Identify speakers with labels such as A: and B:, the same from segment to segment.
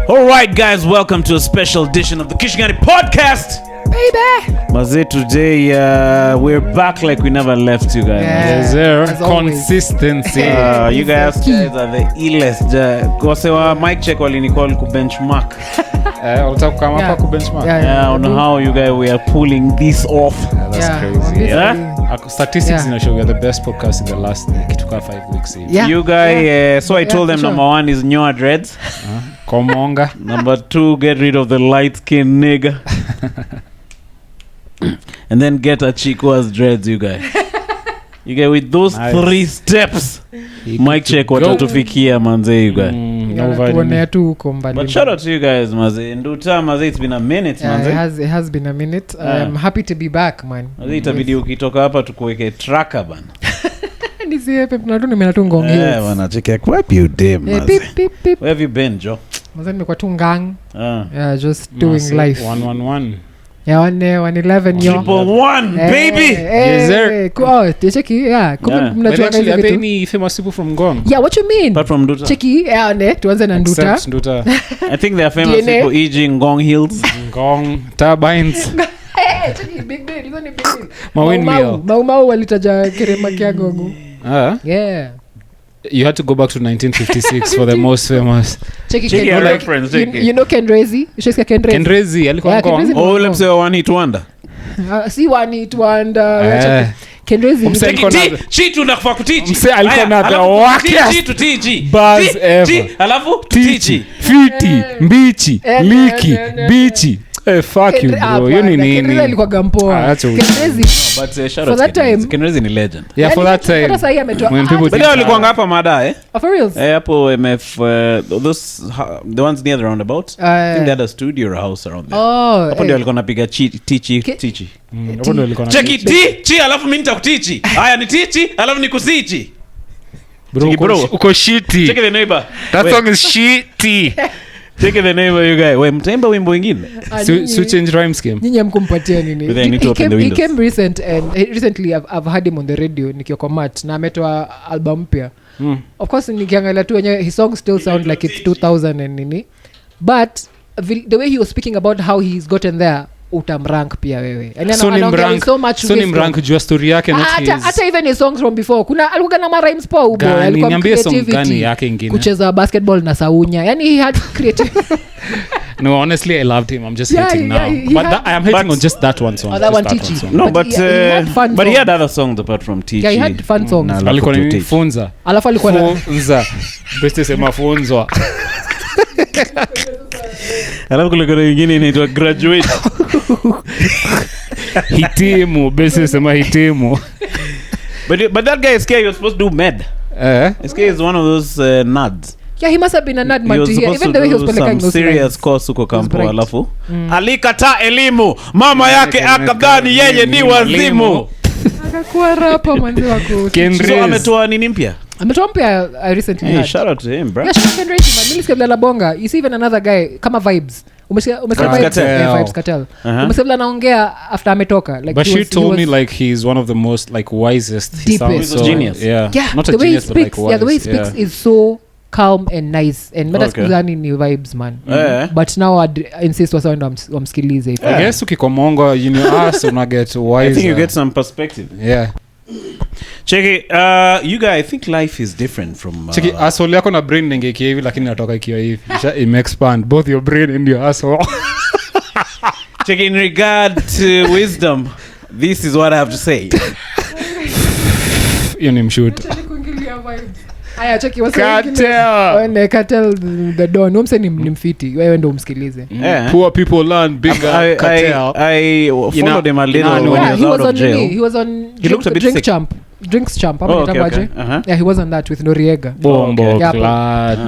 A: All right, guys, welcome to a special edition of the Kishigani podcast.
B: Baby.
A: Maze, today we're back like we never left you guys.
B: Yeah.
C: There consistency.
A: You guys are the illest. Kwa mic check walinicall ku benchmark.
C: Unataka kama hapa ku benchmark.
A: Yeah, on how you guys we are pulling this off.
C: That's crazy.
A: Yeah.
C: Statistics show we are the best podcast in the last kituka 5 weeks.
B: Yeah.
A: You guys so I told them number 1 is Nyoa Dreads.
C: Komonga.
A: Number 2, get rid of the light skin nigga. And then get a chick who has dreads, you guys. You get with those 3 steps. Mic check watatufikia manze, you guys. But shout out to you guys, maze. Nduta, maze, it's been a minute, manze.
B: It has been a minute. I'm happy to be back, man.
A: Maze, itabidi ukitoka hapa tukuweke tracker bana.
B: Nisiye pepe na tu ngongezi.
A: Wana cheke kwa you dim, maze. Where have you been, Joe?
B: Maze nimekuwa tu ngang. Yeah, just doing life.
C: 111.
B: Yeah, 111 yo.
A: 111, baby.
C: Yes, sir.
B: Oh, cheki, yeah.
C: Mnajua hizi vitu. Any famous people from Ngong?
B: Yeah, what you mean?
A: Apart from Nduta.
B: Cheki, tuanze na Nduta.
A: I think they are famous people e.g. Ngong Hills.
C: Ngong turbines.
B: Cheki, big deal. Hizo ni big
C: deal.
B: Mau walitaja Kerema Kiagogo. Yeah.
C: You had to go back to 1956 for the most famous.
B: Cheki
A: you
B: know Kendrezi? Ushasikia Kendrezi?
C: Kendrezi alikuwa Ngong.
A: Oh, let's say one hit wonder.
B: Si one hit wonder. Kendrezi
A: chitu nakufaa kutichi.
C: Mse alikuwa na the wakiest
A: chitu tiji.
C: Buzz ever.
A: Alafu tiji.
C: Fiti, mbichi, liki, bichi. Fuck you, bro. You ni nini?
B: Kendrezi alikuwa gampoa. Kendrezi.
A: But shout out to Kendrezi ni legend.
C: Yeah, for that time.
B: Hata sahi ametoa.
A: But leo alikuwa ngapa mada
B: For reals?
A: Hapo MF those the ones near the roundabout. I think they had a studio or a house around there.
B: Oh.
A: Hapo ndio alikuwa anapiga tichi.
C: Hapo ndio alikuwa.
A: Check it chi alafu mimi nitakutichi. Haya ni tichi alafu nikusichi.
C: Bro, uko shitty.
A: Check the neighbor.
C: That song is shitty.
A: Check the neighbor, you guys. Wewe mtaimba wimbo mwingine?
C: So change rhyme scheme.
B: Nyinyi mkumpatia nini? He came recently I've heard him on the radio nikiwa mat na ametoa album mpya. Of course nikiangalia tu wenyewe his songs still sound like it's 2000 and nini. But the way he was speaking about how he's gotten there utamrank pia wewe.
C: Yani anaongea so much so ni mrank jua story yake not his.
B: Hata even his songs from before. Kuna alikuwa na rhymes poa ubo.
C: Alikuwa niambie song gani yake ingine.
B: Kucheza basketball na Saunya. Yani he had creative.
C: No, honestly I loved him. I'm just hating now. But I am hating on just that one song.
B: Oh, that one Tichi.
A: No, but he had other songs apart from Tichi.
B: Yeah, he had fun songs.
C: Alikuwa ni funza.
B: Alafu alikuwa na
C: funza. Best sema funzwa.
A: Alafu kulikuwa nyingine inaitwa graduate.
C: Hitimu, best sema hitimu.
A: But that guy SK was supposed to do med. SK is one of those nerds.
B: Yeah, he must have been a nerd man to hear. Even the way he was peleka
A: some serious course huko kampo alafu alikata elimu mama yake akadhani yeye ni wazimu
B: akakuwa rapa mwanzo wako.
A: So ametoa nini mpya?
B: Ametoa mpya recently.
A: Hey, shout out to him, bro.
B: Yeah, shout out to Kendrezi man. Mimi sikabla la bonga. You see even another guy kama Vibes. Umesikia Vibes Cartel. Umesikia anaongea after ametoka like.
C: But she told me like he's one of the most like wisest.
A: He sounds so genius.
C: Yeah.
B: Not a genius but like wise. Yeah, the way he speaks is so calm and nice and meta sikuzani ni vibes man. But now I insist wasaenda wamsikilize.
C: I guess ukikomongo you know us una get wise.
A: I think you get some perspective.
C: Yeah.
A: Check it. You guys, I think life is different from
C: check it. Asshole yako na brain ningekia hivi lakini natoka ikiwa hivi. It expand both your brain and your asshole.
A: Check in regard to wisdom. This is what I have to say.
C: You name shoot.
B: Aya cheki Cartel the Don. Umse ni mfiti. Wewe ndo umsikilize.
C: Poor people learn bigger Cartel.
A: I followed him a little when he was out of jail.
B: He was on
A: he looked a bit sick.
B: Drinks Champ. Okay. Yeah, he was on that with Noriega.
C: Bombo glad.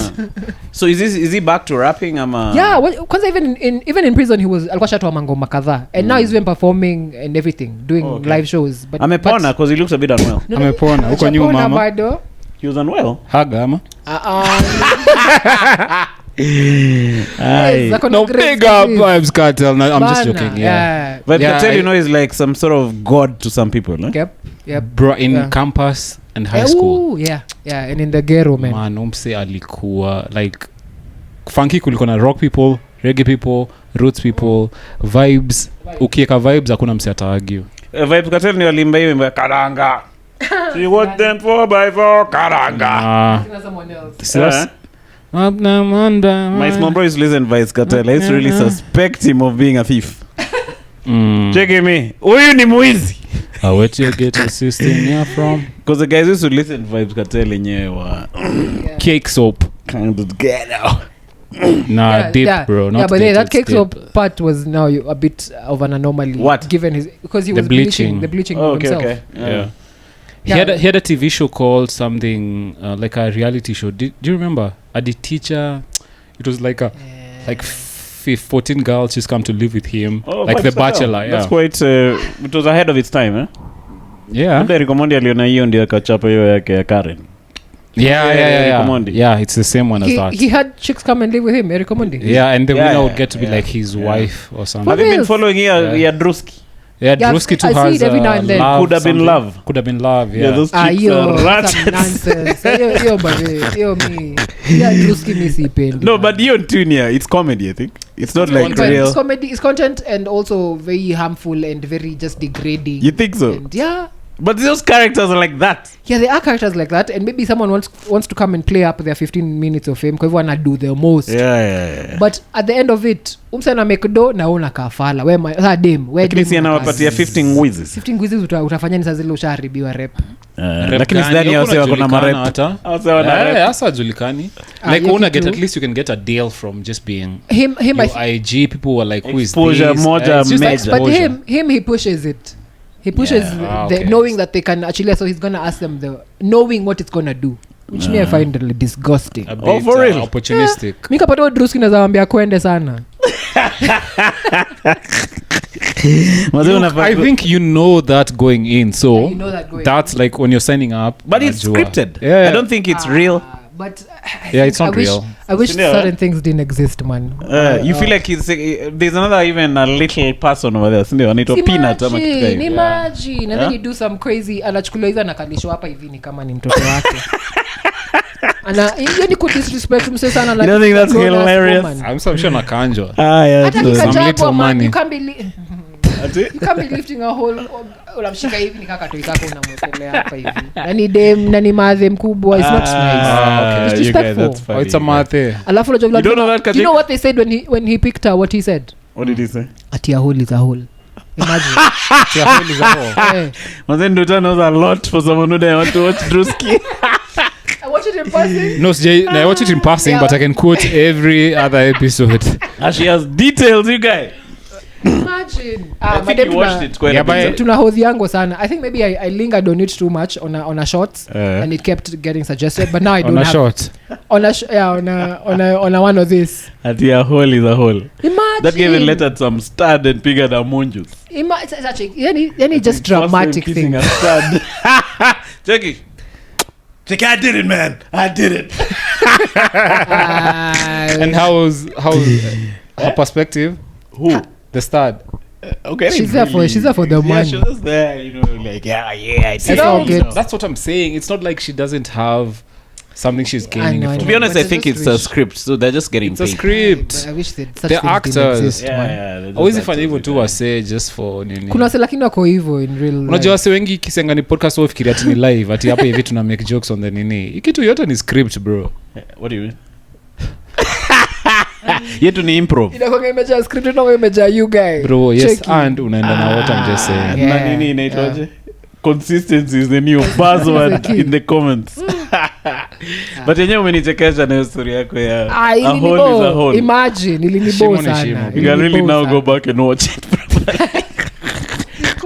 A: So is he back to rapping?
B: Yeah, well, cause even in prison he was alikuwa shatoa mangoma kadhaa and now he's even performing and everything, doing live shows. But
A: amepona cause he looks a bit unwell.
C: Amepona uko nyuma mama.
B: Bado.
A: He was unwell.
C: Haga ama?
B: No
C: big up Vibes Cartel. No, I'm just joking. Yeah.
A: But Cartel, you know, is like some sort of god to some people, no?
B: Yep.
C: Bro, in campus and high school.
B: Yeah. And in the ghetto, man.
C: Man, umse alikuwa like funky kulikuwa na rock people, reggae people, roots people, vibes. Ukieka vibes hakuna msi atawagio.
A: Vibes Cartel ni walimba hiyo imba karanga. She want them 4x4 karanga.
B: Someone else.
A: My small bro is listen Vibes Cartel. I used to really suspect him of being a thief. Check me. Huyu ni mwizi.
C: Where do you get your system here from?
A: Because the guys used to listen to Vibes Cartel yenyewe wa
C: Cake soap.
A: kind of ghetto.
C: Nah, deep, bro. Not
B: but that cake
C: deep.
B: soap part was now a bit of an anomaly.
A: What?
B: Given his because he
C: The
B: was
C: bleaching.
B: the bleaching
A: Oh,
B: of
A: okay,
B: himself.
A: okay.
C: Yeah. He had a TV show called something like a reality show. Do you remember? The teacher, it was like a 14 girls just come to live with him,
A: Oh,
C: like The
A: Vibes Cartel.
C: Bachelor. Yeah,
A: That's quite it was ahead of its time, eh?
C: yeah,
A: Ndio recommend aliona hiyo ndio akachapa hiyo yake ya Karen.
C: yeah.
A: Omondi.
C: Yeah, it's the same one as that.
B: He had chicks come and live with him, Eric Omondi.
C: Yeah, and the
A: Yeah,
C: winner
A: yeah,
C: would get to be
A: yeah,
C: like his wife or something.
A: Have you been
B: else?
A: following here Druski?
C: Yeah,
B: Yeah,
C: Drewski too
B: I see
C: has
B: it every now and then.
C: love
A: Could have been
C: something.
A: love.
C: Could have been love, yeah.
A: Those chicks
B: Yo,
A: are
B: some
A: ratchets.
B: nonsense. Yo, babe. Yo, me. Yeah, Druski me si pendi.
A: No, but you Tunia, it's comedy, I think. It's not like
B: But
A: real.
B: it's comedy, it's content, and also very harmful and very just degrading.
A: You think so?
B: And yeah.
A: But those characters are like that.
B: Yeah, there are characters like that, and maybe someone wants to come and play up their 15 minutes of fame because everyone do the most.
A: Yeah.
B: But at the end of it, umsana make do na una kafala. Where my dem, where
A: Lakini si anawapatia 15 wizes.
B: 15 ngwizi utafanya ni saa zile ushaharibiwa rep.
A: Lakini sidhani hao wako na marep. Hao wana rep.
C: Hasa julikani. Like una get at least you can get a deal from just being
B: Him
C: IG people were like who is
A: Exposure
C: this?
A: moja
C: It's just
A: major.
B: but
C: exposure.
B: him he pushes it. He pushes
C: okay.
B: knowing that they can actually, so he's gonna ask them knowing what it's gonna do, which me I find really disgusting.
C: A bit,
A: Oh, for real?
C: opportunistic.
B: Mi kapata Druski naweza waambia kwende sana.
C: I think you know that going in, so
B: You know that going
C: that's like when you're signing up.
A: But it's
C: unajua.
A: scripted.
C: Yeah.
A: I don't think it's real.
B: But
C: Yeah, it's not real.
B: I wish
A: Sindio,
B: certain things didn't exist, man.
A: You feel like there's another even a little person over there. Sindio, anaitwa Peanut ama kitu kama hiyo.
B: Imagine and then you do some crazy, anachukuliwa hivi anakalishwa hapa hivi ni kama ni mtoto wake. Ana yani ku disrespect mse sana like.
A: You don't think that's
B: grown-ass
A: hilarious?
B: woman.
C: I'm sure nakanjwa.
A: Yeah.
B: Hata
C: Some
B: kikachapwa,
C: little
B: man,
C: money.
B: you can't be lifting a whole unamshika hivi ni kaka toi zako unamwekelea hapa hivi. Nani dem nani madhe mkubwa, it's not nice. It's disrespectful.
C: Oh, it's a mathe.
B: Alafu
A: You don't know that,
B: you know what they said when he picked her, what he said?
A: What did he say?
B: Ati a hole is a hole. Imagine. Eh.
A: Then Nduta knows a lot for someone who doesn't want to watch Druski.
B: I watched it in person.
C: No, I watch it in passing,
B: Yeah.
C: but I can quote every other episode.
A: And she has details, you guys.
B: Imagine.
A: I think you watched it quite
C: Yeah,
A: a bit.
C: but-
B: Tuna hodhi yangu sana. I think maybe I lingered on it too much on a shorts and it kept getting suggested, but now I don't
C: On a
B: have
C: short.
B: on a one of this.
A: At a hole is a hole.
B: Imagine.
A: That gave a letter at some stud and bigger than Munjus.
B: Yani just dramatic thing.
A: A stud. Check it. Check, I did it, man. I did it.
C: And how's her perspective?
A: Who?
C: The stud.
A: Okay.
B: She's there for the
A: Yeah,
B: money.
A: she was there, you know, like, I did
B: It's all
A: it.
B: good.
C: That's what I'm saying. It's not like she doesn't have something she's gaining.
B: know, I
C: from
A: To
B: know.
A: be honest,
B: But
A: I
B: I
A: think
B: just
A: it's a
B: wish-
A: script, so they're just getting
C: It's a
A: paid.
C: script.
B: I wish that such
C: They're
B: things didn't
C: actors.
B: exist,
A: Yeah,
B: man.
A: yeah. they're just
C: Always
A: actors,
C: fanya hivyo tu
A: yeah.
C: wase just for nini.
B: Kuna wase lakini wako hivyo in real life.
C: Unajua wase wengi kisenga ni podcast wao fikiria ati ni live ati hapa hivi tuna make jokes on the nini. Hii kitu yote ni script, bro.
A: What do you mean? Yetu ni improv.
B: Inakuwa imejaa script na imejaa you guy.
C: Bro, yes,
B: Check it.
C: and unaenda na what I'm just saying.
B: Yeah,
A: Na nini inaitwaje? Consistency is the new buzzword
B: key.
A: in the comments. But yenyewe umenichekesha na hiyo story yako ya a hole is a hole.
B: Imagine ilinibo
C: Shimo ni
B: sana.
C: shimo.
A: You can really now go back and watch it.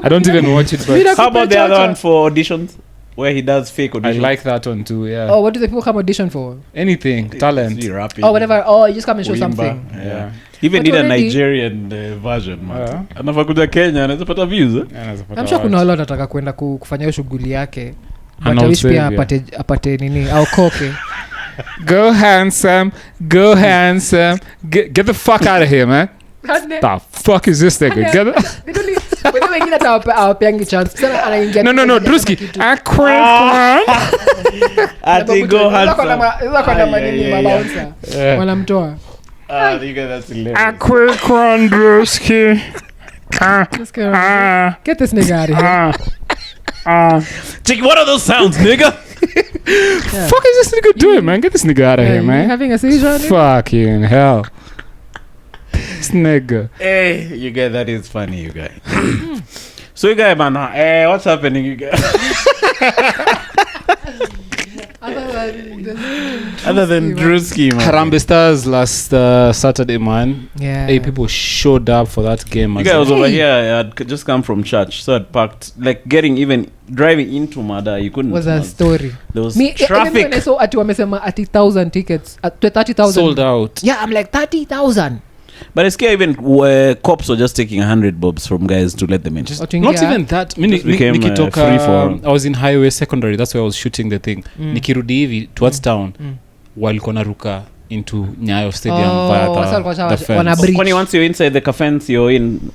C: I don't even watch it, but
B: Mira-
A: How about the other one for auditions where he does fake
C: I
A: auditions?
C: like that one too, yeah.
B: Oh, what do the people come audition for?
C: Anything, talent.
A: Rapping.
B: Oh, whatever. Oh, you just come and show
A: Kuimba.
B: something.
A: Yeah. Even
B: But
A: need a
B: already-
A: Nigerian version, man.
C: Yeah.
A: Anafaa kuja Kenya, anaweza pata views, eh?
C: Yeah, naweza pata
B: I'm sure kuna
C: watch.
B: wale watataka kwenda kufanya hiyo shughuli yake. But
C: An
B: I
C: old
B: wish pia
C: savior.
B: apate nini au koke.
C: Go handsome, go handsome. Get the fuck out of here, man. The fuck is this nigga? Get the-
B: Wewe wengine atawapeangi chance. Sasa anaingia.
C: No, Druski.
A: Ati go handsome.
B: Wanamtoa.
A: You guys, that's hilarious.
C: A quick one, Drewski.
B: Get this nigga out of here.
A: Check, what are those sounds, nigga?
C: Fuck is this nigga doing, man? Get this nigga out of here, man.
B: Having a seizure?
C: Fucking hell. This nigga.
A: Hey, you guys, that is funny, you guys. So you guys, man, what's happening, you guys? Other than Drewski, man.
C: Harambee Stars last Saturday, man.
B: Yeah.
C: Hey, people showed up for that game.
A: You guys was over here. I had just come from church, so I'd parked. Like driving into Mada, you couldn't.
B: Was a story.
A: There was
B: Even
A: traffic.
B: when I saw at wamesema at 1,000 tickets at 30,000
C: sold out.
B: Yeah, I'm like 30,000.
A: But I scare even cops were just taking 100 bobs from guys to let them in.
C: Not even that.
A: Became
C: Nikitoka,
A: free for
C: I was in Highway Secondary. That's where I was shooting the thing. Nikirudi hivi towards town. Walikuwa naruka into Nyayo Stadium via the fence.
A: When once you're inside the fence, you're in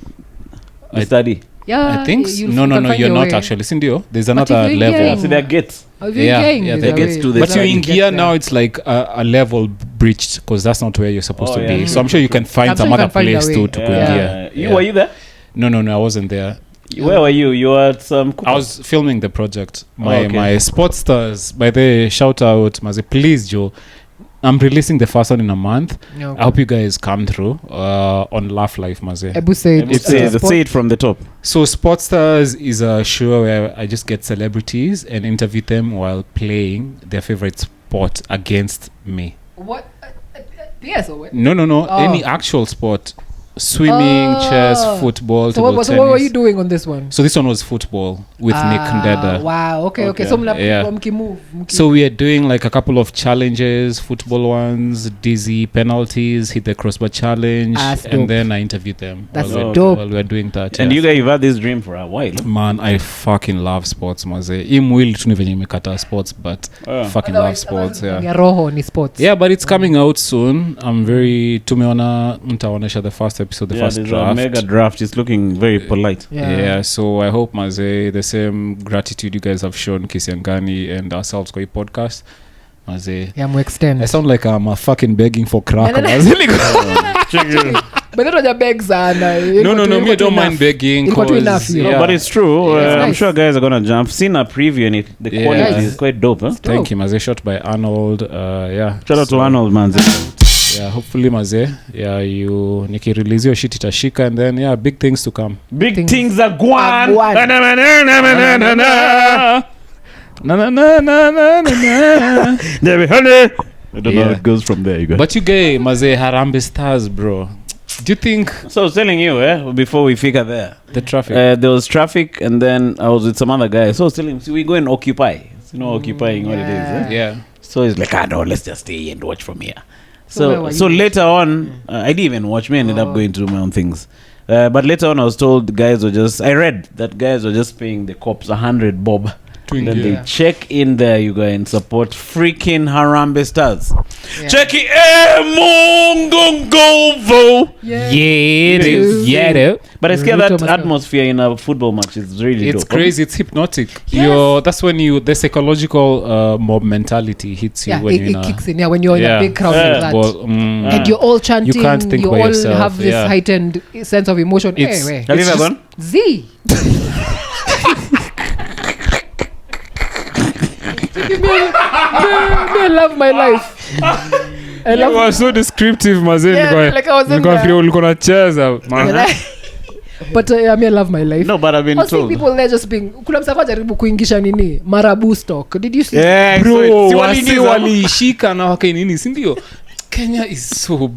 A: the study.
B: Yeah,
C: I think no, you're not actually. Sindio, there's another level.
A: Yeah, so there are gates.
C: There
A: are gates to the
C: but you in here now, it's like a level breached because that's not where you're supposed to be. So I'm sure you can find some other place to go in here.
A: Were you there?
C: No, I wasn't there.
A: Where were you? You were at some...
C: I was filming the project. My sports stars, by the shout out, Mazi, please, Joe. I'm releasing the first one in a month. I hope you guys come through on Laugh Life, Maze.
A: Say it from the top.
C: So Sports Stars is a show where I just get celebrities and interview them while playing their favorite sport against me.
B: What? PS or what?
C: No. Any actual sport. Swimming, chess, football.
B: So what were you doing on this one?
C: So this one was football with Nick Ndeda.
B: Wow, okay. So move.
C: So we are doing like a couple of challenges, football ones, dizzy penalties, hit the crossbar challenge, and then I interviewed them.
B: That's dope.
C: While we're doing that.
A: And you guys, you've had this dream for a while.
C: Man, I fucking love sports, maze. Imwili tu venye nimekata sports, but fucking love sports.
B: Roho ni sports.
C: Yeah, but it's coming out soon. I'm very mtaonesha the first episode, the first draft.
A: A mega draft. It's looking very polite.
C: Yeah, so I hope, Maze, the same gratitude you guys have shown Kisiangani and ourselves kwa podcast. Maze,
B: I'm extend.
C: I sound like I'm fucking begging for crack.
B: But not your begs
C: no, me don't mind begging.
A: But it's true. I'm sure guys are gonna jump. Seen a preview and the quality is quite dope. Huh?
C: Thank you, Maze. Shot by Arnold.
A: Shout out to Arnold, man.
C: Yeah, hopefully Maze, you niki-release your shit itashika, and then big things to come.
A: Big things are gone.
C: I
A: don't know how it goes from there, you guys.
C: But you gay Maze Harambee Stars, bro. Do you think?
A: So I was telling you, before we figure there,
C: the traffic.
A: There was traffic, and then I was with some other guy. So I was telling him, we go and occupy. Occupying what it is.
C: Yeah.
A: So he's like, no, let's just stay and watch from here. So later on, I didn't even watch. Me ended up going to do my own things. But later on, I was told I read that guys were just paying the cops 100 bob. And then they check in there, you guys, and support freaking Harambee Stars. Check it, Mongongovo.
C: Yeah.
A: But I scare that atmosphere in a football match is really
C: it's
A: dope.
C: Crazy. It's hypnotic. Yes. That's when the psychological mob mentality hits you when it
B: kicks in. When you're in a big crowd like that, and you're all chanting.
C: You can't think
B: you
C: by
B: all
C: yourself.
B: have this heightened sense of emotion.
A: Have you ever gone?
B: Z. I love my life.
C: You were so descriptive, Mazen.
B: Like I was in there. But I love my life.
A: No, but I've been told.
B: People there just being kuna msako jaribu kuingisha nini Marabou stock. Did you see?
C: Yeah, bro. Walishika na wake nini, si ndio? Kenya is so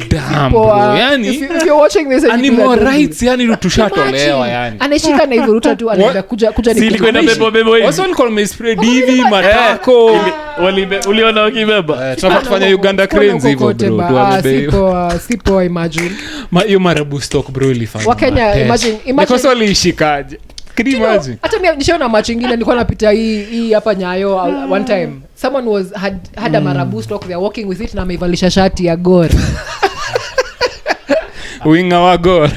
C: damn, bro. Yani
B: if you're watching this and
C: animal rights yani tushatolewa yani.
B: Anashika na hivyo tu anaenda kuja
A: ni kwenda bebo hivi.
C: Also call me spread hivi matako.
A: Uliona wakibeba.
C: Tunafanya Uganda cranes hivyo bro.
B: Sipo imagine.
C: Hiyo Marabou stock bro ilifanya.
B: Wakenya imagine.
C: Because walishikaje. Can you imagine?
B: Hata mimi nishaona match nyingine nilikuwa napita hii hapa Nyayo one time. Someone had a Marabou stock, they are walking with it na ameivalisha shati ya Gor.
C: Winga wa Gor.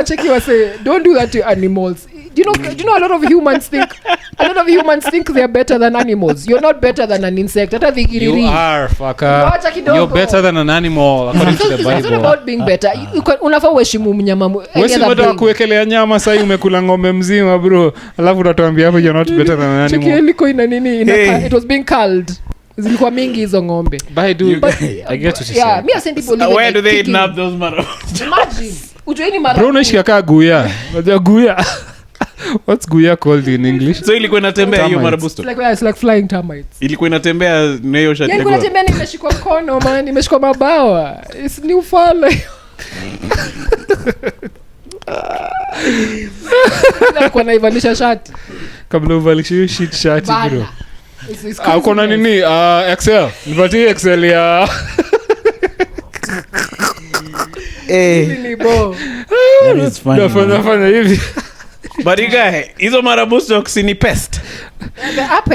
B: Check you say don't do that to animals. Do you know a lot of humans think a lot of humans think they are better than animals. You're not better than an insect. Hata vikiriri.
C: You are, fucker. You're better than an animal according to the Bible.
B: It's not about being better. Unafaa uheshimu mnyama.
C: Wewe mmoja kuwekelea nyama sasa umekula ng'ombe mzima bro. Alafu unatuambia hapo you're not better than an animal.
B: Cheki liko ina nini? It was being culled. Zilikuwa mingi hizo ng'ombe.
C: But I get what you
B: yeah, me I send people
A: where do they nab those Marabou?
B: Imagine. Ujueni Marabou.
C: Bro unaishi kaka guya. Unajua guya. What's guya called in English?
A: So ilikuwa inatembea hiyo Marabou stock.
B: It's like flying termites.
A: Ilikuwa inatembea na hiyo shati.
B: Ilikuwa inatembea nimeshikwa mkono man, nimeshikwa mabawa. It's new fale. Kwa naivalisha shati.
C: Kabla uvalishe hiyo shit shati bro. Uko na nini? Excel. Nipatie Excel ya.
A: That is funny.
C: Nafanya hivi.
A: But you guy, hizo Marabou stocks ni pest.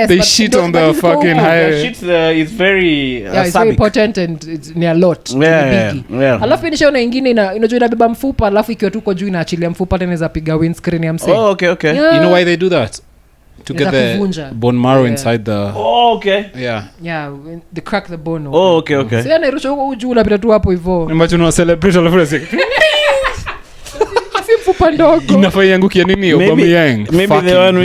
C: They shit on the fucking high.
A: Shit is very
B: it's very potent and it's near a lot.
A: Yeah.
B: Alafu nishaona ingine unajua inabeba mfupa alafu ikiwa tuko juu inaachilia mfupa tena inaweza piga windscreen ya msee.
A: Oh, okay.
C: Yeah. You know why they do that? To get the bone marrow inside the...
A: Oh, okay.
B: Yeah, they crack the bone.
A: Oh, okay.
B: Sasa nairusha huko juu unapita tu hapo hivyo.
C: Imagine una celebrate alafu unasema
B: mfupa ndogo.
C: Inafanya yangukia nini Aubameyang?
A: Maybe the one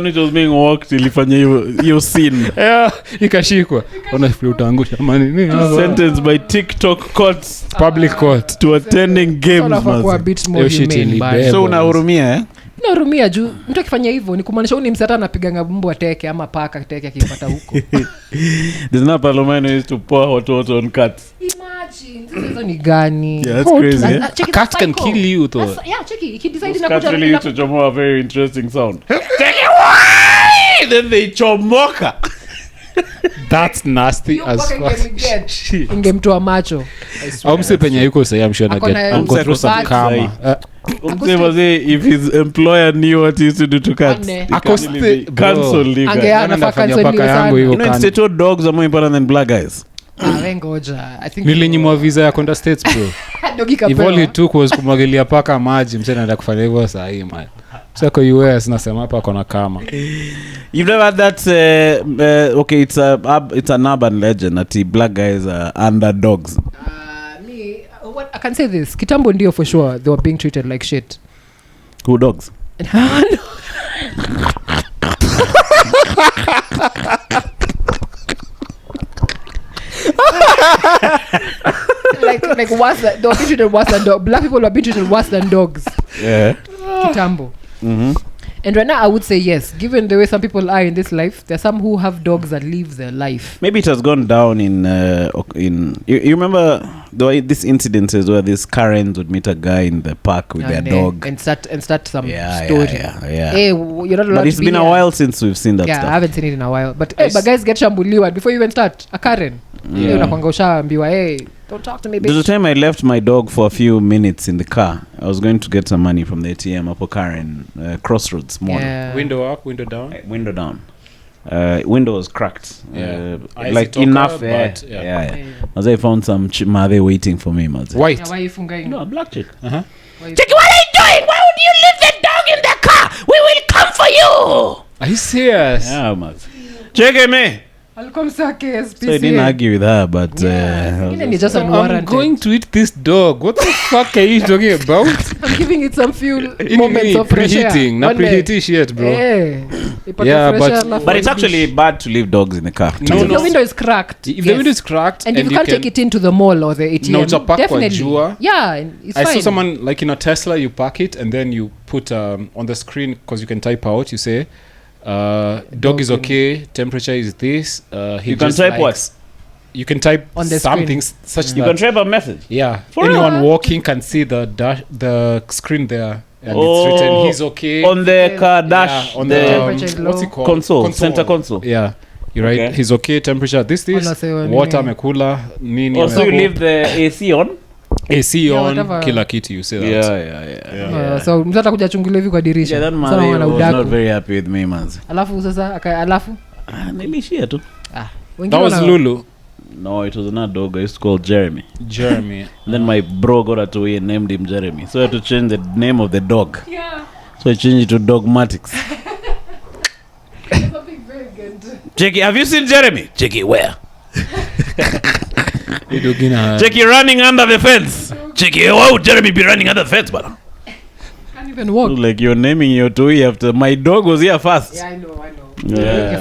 A: which was being walked ilifanya hiyo scene.
C: Yeah, ikashikwa. Unafikiri utaangusha ama nini?
A: Sentenced by TikTok courts,
C: public court
A: to attending games. So unahurumia
B: naurumia juu mtu akifanya hivyo ni kumaanisha uni msata anapiganga mbwa teke ama paka teke akipata huko.
A: There's not Palomino used to pour hot water on cats.
B: Imagine hizo ni gani?
A: Yeah, that's crazy.
C: A cat can kill you though.
B: Yeah, check it. He decided
A: to really used to chomoa a very interesting sound. Take it away! Then they chomoka.
C: That's nasty as fuck.
B: Ingemtoa macho.
C: Au mse penye yuko sasa I'm sure na get through some karma.
A: If his employer knew what he used to do to cats, cancel leave. You know, it's the dogs are more important than black guys.
B: I think
C: nilinyimwa visa ya kwenda States bro. If all it took was kumwagilia paka maji msee anaenda kufanya hivyo saa hii man. Sako US nasema hapa kuna kama.
A: You've never had that okay, it's an urban legend that black guys are underdogs.
B: What I can say this, kitambo ndio for sure they were being treated like shit.
A: Who dogs?
B: like worse than, they were being treated worse than dogs. Black people were being treated worse than dogs.
A: Yeah.
B: Kitambo. And right now I would say yes, given the way some people are in this life, there are some who have dogs that live their life.
A: Maybe it has gone down in you remember this incidences where these Karens would meet a guy in the park with their dog
B: and start some story.
A: Yeah.
B: Hey, you're not allowed
A: but it's been a while since we've seen that stuff.
B: I haven't seen it in a while. But but guys get shambuliwa before you even start. A Karen. Unakwanga ushaambiwa hey, don't talk to me bitch.
A: There's a time I left my dog for a few minutes in the car. I was going to get some money from the ATM up Karen Crossroads morning.
B: Yeah.
C: Window up, window down.
A: Window down. Window was cracked. Like enough. Yeah. As I found some mother waiting for me.
C: White.
B: Yeah, why you funga?
A: No, a black chick.
B: Check,
A: what are you doing? Why would you leave the dog in the car? We will come for you.
C: Are you serious?
A: Yeah, man. Check me.
B: So I
A: didn't argue with her, but
B: just
C: I'm going to eat this dog. What the fuck are you talking about?
B: I'm giving it some few moments of
C: preheating. Not preheating shit, bro.
A: But it's actually bad to leave dogs in the car.
B: No. If the window is cracked.
C: If the window is cracked
B: and if you can't take it into the mall or the ATM, definitely. Yeah, it's fine.
C: I saw someone like in a Tesla, you park it and then you put on the screen because you can type out. You say. Dog is okay, temperature is this.
A: You can type what?
C: You can type
B: on the
C: something such
A: you can type a message.
C: Yeah. Anyone walking can see the screen there and it's written he's okay.
A: On the car dash.
C: On the what's it called?
A: Console. Center console.
C: Yeah. You're right. Okay. He's okay, temperature this. Water amekula nini.
A: Also you leave the AC on?
C: AC on kila kitu you say that.
A: Yeah.
B: So msata kuja chungulia hivi kwa dirisha.
A: Yeah, that man was not very happy with me, man.
B: Alafu sasa
A: nilishia tu.
C: That was Lulu.
A: No, it was another dog I used to call Jeremy.
C: And
A: then my bro got a toy and named him Jeremy. So I had to change the name of the dog.
B: Yeah.
A: So I changed it to Dogmatics. Jackie, have you seen Jeremy? Jackie, where? Jackie running under the fence. Jackie, oh, Jeremy be running under the fence, but
B: can't even walk.
A: Like you're naming your toy after my dog was here first.
B: Yeah, I know.
A: Yeah.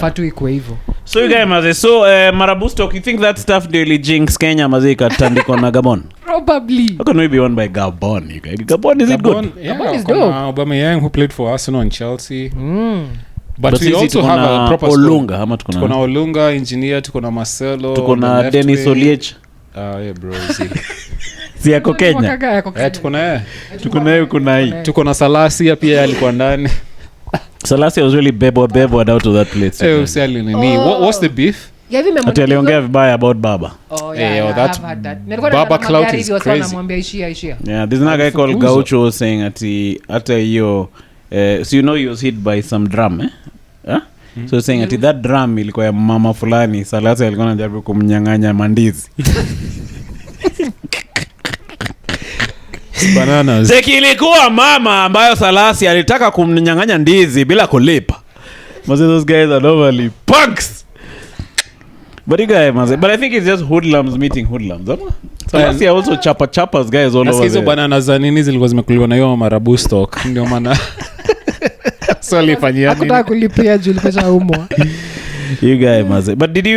B: So
A: you guys, maze, so Marabou stock, you think that stuff really jinx Kenya maze ikatandikwa na Gabon?
B: Probably.
A: How can we be won by Gabon, you guys? Gabon, is it good?
C: Yeah,
B: Gabon is dope.
C: Aubameyang, who played for Arsenal and Chelsea. But we
A: sisi
C: also have a proper
A: Olunga, ama
C: tukona Olunga, engineer, tukona Marcelo,
A: tukona Dennis Oliech.
C: Yeah, bro,
A: Si yako Kenya.
C: Tukona Salasi pia alikuwa ndani.
A: Salasi was really bebwa out of that place.
C: What's the beef?
A: Ati aliongea vibaya about Baba.
C: That Baba clout is crazy.
A: Yeah, there's another guy called Gaucho was saying ati hiyo so you know he was hit by some drum, eh? Huh? So saying ati that drum ilikuwa ya mama fulani, Salasi alikuwa anajaribu kumnyang'anya mandizi.
C: Bananas.
A: Zeki ilikuwa mama ambayo Salasi alitaka kumnyang'anya ndizi bila kulipa. Those guys are normally punks. But you guys, but I think it's just hoodlums meeting hoodlums. Salasi also chapas guys all over there.
C: Hizo bananas za nini zilikuwa zimekuliwa na hiyo Marabou stock. Ndio maana salifanyia nini?
B: Hakutaka kulipia juu ilipesha umwa.
A: You guys, but did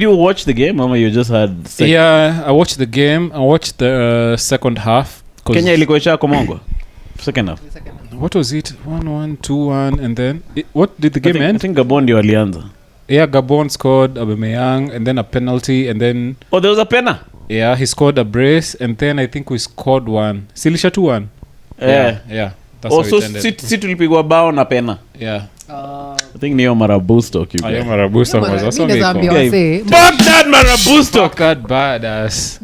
A: you watch the game or you just had
C: Yeah, I watched the game. I watched the second half.
A: Kenya ilikuwa isha Komongo. Second half.
C: What was it? 1-1, 2-1 and then what did the game end?
A: I think Gabon ndio walianza.
C: Yeah, Gabon scored Aubameyang and then a penalty and then
A: there was a penalty.
C: Yeah, he scored a brace and then I think we scored one. Silisha 2-1. Yeah. That's how it ended.
A: So tulipigwa bao na pena.
C: Yeah.
A: I think niyo Marabou stock you guys.
C: Marabou stock was also
A: fuck that Marabou stock.
C: Fuck that badass.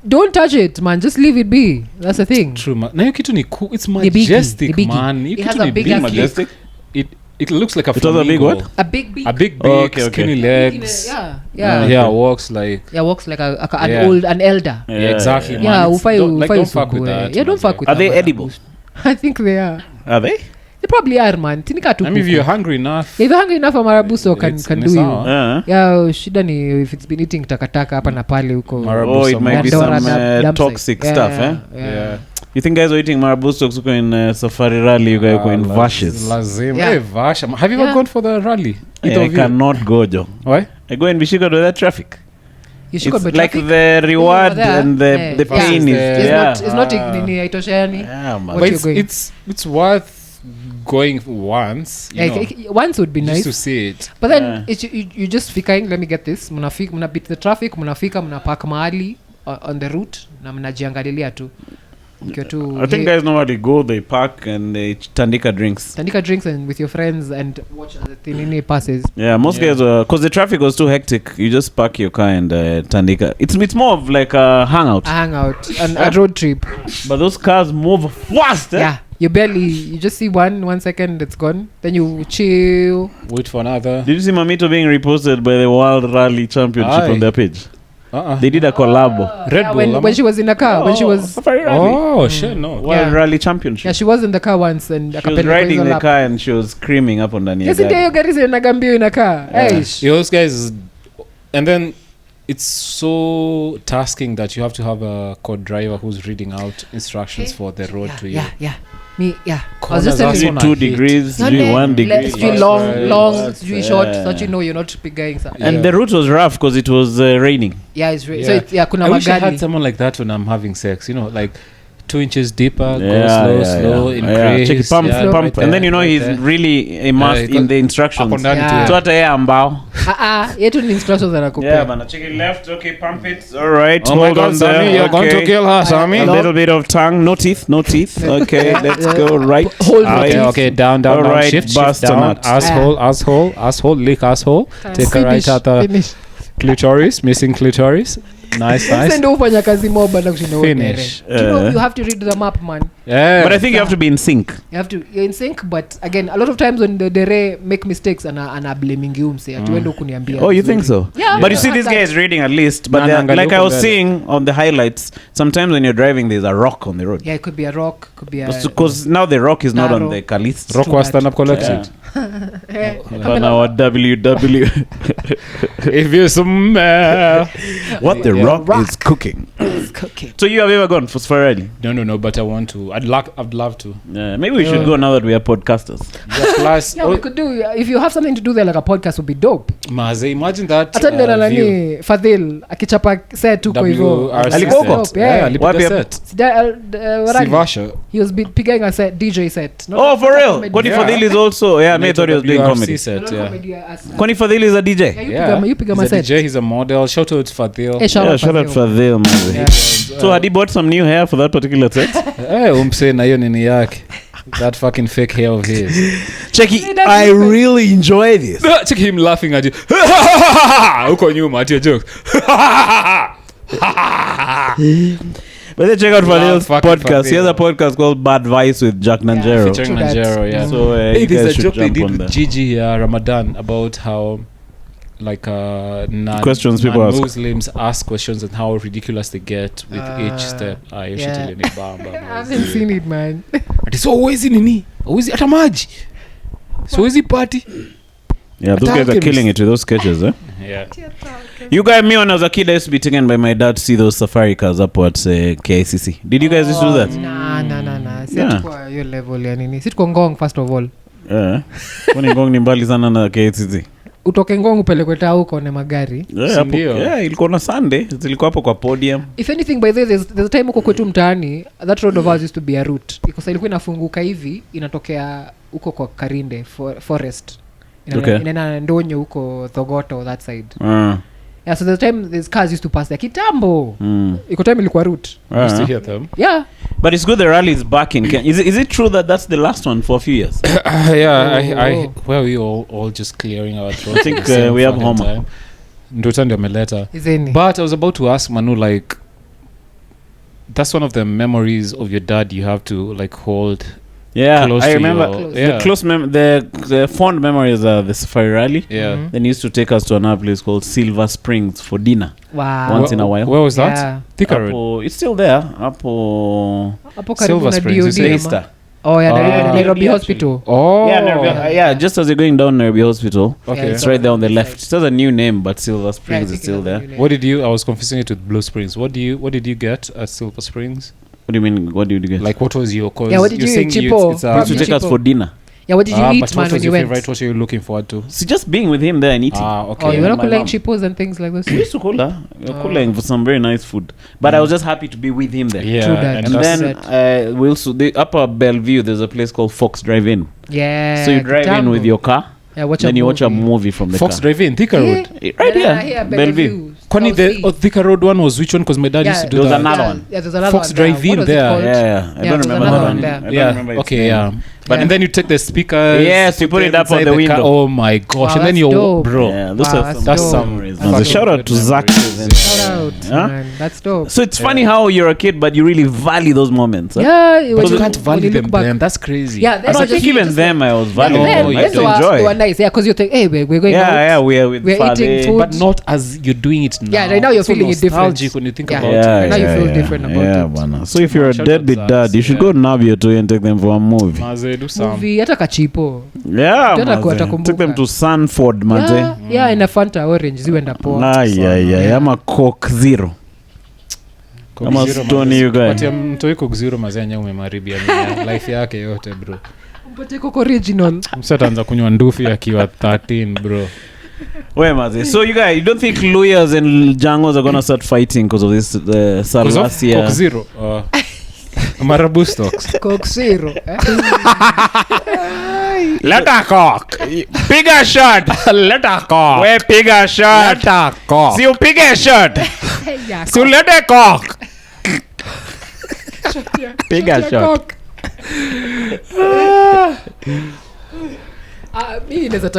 B: Don't touch it, man. Just leave it be. That's the thing.
C: True, man. Na hiyo kitu ni cool. It's majestic, man.
B: It has a big
A: majestic.
C: It looks like a
A: flamingo. It was a big what?
B: A big
C: okay. Skinny legs.
B: Yeah.
C: Walks like
B: an elder.
C: Yeah, exactly. Man.
B: Yeah,
C: don't fuck with that.
B: Yeah, don't fuck with
A: that. Are they
B: man.
A: edible?
B: I think they are.
A: Are they?
B: They probably are, man. Tinika tu.
C: I mean, if you're hungry enough.
B: If you're hungry enough, Marabou so can do you.
A: Yeah,
B: shida ni if it's been eating takataka hapa na pale huko.
A: It might be some toxic stuff, eh?
C: Yeah.
A: You think guys are eating Marabou stocks in Safari Rally, you guys go in Vashes?
C: Vash. Have you ever gone for the rally?
A: I cannot go, Joe.
C: Why?
A: I go in Bishika to that traffic.
B: It's like
A: the reward and the pain is
B: it's not haitoshani.
A: Yeah, man.
C: But it's worth going once,
B: once would be nice
C: just to see it.
B: But then you just fikaing, let me get this, mna beat the traffic, mnafika mna park mahali on the route na mnajiangalilia tu.
A: I think guys normally go, they park and they tandika drinks
B: and with your friends and watch as the thing passes.
A: Yeah, most guys because the traffic was too hectic, you just park your car and tandika. It's more of like a hangout
B: and a road trip.
A: But those cars move fast.
B: Yeah, you just see 1 second, it's gone, then you chill,
C: wait for another.
A: Did you see Mamito being reposted by the World Rally Championship on their page? They did a collab.
C: Red Bull.
B: When she was in the car, when she was
A: Safari Rally.
C: Shit, no.
A: World Rally Championship.
B: Yeah, she was in the car once and
A: she was riding the car and she was screaming up on the near.
B: Yes, ndio gari zinagambio in a car.
C: Those guys, and then it's so tasking that you have to have a co-driver who's reading out instructions for the road to you.
B: I was just telling you
A: 2 degrees, 1 degree.
B: Long, short, so that you know you're not going.
A: And the route was rough because it was raining.
B: Yeah, it's raining. So kuna
C: I wish I had
B: magari.
C: someone like that when I'm having sex. Like 2 inches deeper, go slow, increase.
A: Check pump. And then he's really immersed in the instructions. So hata yeye ambao.
B: Yetu ni instructions anakupea.
A: Yeah, bana, check it left. Okay, pump it. All right.
C: Oh my God, Sammy, you're going to kill her, Sammy.
A: A little bit of tongue, no teeth. Okay, let's go right.
C: Okay, down,
A: right,
C: shift
A: down.
C: Asshole, lick asshole. Take a right at the clitoris, missing clitoris. Nice.
B: Ndio ufanya kazi moba na kushinda
C: finish.
B: You have to read the map, man.
A: Yeah. But I think you have to be in sync.
B: You're in sync, but again, a lot of times when the dere make mistakes and are blaming you, say ati wendo kuniambia.
A: Oh, you think so?
B: Yeah.
A: But you see this guy is reading at least, but like I was seeing on the highlights, sometimes when you're driving there's a rock on the road.
B: Yeah, it could be a rock, could be a
A: because now the rock is not on the Calist.
C: Rock was stand up collected.
A: On our WW.
C: If you smell
A: what the rock is cooking. So you have ever gone for Sfaradi?
C: No, but I want to. I'd love to.
A: Maybe we should go now that we are podcasters.
C: Yeah, plus,
B: we could do. If you have something to do there, like a podcast would be dope.
C: Maze, imagine that.
B: Atendela nani Fadhil akichapa set tuko hivyo.
A: Alikoko?
C: Yeah, alipiga set.
B: Sivasha. He was picking a set, DJ set.
A: Oh, for real? Kwani Fadhil is also. Yeah, I thought he was doing comedy.
C: Set, yeah.
A: Kwani Fadhil is a DJ?
B: Yeah, you pick a set.
C: DJ, he's a model. Shout out Fadhil.
A: Shout out Fadhil, man.
B: Yeah.
A: So had he bought some new hair for that particular set?
C: Umse na hiyo nini yake. That fucking fake hair of his.
A: Checky, I really enjoy this.
C: Check him laughing at you. Uko nyuma at your jokes.
A: But then check out Fadil's podcast. He has a podcast called Bad Vice with Jack Nanjero.
C: Featuring Nanjero, yeah.
A: So
C: it
A: you
C: is
A: guys
C: a joke
A: should
C: they
A: jump
C: did
A: on
C: with
A: that.
C: Gigi Ramadan about how like
A: questions people ask.
C: Muslims ask questions and how ridiculous they get with each step.
B: I haven't seen it, man.
C: Ati so always nini? Always hata maji. So always party.
A: Yeah, those guys are killing it with those sketches, eh?
C: Yeah.
A: You guys, me when I was a kid, I used to be taken by my dad to see those safari cars up at KICC. Did you guys used to do that?
B: Nah. Situko your level ya nini. Situko Ngong first of all.
A: Yeah. Kwani Ngong ni mbali sana na KICC.
B: Utoke Ngong upelekwe ta huko na magari.
A: Yeah, ilikuwa na Sunday. Zilikuwa hapo kwa podium.
B: If anything, by the way, there's a time huko kwetu mtaani, that road of ours used to be a route. Because ilikuwa inafunguka hivi, inatokea huko kwa Karinde forest. Inaenda Ndonyo huko Thogoto that side. Yeah, so the time these cars used to pass there kitambo. Iko time ilikuwa route.
C: Used to hear them.
B: Yeah.
A: But it's good the rally is back in Kenya. Is it true that that's the last one for a few years?
C: Well, we all just clearing our throats.
A: I think we have Homer.
C: Nduta ndio ameleta.
B: Izeni.
C: But I was about to ask Manu, like, that's one of the memories of your dad you have to like hold.
A: Yeah,
C: close
A: I remember
C: the
A: close the fond memories are the safari rally.
C: Yeah.
A: Then he used to take us to another place called Silver Springs for dinner.
B: Wow.
A: Once in a while.
C: Where was that?
B: Yeah.
C: Thika Road.
A: It's still there. Hapo
C: Silver Springs.
A: Easter.
B: Oh yeah, Nairobi Hospital.
C: Oh.
A: Yeah, Nairobi. Yeah, just as you're going down Nairobi Hospital.
C: Okay.
A: It's right there on the left. It has a new name, but Silver Springs is still there.
C: I was confusing it with Blue Springs. What did you get at Silver Springs?
A: What do you mean? What did you get?
C: Like, what was your cause?
B: Yeah, what did you eat? Chipo.
A: To take us for dinner.
B: Yeah, what did you eat, man, when you went?
C: What were you looking forward to?
A: See, just being with him there and eating.
C: Okay.
B: Oh, you were not calling chipos and things like this?
A: We used to call her. Calling for some very nice food. But I was just happy to be with him there.
C: Yeah.
B: True that.
A: And then we also, the upper Bellevue, there's a place called Fox Drive-In.
B: Yeah.
A: So you drive in with your car.
B: Yeah, watch
A: then you watch a movie from the
C: Fox
A: car.
C: Drive-In, Thika Road.
A: Right here, Bellevue.
C: Kwani the Thika Road one was which one? Because my dad used to do that.
A: There was another one.
B: Yeah, there's another
C: Fox
B: one.
C: Drive-In there.
A: Yeah. I don't remember that one.
C: I don't remember its name. But and then you take the speakers.
A: Yes, you put it up on the window.
C: Oh my gosh! And then you bro.
A: Yeah, that's some memories. Shout out to Zach.
B: Shout out, man. That's dope.
A: So it's funny how you're a kid, but you really value those moments.
B: Yeah,
C: but you can't value them then. That's crazy.
B: Yeah,
A: that's I think even them I was valuing.
B: I used to enjoy. They were nice, yeah, because you think, hey, we're going out.
A: Yeah, we're
B: eating food,
C: but not as you're doing it now.
B: Yeah, right now you're feeling it different.
C: When you think about it.
B: Right now you feel different about it.
A: Yeah, so if you're a deadbeat dad, you should go Navio to and take them for a movie.
B: Movie, hata kachipo.
A: Yeah, take them to Sanford, mate.
B: Yeah, in a Fanta orange, ziwenda poa.
A: Yeah, I'm a Coke Zero. I'm a Stony, you guys.
C: But mtoi Coke Zero mazenya umemaribia life yake yote, bro.
B: Mpate Coke original.
C: Msataanza kunywa ndufi akiwa 13, bro.
A: Where maze? So you guys, you don't think lawyers and Jangos are gonna start fighting because of this Salvasia?
C: Coke Zero. Marabou Storks.
B: Coke Zero.
A: Let her cock. Pick a shot. Let her cock. Where pick a shot?
C: Let her cock.
A: See you pick a shot. So let her cock. Pick a shot.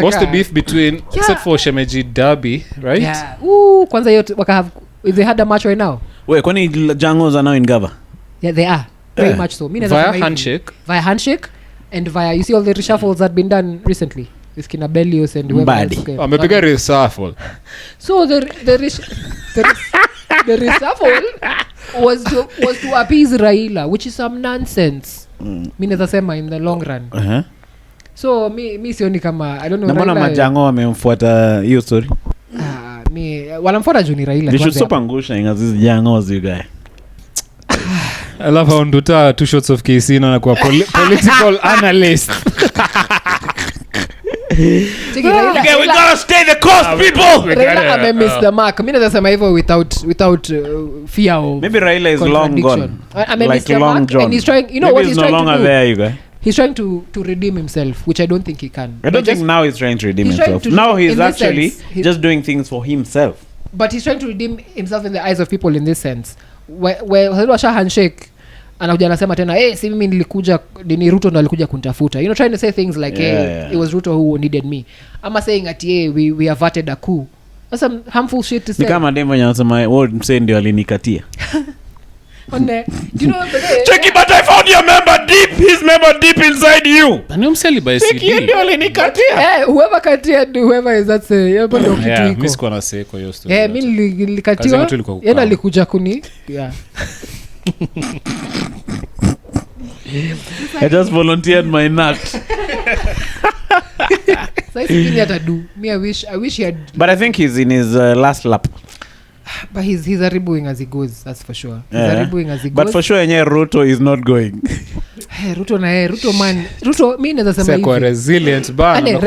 C: What's the beef between except for Shemeji Derby, right?
B: Yeah. Kwanza yote waka have they had a match right now?
A: Wait, kwani Jangos are now in Gava?
B: Yeah, they are. Very much so.
C: Via handshake.
B: Via handshake and via, you see all the reshuffles that been done recently with Kina Bellius and whoever else.
C: Amepiga reshuffle.
B: So the reshuffle was to appease Raila, which is some nonsense. Mimi naweza sema in the long run. So mi sioni kama I don't know.
A: Mbona majango wamemfuata hiyo story?
B: Mi wanamfuata juu ni Raila.
A: They should stop angusha hizi jangos you guy.
C: I love how Nduta 2 shots of KC na kwa political analyst.
A: Okay, we gotta stay the course, people.
B: Raila amemiss the mark. Mimi naweza sema hivyo without fear of
A: maybe Raila is long gone.
B: Like long John. And he's trying, you know,
A: maybe
B: what he's trying to do.
A: There, you guys.
B: He's trying to redeem himself, which I don't think he can.
A: I don't think now he's trying to redeem himself. Now he's actually just doing things for himself.
B: But he's trying to redeem himself in the eyes of people in this sense. Where washa handshake anakuja anasema tena si mimi nilikuja ni Ruto ndo alikuja kunitafuta, you know, trying to say things like it was Ruto who needed me. I'm saying at we averted a coup. That's some harmful shit to say.
A: Ni kama demo anasema word msee ndio alinikatia.
B: Do you know
A: Check it, but I found your member deep. His member deep inside you.
C: Ani umseli by CD.
A: Check it, ndio alinikatia.
B: Whoever katia whoever is that say hapo ndio kitu iko.
C: Mimi siko na say kwa hiyo story.
B: Mimi nilikatiwa. Yeye alikuja kuni. Yeah.
A: I just volunteered my nut.
B: So I think he had to do. Me, I wish he had.
A: But I think he's in his last lap.
B: But he's a rebuing as he goes. That's for sure. He's a rebuing as he goes.
A: But for sure, Ruto is not going.
B: Hey, Ruto man. Ruto, me naweza sema hivi.
C: Resilient bana.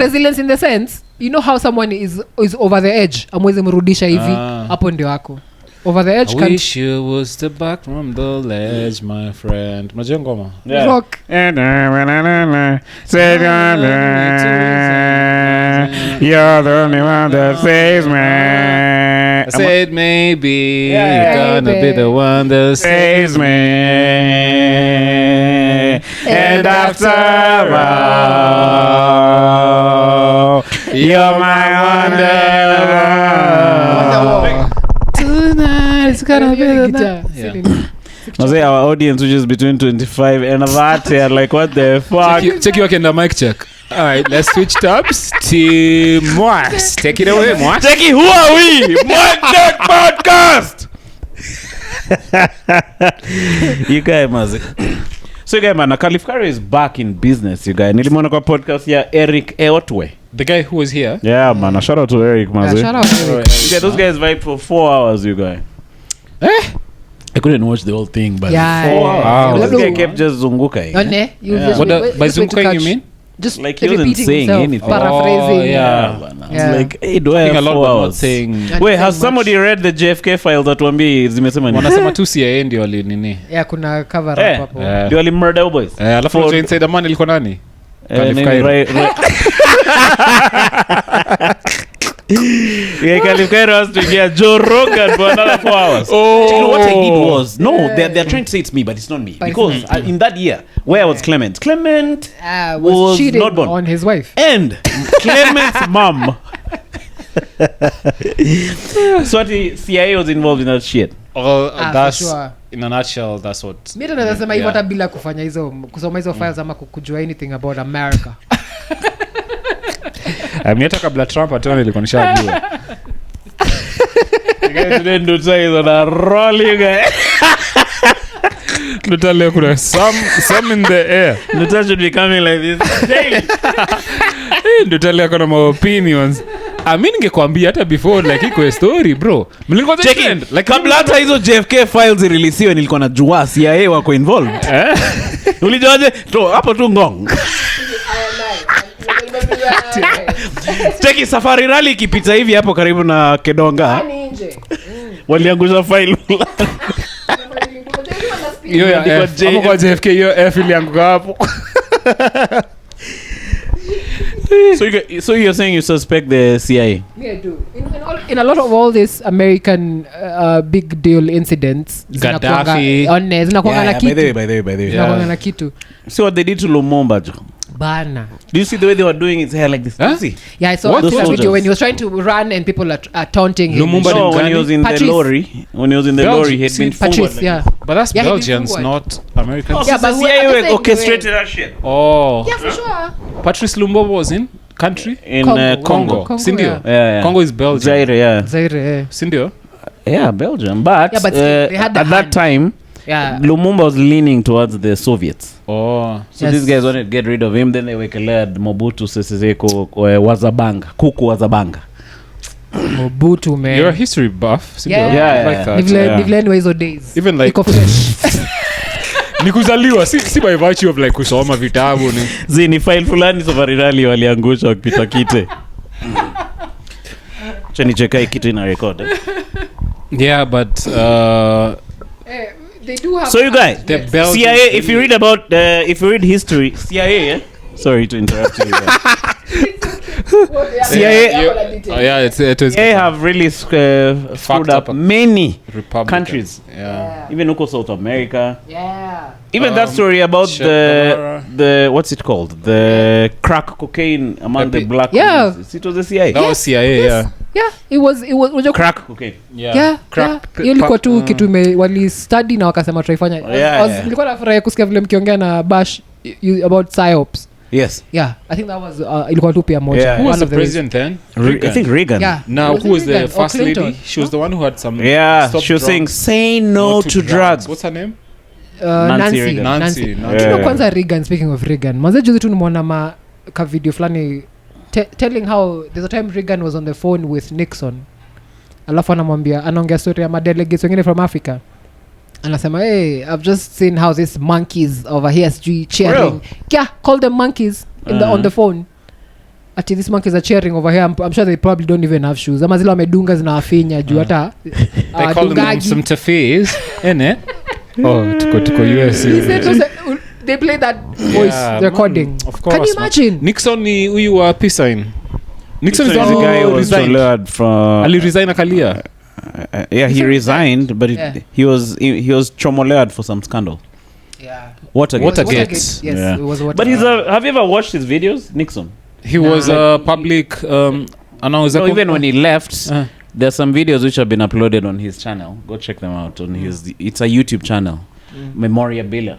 B: Resilience in the sense, you know how someone is over the edge. Amweze mrudisha hivi. Hapo ndio wako. Over the edge.
C: I wish you would step back from the ledge, my friend. Unajua ngoma?
A: Yeah.
B: Rock.
A: You're the only one that saves me.
C: I said maybe you're gonna be the one that
A: saves me. And after all, you're my wonder.
C: Tonight it's gonna be the night.
A: I say our audience which is between 25 and that are like what the fuck.
C: Check your agenda, mic check. All right, let's switch tabs to Moax. Take it away, Moax.
A: Take it, who are we? Mic check podcast. You guys must. So you guys man, Kalifkari is back in business, you guys. Nilimwona kwa podcast ya Eric Eotwe.
C: The guy who was here?
A: Yeah, man. Shout out to Eric, man.
B: Shout out to Eric.
A: Yeah, those guys vibed for 4 hours, you guys. I couldn't watch the whole thing, but 4 hours. This guy kept just zunguka.
C: By zunguka you mean?
B: Just
A: like he wasn't saying
B: himself,
A: anything.
B: Paraphrasing.
A: It's like, hey, do I have 4 hours? Wait, has somebody read the JFK file that wambi zimesema nini?
C: Wanasema tu CIA ndio wali nini?
B: Yeah, kuna cover up hapo.
A: Ndio wali murder boys.
C: Alafu jo inside the man ilikuwa nani?
A: Yeah, Kalifkari was to get Joe Rogan for another 4 hours.
C: Oh.
A: You know what I did was they're trying to say it's me, but it's not me, because in that year where I was Clement was
B: cheating
A: not born
B: on his wife,
A: and Clement's mom. So the CIA was involved in that shit.
C: That's
B: sure.
C: In a nutshell, that's what.
B: Mimi ndo nasema hivyo hata bila kufanya hizo kusoma hizo files ama kujua anything about America.
C: Hata kabla Trump atoe nilikuwa nishajua.
A: You guys didn't Nduta is on a roll, you guys.
C: Nduta leo kuna some in the air.
A: Nduta should be coming like this daily.
C: Nduta leo kuna my opinions. Mimi ningekwambia hata before like iko story bro. Mlikuwa
A: checking like kabla hata hizo JFK files releasiwe nilikuwa najua CIA wako involved. Ulijuaje? Hapo tu ngong. Cheki safari rally ikipita hivi hapo karibu na Kedonga. Waliangusha file.
C: Hiyo ya kwa JFK hiyo F ilianguka hapo.
A: So you're saying you suspect the CIA?
B: Yeah, I do. In a lot of all these American big deal incidents,
C: Gaddafi,
B: zinakuanga na kitu.
A: By the way.
B: Zinakuanga na kitu.
A: See what they did to Lumumba, Joe.
B: Bana.
A: Do you see the way they were doing his hair like this?
C: Huh?
A: See?
B: Yeah, I saw that video when he was trying to run and people are taunting him.
C: Lumumba
A: when he was in the lorry. When he was in the lorry, he had been
B: Patrice, yeah.
C: But that's Belgians, not Americans.
A: Yeah, but CIA orchestrated that shit.
C: Oh.
B: Yeah, for sure.
C: Patrice Lumumba was in country?
A: In Congo.
C: Sindio?
A: Yeah.
C: Congo is Belgium.
A: Zaire, yeah.
B: Zaire, yeah.
C: Sindio?
A: Yeah, Belgium. But,
B: they had
A: at that time, Lumumba was leaning towards the Soviets.
C: So
A: these guys wanted to get rid of him. Then they wekelea Mobutu Sese Seko Wazabanga, Kuku Wazabanga.
B: Mobutu, man.
C: You're a history buff.
B: Like that. Nivile hizo days.
C: Even like nikuzaliwa si by virtue of like kusoma vitabu ni
A: zini file fulani safari rally waliangusha wakipita kite. Cheni cheka kitu ina record.
C: Yeah, but
B: they do have.
A: So you guys, CIA. If you read about, if you read history, CIA. Yeah? Sorry to interrupt you. CIA.
C: It was.
A: They have really screwed up many countries. Even local South America. Even that story about the what's it called? The crack cocaine among the black communities. It was the CIA.
C: That was CIA.
B: It was
A: crack cocaine.
B: Crack. Hiyo ilikuwa tu kitu wali study na wakasema tuifanya. Nilikuwa nafurahi kusikia vile mkiongea na Bash about psyops.
A: Yes.
B: I think that was ilikuwa tu pia moja.
C: Who was the president then?
A: I think Reagan.
C: Now who was the first lady? She was the one who had some.
A: She was saying say no to drugs.
C: What's her name?
B: Nancy. Kwanza Reagan. Speaking of Reagan, manze juzi tu nimeona ka video fulani telling how there's a time Reagan was on the phone with Nixon. Alafu anaongea story ya delegates wengine from Africa. Anasema, hey, I've just seen how these monkeys over here cheering. Call them monkeys on the phone. Ati these monkeys are cheering over here. I'm sure they probably don't even have shoes. Ama zile wamedunga zinawafinya juu hata
C: they call them some tafis, innit? Tuko US.
B: They play that voice recording.
C: Of course.
B: Can you imagine?
C: Nixon ni huyu wa peace sign. Nixon is the
A: guy who resigned from.
C: Ali resign akalia.
A: He resigned, but he was chomolead for some scandal. Watergate.
B: Yes, it was Watergate.
A: But have you ever watched his videos, Nixon?
C: He was a public
A: even when he left, there's some videos which have been uploaded on his channel. Go check them out on it's a YouTube channel. Memorabilia.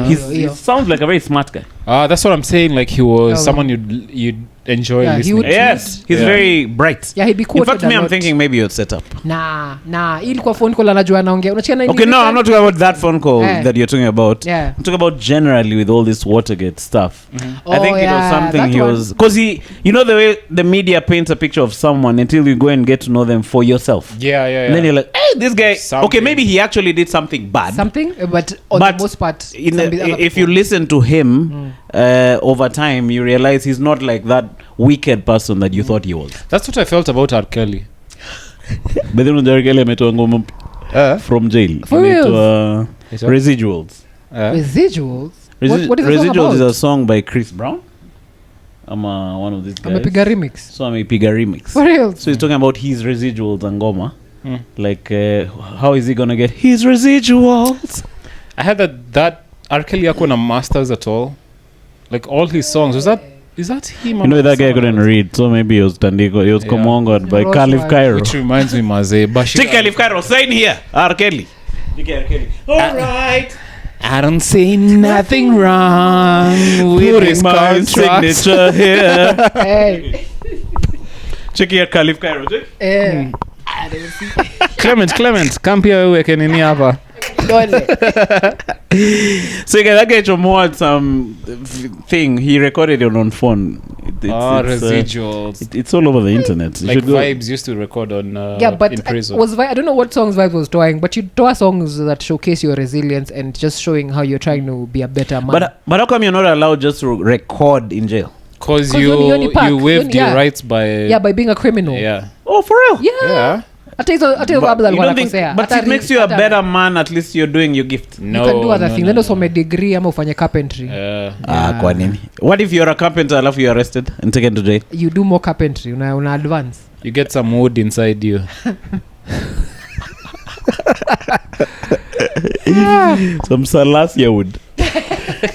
A: He sounds like a very smart guy.
C: That's what I'm saying. Like he was someone you'd enjoy listening to.
A: Yes, he's very bright.
B: He'd be quoted.
A: In fact, I'm thinking maybe you'd set up.
B: Nah. Ilikuwa phone call anajua anaongea.
A: Okay, no, I'm not talking about that phone call that you're talking about. I'm talking about generally with all this Watergate stuff. I think it was something he was... Because you know the way the media paints a picture of someone until you go and get to know them for yourself.
C: And
A: then you're like, hey, this guy... Something. Okay, maybe he actually did something bad.
B: But the most part...
A: if you listen to him over time, you realize he's not like that wicked person that you thought he was.
C: That's what I felt about R. Kelly.
A: But then R. Kelly ametoa ngoma from jail.
B: For real?
A: Residuals.
B: Residuals? What is
A: Residuals is a song by Chris Brown. I'm one of these guys.
B: Amepiga remix.
A: So amepiga remix.
B: For real?
A: So he's talking about his residuals and ngoma. Like how is he gonna get his residuals?
C: I heard that R. Kelly hakuna masters at all. Like all his songs. Is that him?
A: You know that guy couldn't read, so maybe it was Tandiko. It was Komongo by Caliph Cairo.
C: Which reminds me, Maze.
A: Take Caliph Cairo. Sign here. R. Kelly. Alright.
C: I don't say nothing wrong with his
A: my signature here.
B: Hey.
A: Check here Caliph Cairo.
C: Clement, come here uweke nini hapa.
A: So that guy chomoed some thing he recorded it on phone.
C: Residuals.
A: It's all over the internet.
C: Like Vibes used to record on
B: but
C: in prison.
B: I don't know what songs Vibes was doing, but you do songs that showcase your resilience and just showing how you're trying to be a better man.
A: But how come you're not allowed just to record in jail?
C: Because you waived your rights by
B: being a criminal.
A: Oh, for real?
B: Yeah. But
A: it makes you a better man. At least you're doing your gift.
B: You can do other things. Then also a degree ama ufanye carpentry.
A: Kwa nini? What if you're a carpenter and you're arrested and taken to jail?
B: You do more carpentry. Una advance.
C: You get some wood inside you.
A: Some salasia wood.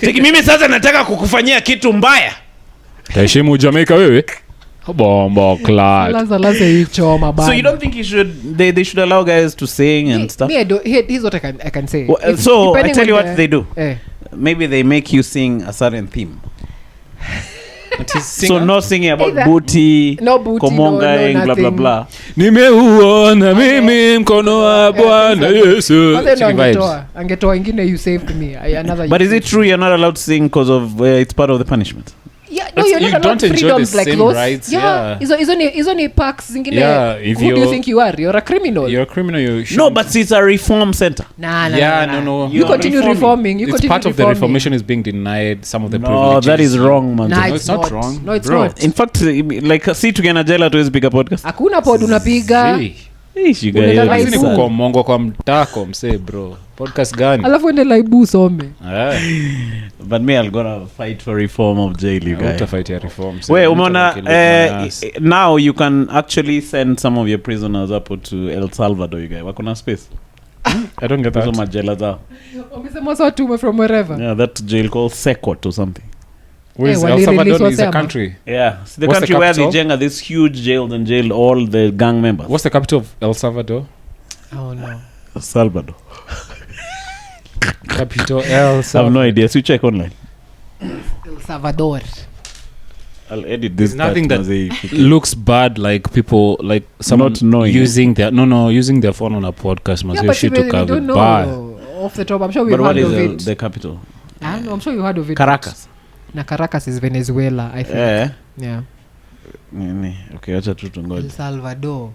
A: Mimi sasa nataka kukufanyia kitu mbaya.
C: Heshimu Jamaica wewe. Bombo clot.
B: So
A: you don't think they should allow guys to sing and stuff?
B: Here's what I can say.
A: Well, so I tell you what they do. Maybe they make you sing a certain theme. So no singing about booty, komonga, blah blah blah.
C: Nimeuona mimi mkono wa Bwana Yesu.
B: Angetoa ingine you saved me. Another.
A: But is it true you're not allowed to sing because of it's part of the punishment?
B: Yeah, no, you're not
C: don't enjoy
B: freedoms
C: the
B: like
C: same
B: those.
C: rights.
B: Yeah. Hizo ni parks zingine.
C: Yeah,
B: who do you think you are? You're a criminal.
C: You're a criminal.
A: No, but it's a reform center.
B: Nah.
C: No.
B: You continue reforming.
C: It's part of the reformation is being denied some of the privileges.
A: No, that is wrong, man.
B: Nah,
C: No, it's not wrong.
B: No, it's
A: Bro,
B: not.
A: in fact, like si tukienda jela tuwezi piga podcast.
B: Hakuna pod unapiga.
A: You guys.
B: Lakini
C: kuko mongo kwa mtako mse bro. Podcast gani?
B: Alafu ende laibu some.
A: But me I'll gonna fight for reform of jail, you guys.
C: Fight your reform.
A: Wait, umeona now you can actually send some of your prisoners up to El Salvador, you guys. Wako space.
C: I don't get that.
A: So majela zao.
B: Wamesema sawa tume from wherever.
A: Yeah, that jail called Secot or something.
C: Where is El Salvador? Is a country.
A: Yeah, it's the country where they jenga this huge jail and jailed all the gang members.
C: What's the capital of El Salvador?
B: Oh no.
A: El Salvador.
C: Capital El Salvador.
A: I have no idea. So check online.
B: El Salvador.
A: I'll edit this.
C: There's nothing that looks bad, like people, like someone
A: not knowing
C: using their using their phone on a podcast.
B: Yeah, but you don't know
C: bad.
B: off the top. I'm sure we've
A: heard
B: of it.
A: The capital?
B: I don't know. I'm sure you heard of it.
A: Caracas.
B: Na Caracas is Venezuela, I think. Yeah.
A: Okay, acha tu tungoje.
B: El Salvador.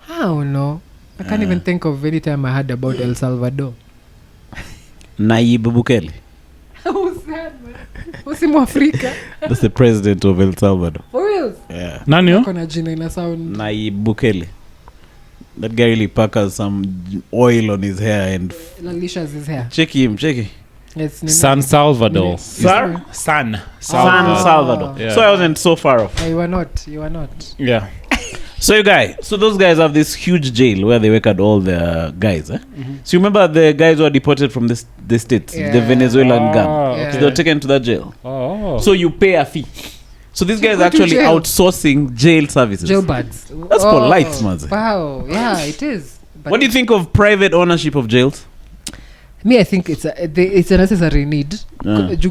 B: I don't know. I can't even think of any time I heard about El Salvador.
A: Nayib Bukele.
B: Who's that, man? Who's in Africa?
A: That's the president of El Salvador.
B: For real?
A: Yeah.
C: Nani?
B: Kona jina ina sound.
A: Nayib Bukele. That guy really packers some oil on his hair and
B: Lalisha's his hair.
A: Check him.
C: San Salvador.
A: San
B: Salvador.
A: Yeah. So I wasn't so far off.
B: You are not.
C: Yeah.
A: So those guys have this huge jail where they work at all the guys. Mm-hmm. So you remember the guys who are deported from the states, the Venezuelan gang.
B: Yeah.
A: So they're taken to that jail.
C: Oh.
A: So you pay a fee. So these guys are actually outsourcing jail services.
B: Jail buds.
A: That's polite, man.
B: Wow. Yeah, it is.
A: But what do you think of private ownership of jails?
B: Me, I think it's a necessary need.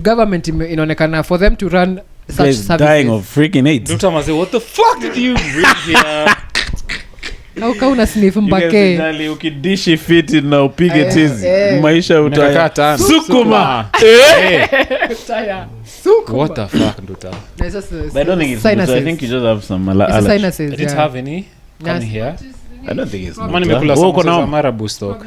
B: Government inaonekana for them to run such services.
A: Dying of freaking AIDS.
C: What the fuck did you read here?
B: Nauka una sniff mbake.
A: Ukidishi fiti na upige tizi. Maisha utaya.
C: Sukuma.
B: Sukuma.
C: What the fuck, Nduta?
A: I don't think it's sinuses. I think you just have some
B: sinuses.
C: I didn't have any coming here.
A: I don't think it's
C: Manu nimekula samosa za Marabou stock.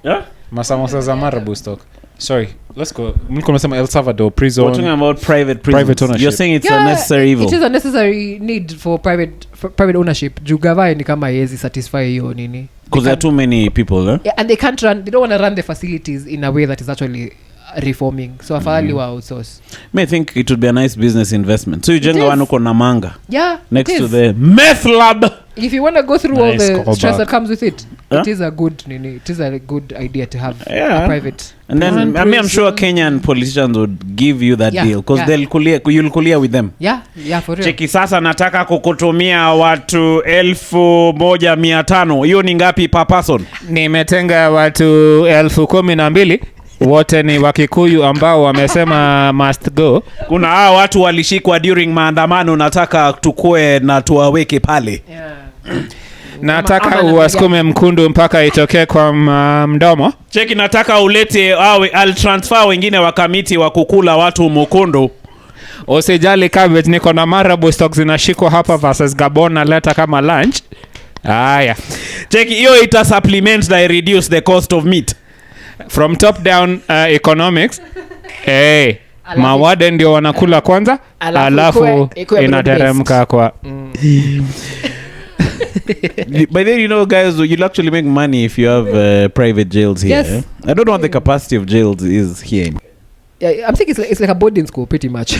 A: Yeah?
C: Masamosa za Marabou stock. Sorry, let's go. Mlikuwa mnasema El Salvador prison.
A: We're talking about private ownership. You're saying it's a necessary evil.
B: It is a necessary need for private ownership. Jugava ni kama yezi satisfy hiyo nini.
A: Because there are too many people, huh?
B: Yeah, and they don't want to run the facilities in a way that is actually reforming. So afadhali wa outsource.
A: I think it would be a nice business investment. So you jenga wanu ko Namanga.
B: Yeah.
A: Next to the meth lab.
B: If you want to go through all the stress that comes with it, it is a good idea to have a private.
A: And then I'm sure Kenyan politicians would give you that deal because you'll kulia with them.
B: Yeah, for real.
A: Cheki sasa nataka kukutumia watu 1,500. Hiyo ni ngapi per person?
C: Nimetenga watu 12,000 wote ni Wakikuyu ambao wamesema must go.
A: Kuna hao watu walishikwa during maandamano, nataka tukue na tuwaweke pale.
C: Nataka uwasukume mkundu mpaka itokee kwa mdomo.
A: Cheki nataka ulete I'll transfer wengine wa kamiti wa kukula watu mkundu.
C: Usijali cabbage, niko na Marabou stocks zinashikwa hapa versus Gabon na leta kama lunch. Haya.
A: Cheki hiyo ita supplement na reduce the cost of meat.
C: From top down economics. Mawade ndio wanakula kwanza, alafu inateremka kwa.
A: By then, guys, you'll actually make money if you have private jails here.
B: Yes.
A: I don't know what the capacity of jails is here.
B: Yeah, I'm thinking it's like a boarding school pretty much.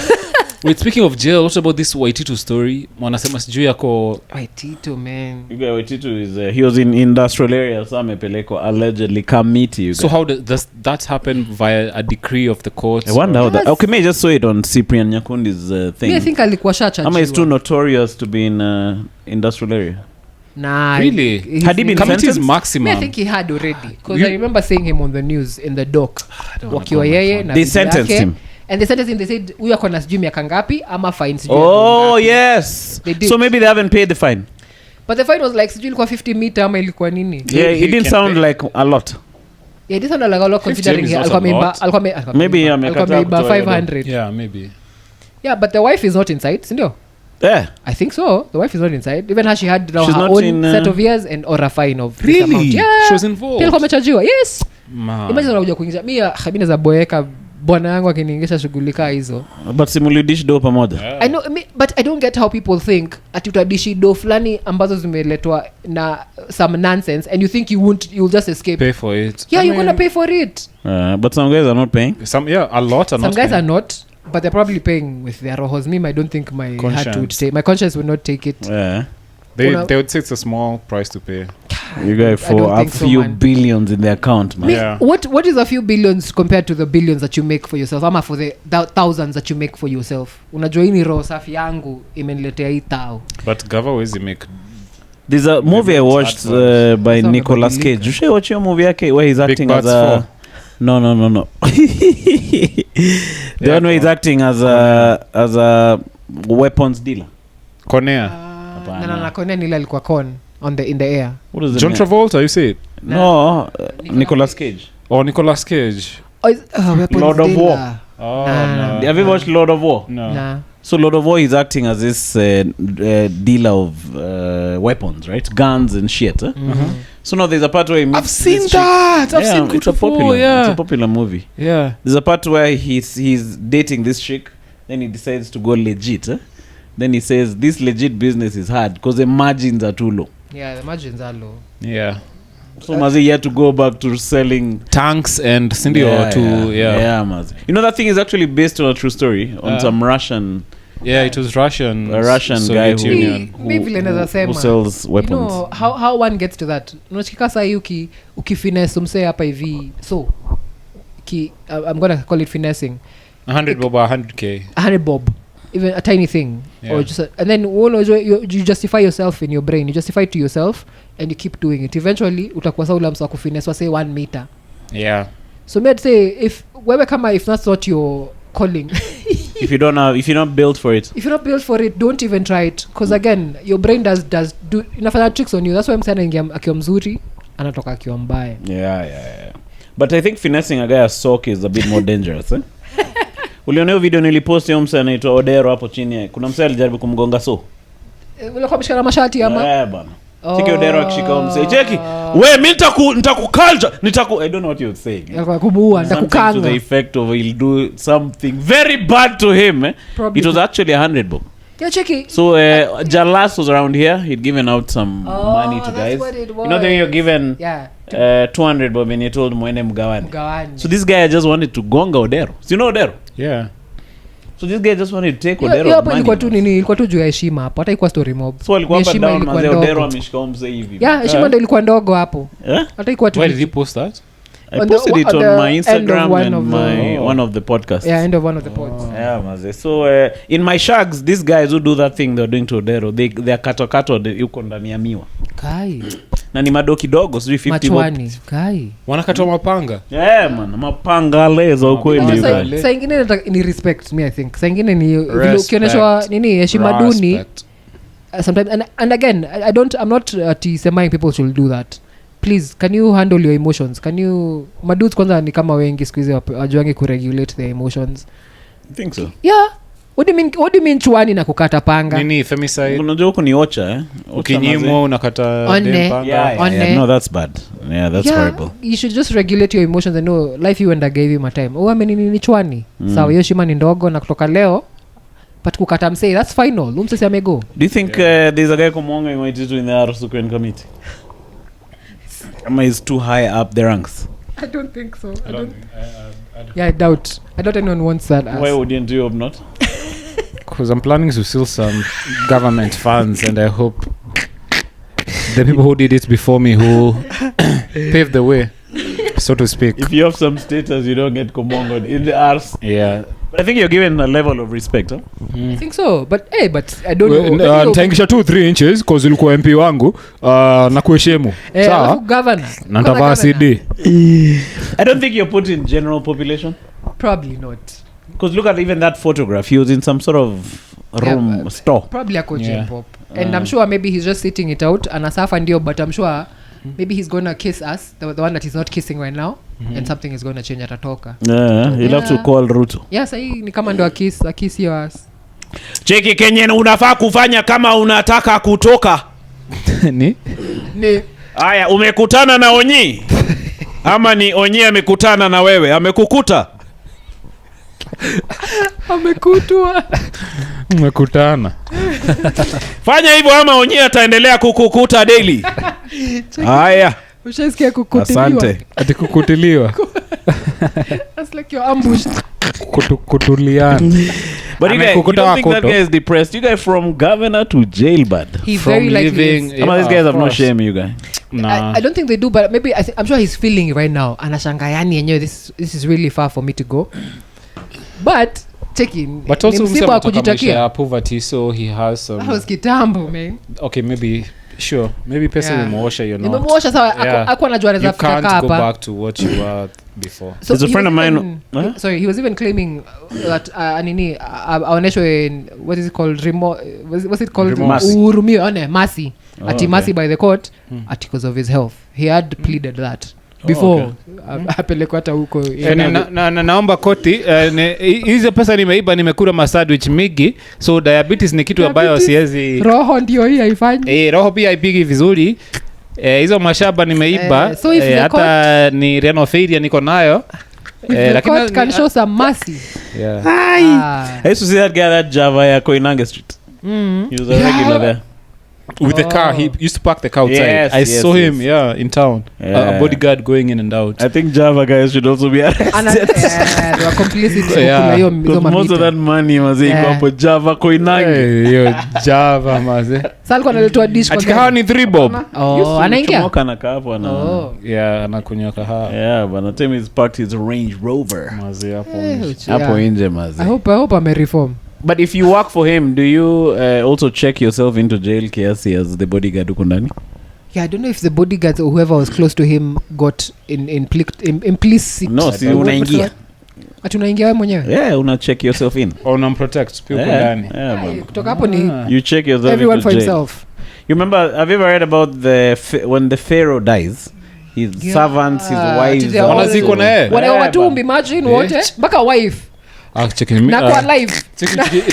C: Wait, speaking of jail, what about this Waititu story? Wanasema sijui yako
B: Waititu, man.
A: You guys, Waititu is he was in industrial area, so amepeleko allegedly committee.
C: So how does that happen via a decree of the court?
A: I wonder how that. Okay, may I just saw it on Cyprian Nyakundi's thing.
B: Yeah, I think alikuwa shacha.
A: Ama is too notorious to be in industrial area.
B: Nah,
C: really?
A: Had he been
C: committee's maximum?
B: I think he had already, because I remember seeing him on the news in the dock. Wakiwa yeye na
A: they sentenced him.
B: and they sentenced him, they said huyu akona sijui miaka ngapi ama fine sijui
A: yes so maybe they haven't paid the fine
B: but the fine was like sijui ilikuwa 50 meter ama ilikuwa nini
A: it didn't sound like a lot
B: yeah this sounded like a lot considering alikuwa maybe 500
C: yeah maybe
B: yeah but the wife is not inside sindio
A: yeah
B: I think so the wife is not inside even how she had her own set of years and or a fine of
C: really?
B: This amount yeah
C: she was involved
B: pia amechajiwa yes imagine unakuja kuingiza mimi habina za boeka bwana yangu akiniingisha shughulika hizo
A: but simulidish do pamoja
B: I know but I don't get how people think ati utadishi do fulani ambazo zimeletwa na some nonsense and you think you'll just escape
C: pay for it
B: yeah you're gonna pay for it
A: but some guys are not paying
C: a lot are
B: some
C: not
B: guys
C: paying.
B: are not but they're probably paying with their rohos I don't think my heart would say my conscience would not take it
C: they would say it's a small price to pay
A: you guys for a few billions in the account man
B: what is a few billions compared to the billions that you make for yourself ama for the thousands that you make for yourself unajua hii roho safi yangu imeniletea hii tao
C: but giveaways you make
A: there's a movie I watched by Nicolas Cage you should watch your movie yake where he's acting as a no the one where he's acting as a weapons dealer
C: Conner
B: na Conner nila alikuwa con in the air
C: John Travolta you say
A: no Nicolas Cage
C: Nicolas Cage
A: Lord of War
B: no.
A: Have you watched Lord of War?
B: No.
A: So Lord of War he's acting as this dealer of weapons right guns and shit so now there's a part where he
C: I've seen that I've seen
A: it's a popular movie there's a part where he's dating this chick then he decides to go legit then he says this legit business is hard because the margins are too low
B: the margins are low
A: so Mazi he had to go back to selling
C: tanks and Cindy
A: Mazi you know that thing is actually based on a true story on some Russian
C: it was a Russian
A: Soviet
C: guy
A: who sells weapons
B: you know how one gets to that unachikika saa ukifinesse umsee hapa hivi so I'm gonna call it finessing
C: 100 bob 100
B: bob even a tiny thing or just and then you justify yourself in your brain you justify to yourself and you keep doing it eventually utakuwa saula msa kufinesse say 1 meter so me say if wewe kama if that's not your calling
A: if you're not built for it
B: don't even try it because again your brain does do inafanya tricks on you that's why I'm saying akiwa mzuri anatoka akiwa mbaya
A: but I think finessing a guy as sock is a bit more dangerous ulioneo video nilipost yo msa anaitwa Odero hapo chini kuna msa alijaribu kumgonga
B: ule kwa mshikana mashati ama
A: bana cheki Odero akishika msa cheki we mimi nitakukalja I don't know what you're saying
B: alikuwa kumuua nitakukanga
A: to the effect of he'll do something very bad to him it was actually 100 bob
B: cheki
A: so Jalas was around here he'd given out some money to guys you know then you're given 200 bob and he told mwende mgawani so this guy just wanted to gonga Odero so you know Odero so this guy just wanted to take Odero
B: money ilikuwa tu nini ilikuwa tu juu ya heshima hapo hata ilikuwa story mob
A: so alikuwa hapa down na Odero ameshika mzee hivi
B: heshima ndio ilikuwa ndogo hapo hata ilikuwa tu
C: why did he post that
A: I posted it on my Instagram and one of the podcasts
B: end of one of the pods
A: maze so in my shags these guys who do that thing they're doing to Odero they are kato yuko ndani ya miwa
B: kai
A: na ni mado kidogo sijui 50
B: machwani kai
C: wanakatoa mapanga
A: man mapanga lezo kweli
B: saa ingine ni respect me I think saa ingine ni ukionyeshwa nini heshima duni sometimes and again I'm not saying people should do that please can you handle your emotions can you madudes kwanza ni kama wengi siku hizi wajuange kuregulate their emotions
A: I think so
B: what do you mean chwani na kukata panga
C: nini femicide
A: unajua huko ni ocha
C: ukinyimwa unakata
B: panga
A: no that's bad that's horrible
B: you should just regulate your emotions and know life you and I gave him a time ni chwani sawa hiyo shima ni ndogo na kutoka leo but kukata msee that's final umsesi amego
A: do you think there's a guy kumonga invited in the Arsukuan committee is too high up the ranks
B: I don't think so I doubt anyone wants that
A: why wouldn't you hope not
C: because I'm planning to steal some government funds and I hope the people who did it before me who paved the way so to speak
A: if you have some status you don't get komongo in the arse but I think you're given a level of respect
B: I think so but I don't know
C: nitaingisha 2-3 inches cause ulikuwa MP wangu na kuheshemu
B: sawa governor
C: na nitavaa CD
A: I don't think you're put in general population
B: probably not
A: Because look at even that photograph. He was in some sort of room store.
B: Probably a coaching pop. And I'm sure maybe he's just sitting it out. And Asafa ndio, but I'm sure maybe he's going to kiss us. The one that he's not kissing right now. And something is going to change atatoka.
A: Yeah, he'll have to call Ruto.
B: Yeah, sahi ni kama ndo akiss your ass.
A: Cheki Kenyan unafaa kufanya kama unataka kutoka.
C: Ni?
A: Aya, umekutana na Onyi? Ama ni Onyi amekutana na wewe? Amekukuta?
B: Amekutwa.
C: Umekutana.
A: Fanya hivyo ama Onyi ataendelea kukukuta daily. Aya.
B: Ushasikia kukutiliwa?
A: Asante.
C: Ati kukutiliwa.
B: That's like you're ambushed.
C: Kutuliana.
A: But you guys, you don't think that guy is depressed? You guys from governor to jail bad.
B: He very likely is.
A: Some of these guys have no shame, you guys.
B: Nah. I don't think they do, but maybe I'm sure he's feeling it right now. Anashangayani yenyewe, this is really far for me to go. But checking.
C: But also msiba kujitakia poverty, so he has some.
B: That was kitambo, man.
C: Okay, maybe sure. Maybe pesa umeosha, you know.
B: Umeosha sawa, akwa najua reza fika hapa.
C: You can't go back to what you were before.
B: So
A: there's a friend of mine.
B: Sorry, he was even claiming that anini aoneshwe in what is it called? What's it called? Urumio one Mercy. Ati Mercy by the court because of his health. He had pleaded that before apelekwa hata huko.
C: Naomba koti hizo pesa nimeiba, nimekula masandwich mingi, so diabetes ni kitu ambayo siwezi.
B: Roho ndio hii haifanyi.
C: Roho pia haipigi vizuri. Hizo mashamba nimeiba,
B: so
C: hata ni renal failure niko nayo.
B: Lakini can show some mercy.
C: Yeah.
A: I used to see that guy that Java ya Koinange Street. He was a regular there.
C: With the car, he used to park the car outside. I saw him, in town. A bodyguard going in and out.
A: I think Java guys should also be arrested.
B: They were complicit.
A: Most of that money was for Java Koinange.
C: Java maze.
B: Salko analitoa dish kwa.
C: Atika ni 3 bob.
B: Anaingia.
A: Chomoka na kahawa na.
C: Yeah, anakunywa kahawa.
A: Yeah, but the time he's parked his Range Rover.
C: Maze
A: hapo nje maze.
B: I hope I'm a reform.
A: But if you work for him, do you also check yourself into jail kiasi as the bodyguard huko ndani?
B: Yeah, I don't know if the bodyguards or whoever was close to him got implicit.
A: No, si unaingia.
B: Atunaingia wewe mwenyewe?
A: Yeah, una check yourself in.
C: Or protect people ndani.
A: Yeah,
B: kutoka hapo ni
A: you check yourself
B: everyone
A: into
B: for
A: jail.
B: himself.
A: You remember, have you ever read about when the pharaoh dies? His servants, his wives,
C: wanaziko na yeye.
B: Watu imagine wote mpaka wife. Na kwa live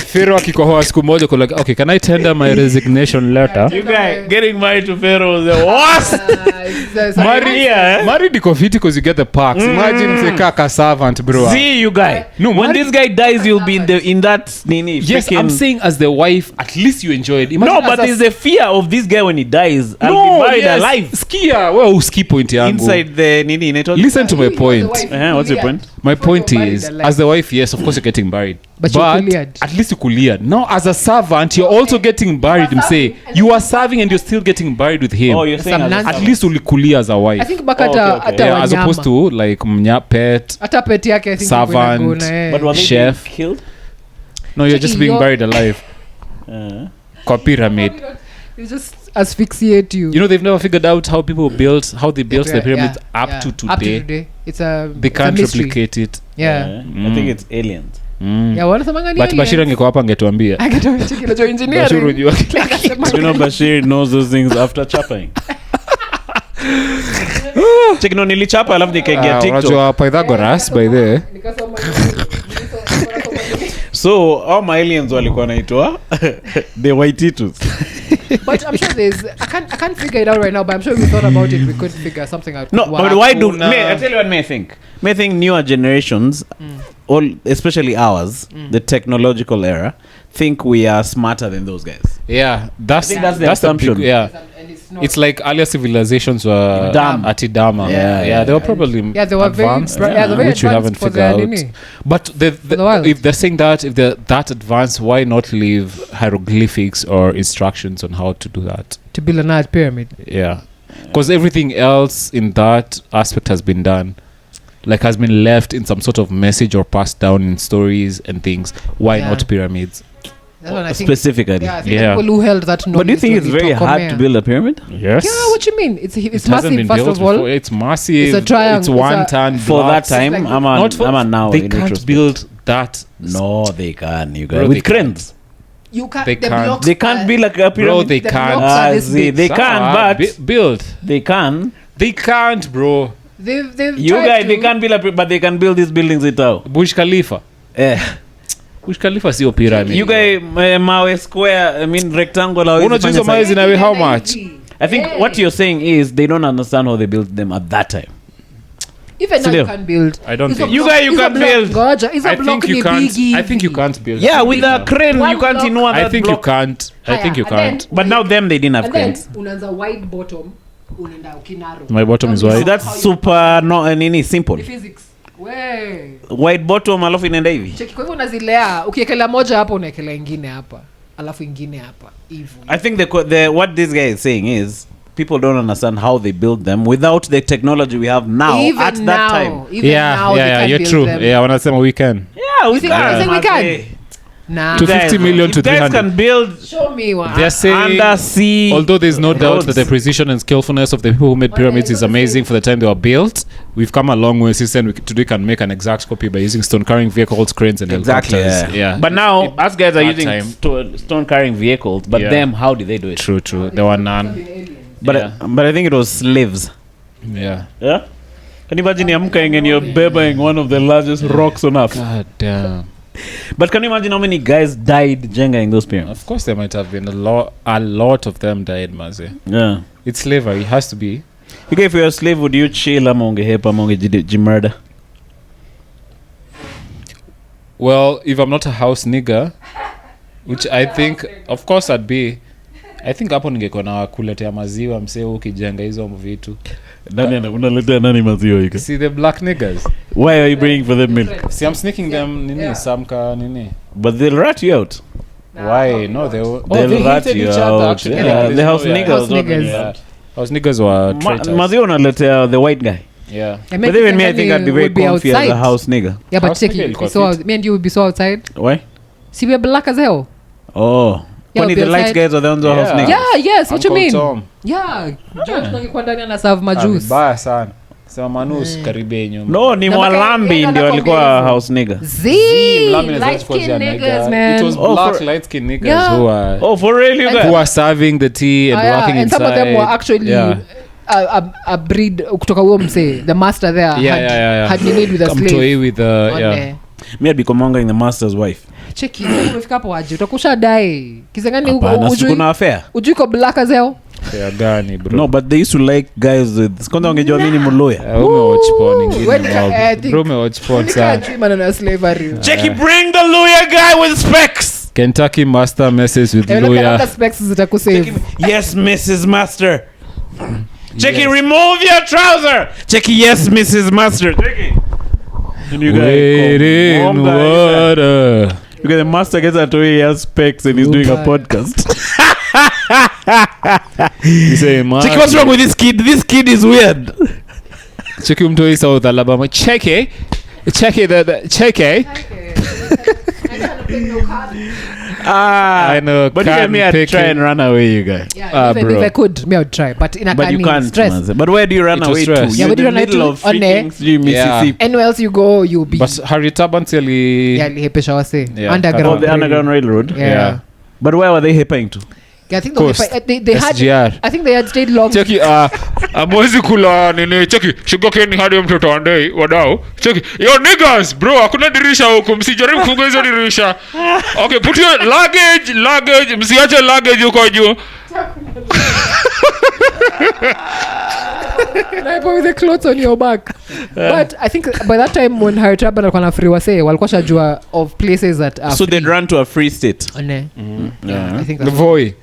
C: Pharaoh akikohoa siku moja kwa like, okay, can I tender my resignation letter?
A: You guys getting married to Pharaoh was the worst.
C: Married iko fiti because you get the perks. Imagine kaka servant bro.
A: See you guy. No, when this guy dies you'll be in that nini.
C: Yes, I'm saying as the wife at least you enjoy it.
A: No, but there's a fear of this guy when he dies. I'll be married alive.
C: Skia, well uski point yangu.
A: Inside the nini.
C: Listen to my point.
A: What's your point?
C: My point is, as the wife, yes, of course you're getting married.
B: But
C: at least you cleared. Now, as a servant, you're also getting married. Say you are serving and you're still getting married with him.
A: Oh, you're saying
C: at least you'll clear as a wife.
B: I think bakata
C: as opposed to like pet,
B: ata pet yake, I think
C: servant,
A: but was
C: chef
A: killed?
C: No, you're just being buried alive. Kwa pyramid.
B: You just asphyxiate you.
C: You know, they've never figured out how they built the pyramids up to today. They can't replicate it.
B: Yeah.
A: I think it's aliens.
B: Yeah, wanasemanga ni
C: but Bashir angeko hapa angetuambia.
B: Angetuambia engineering.
A: You know Bashir knows those things after chapping. Check no nilichapa alafu nikaingia TikTok.
C: Unajua Pythagoras by the
A: So all my aliens walikuwa naitwa the Waititus.
B: But I'm sure I can't figure it out right now, but I'm sure we thought about it, we could figure something out.
A: No, but why do I tell you what may think newer generations, all especially ours, the technological era, think we are smarter than those guys.
C: Yeah, that's
A: the assumption.
C: It's like earlier civilizations were
A: dumb.
C: Atidama. Yeah, they were probably
B: they were
C: advanced,
B: very
C: which we haven't figured out. But if they're saying that, if they're that advanced, why not leave hieroglyphics or instructions on how to do that?
B: To build an art pyramid.
C: Yeah, because everything else in that aspect has been done. Like has been left in some sort of message or passed down in stories and things. Why not pyramids?
A: Specifically,
B: people who held that knowledge.
A: But do you think it's very hard to build a pyramid?
C: Yes.
B: Yeah, what you mean? It's massive. First of all,
C: it's massive.
B: It's a triangle.
C: It's 1 ton
A: for that time.
C: like
A: I'm now.
C: They can't build that.
A: No, they can. You guys
C: Bro,
A: with cranes.
B: You can't.
C: They can't.
A: They can't be like a pyramid.
C: Bro, they
B: The
C: can't.
B: blocks are this big.
A: They can, but
C: build.
A: they can.
C: They can't, bro.
B: They've
A: You
B: tried
A: guys,
B: to.
A: they can't be like, but they can build these buildings it out.
C: Burj Khalifa. Burj Khalifa sio pyramid.
A: You guys, Mawe square. I mean rectangular.
C: Unajuza mawe zinawe how much?
A: I think what you're saying is they don't understand how they built them at that time.
B: Even now
A: Still.
B: you can build.
C: I don't think
A: You guys, you can build.
B: Goja, is a
C: I
B: block
C: think you
B: ni
C: can't.
B: biggie.
C: I think you can't build.
A: Yeah, with a crane,
B: One
A: you can't
B: block.
A: ignore that
C: I think
A: block.
C: you can't. I think you
B: And then-
C: can't.
A: But now them, they didn't have
B: And then
A: cranes.
B: unaanza wide bottom, unaenda ukinaro.
C: My bottom is
B: That
C: wide.
A: That's super nini simple.
B: The physics. We.
A: Wide bottom alafu inaenda hivi.
B: Cheki kwa hivyo unazilea, ukiekelea moja hapa unaekelea ingine hapa. Alafu ingine hapa. Hivyo.
A: I think the what this guy is saying is people don't understand how they build them without the technology we have now
B: Even
A: at
B: now,
A: that time.
B: even now they can
C: you're
B: build
C: true.
B: them.
C: Yeah, wanasema we can.
A: Yeah, we
B: think- you think we can? Nah.
C: To 50 million to
A: you guys
C: 300.
A: can build
B: Show me one.
C: They're saying,
A: undersea.
C: although there's no doubt
A: roads.
C: that the precision and skillfulness of the people who made pyramids is amazing for the time they were built, we've come a long way since then. Today can make an exact copy by using stone carrying vehicles, cranes, and
A: Exactly.
C: helicopters.
A: Yeah.
C: Yeah.
A: But now us guys are
C: that
A: using
C: time.
A: stone carrying vehicles. But
C: Yeah.
A: them, how did they do it?
C: True. There were none.
A: But
C: Yeah.
A: but I think it was slaves.
C: Yeah.
A: Yeah. Can you imagine Yamkaing and you're babying one of the largest rocks on earth?
C: God damn.
A: But can you imagine how many guys died jengaing those pyramids?
C: Of course, there might have been a lot of them died, Mazi.
A: Yeah.
C: It's slavery. It has to be.
A: Okay, if you're a slave, would you chill among help among murder?
C: Well, if I'm not a house nigger, which I think, of course, I'd be. I think hapo ningekuwa na kuletea maziwa msee ukijenga hizo vitu.
A: Unaletea nani maziwa hiko?
C: See the black niggers.
A: Why are you bringing for them milk?
C: See, I'm sneaking them nini samka nini.
A: But they'll rat you out.
C: Why? No, they were.
A: They'll rat
C: hated
A: you
C: each other,
A: out.
C: actually.
A: Yeah, the house niggas.
B: House
A: don't
B: niggas.
A: do
C: Yeah.
A: that.
C: House niggers were traitors.
A: Maziwa unaletea the white guy.
C: Yeah.
B: And
A: But even me, I think I'd be very
B: would be
A: comfy as a
B: outside.
A: house nigga.
B: Yeah, but
C: House
B: check
C: nigga
B: it.
C: ilikuwa
B: So
C: fit.
B: me and you would be so outside.
A: Why?
B: See, we're black as hell.
A: Oh.
B: Yeah,
A: Kwani
B: we'll
A: the
B: be
A: light
B: outside.
A: guys are the ones who are house
C: Yeah.
A: niggas?
B: Yeah, yes. What you
C: Uncle
B: mean?
C: Tom.
B: Yeah. George angekuwa ndani ana serve majuice.
C: Vibaya sana. Sema Manu usikaribie nyuma.
A: No, ni
B: Na
A: Mwalambi
B: yeye
A: ndio alikuwa
B: anakwambia
A: house nigga.
B: Light skin niggas, man.
C: It was
A: Oh,
C: black
A: for-
C: light skin niggas
B: Yeah.
C: who
A: Oh, for real, you
B: And-
C: who
A: guys?
C: are serving the tea and working
B: and
C: inside.
B: some of them were actually
C: Yeah.
B: a breed kutoka huo msee. The master there had been made with a
C: Come
B: slave.
C: to with
B: on
C: yeah.
B: there.
A: Me I'd be commanding the master's wife.
B: Cheki, umefika hapo aje? Utakusha dai. Kisangani
A: Hapana, si kuna affair.
B: ujuiko black as hell.
C: Yeah, gani bro.
A: No, but they used to like guys with kwanza wangejua mimi ni mloya.
C: Umewatch porn ingine.
B: When I think-
C: Bro, umewatch porn
B: Can't
C: sana.
B: dream on slavery.
A: Jackie, bring the lawyer guy with specs.
C: Kentucky master messes with
B: Labda
C: lawyer.
B: specs zitakusave.
A: Yes, Mrs. Master. Jackie, remove your trouser. Jackie, yes, Mrs. Master. Jackie. And you
C: Wait in
A: Mom guy,
C: water.
A: because the master gets out he has specs and he's
B: Oh,
A: doing a
B: God.
A: podcast.
C: You say, man.
A: Jackie, what's wrong with this kid? This kid is weird.
C: Check him to South Alabama. Check it. Check it. Check it. I know.
A: But you
C: can
A: get me, I'd
C: pick
A: try
C: it.
A: and run away, you guys.
B: Yeah,
C: bro.
B: if I could, me I would try. But in a
A: But you can't.
B: stress.
A: Man. But where do you run
C: It was
A: away to?
C: stress.
B: Yeah,
A: You're
B: where do you
A: in the
B: run away
A: middle
B: to?
A: of freaking Mississippi.
B: Anywhere else you go, you'll be.
C: But Harriet Abantiali.
B: Yeah, lihepesha wase.
C: Yeah.
A: Oh,
B: Underground.
A: the Underground Railroad.
B: Yeah.
C: Yeah.
A: But where were they hipping to?
B: Yeah, I think
C: Coast.
B: they had.
C: SGR.
B: I think they had stayed long.
C: Cheki amwezi kula nini cheki sugarcane hadi mtoto andei wadau cheki yo niggas bro hakuna dirisha huko msijaribu kufunga hizo dirisha okay put your luggage msiache luggage huko juu
B: with the clothes on your back. But I think by that time when Harry Traban alikuwa na free wase walikuwa shajua of places that are
A: So
B: free.
A: they'd run to a free state.
B: I think that's
C: Voi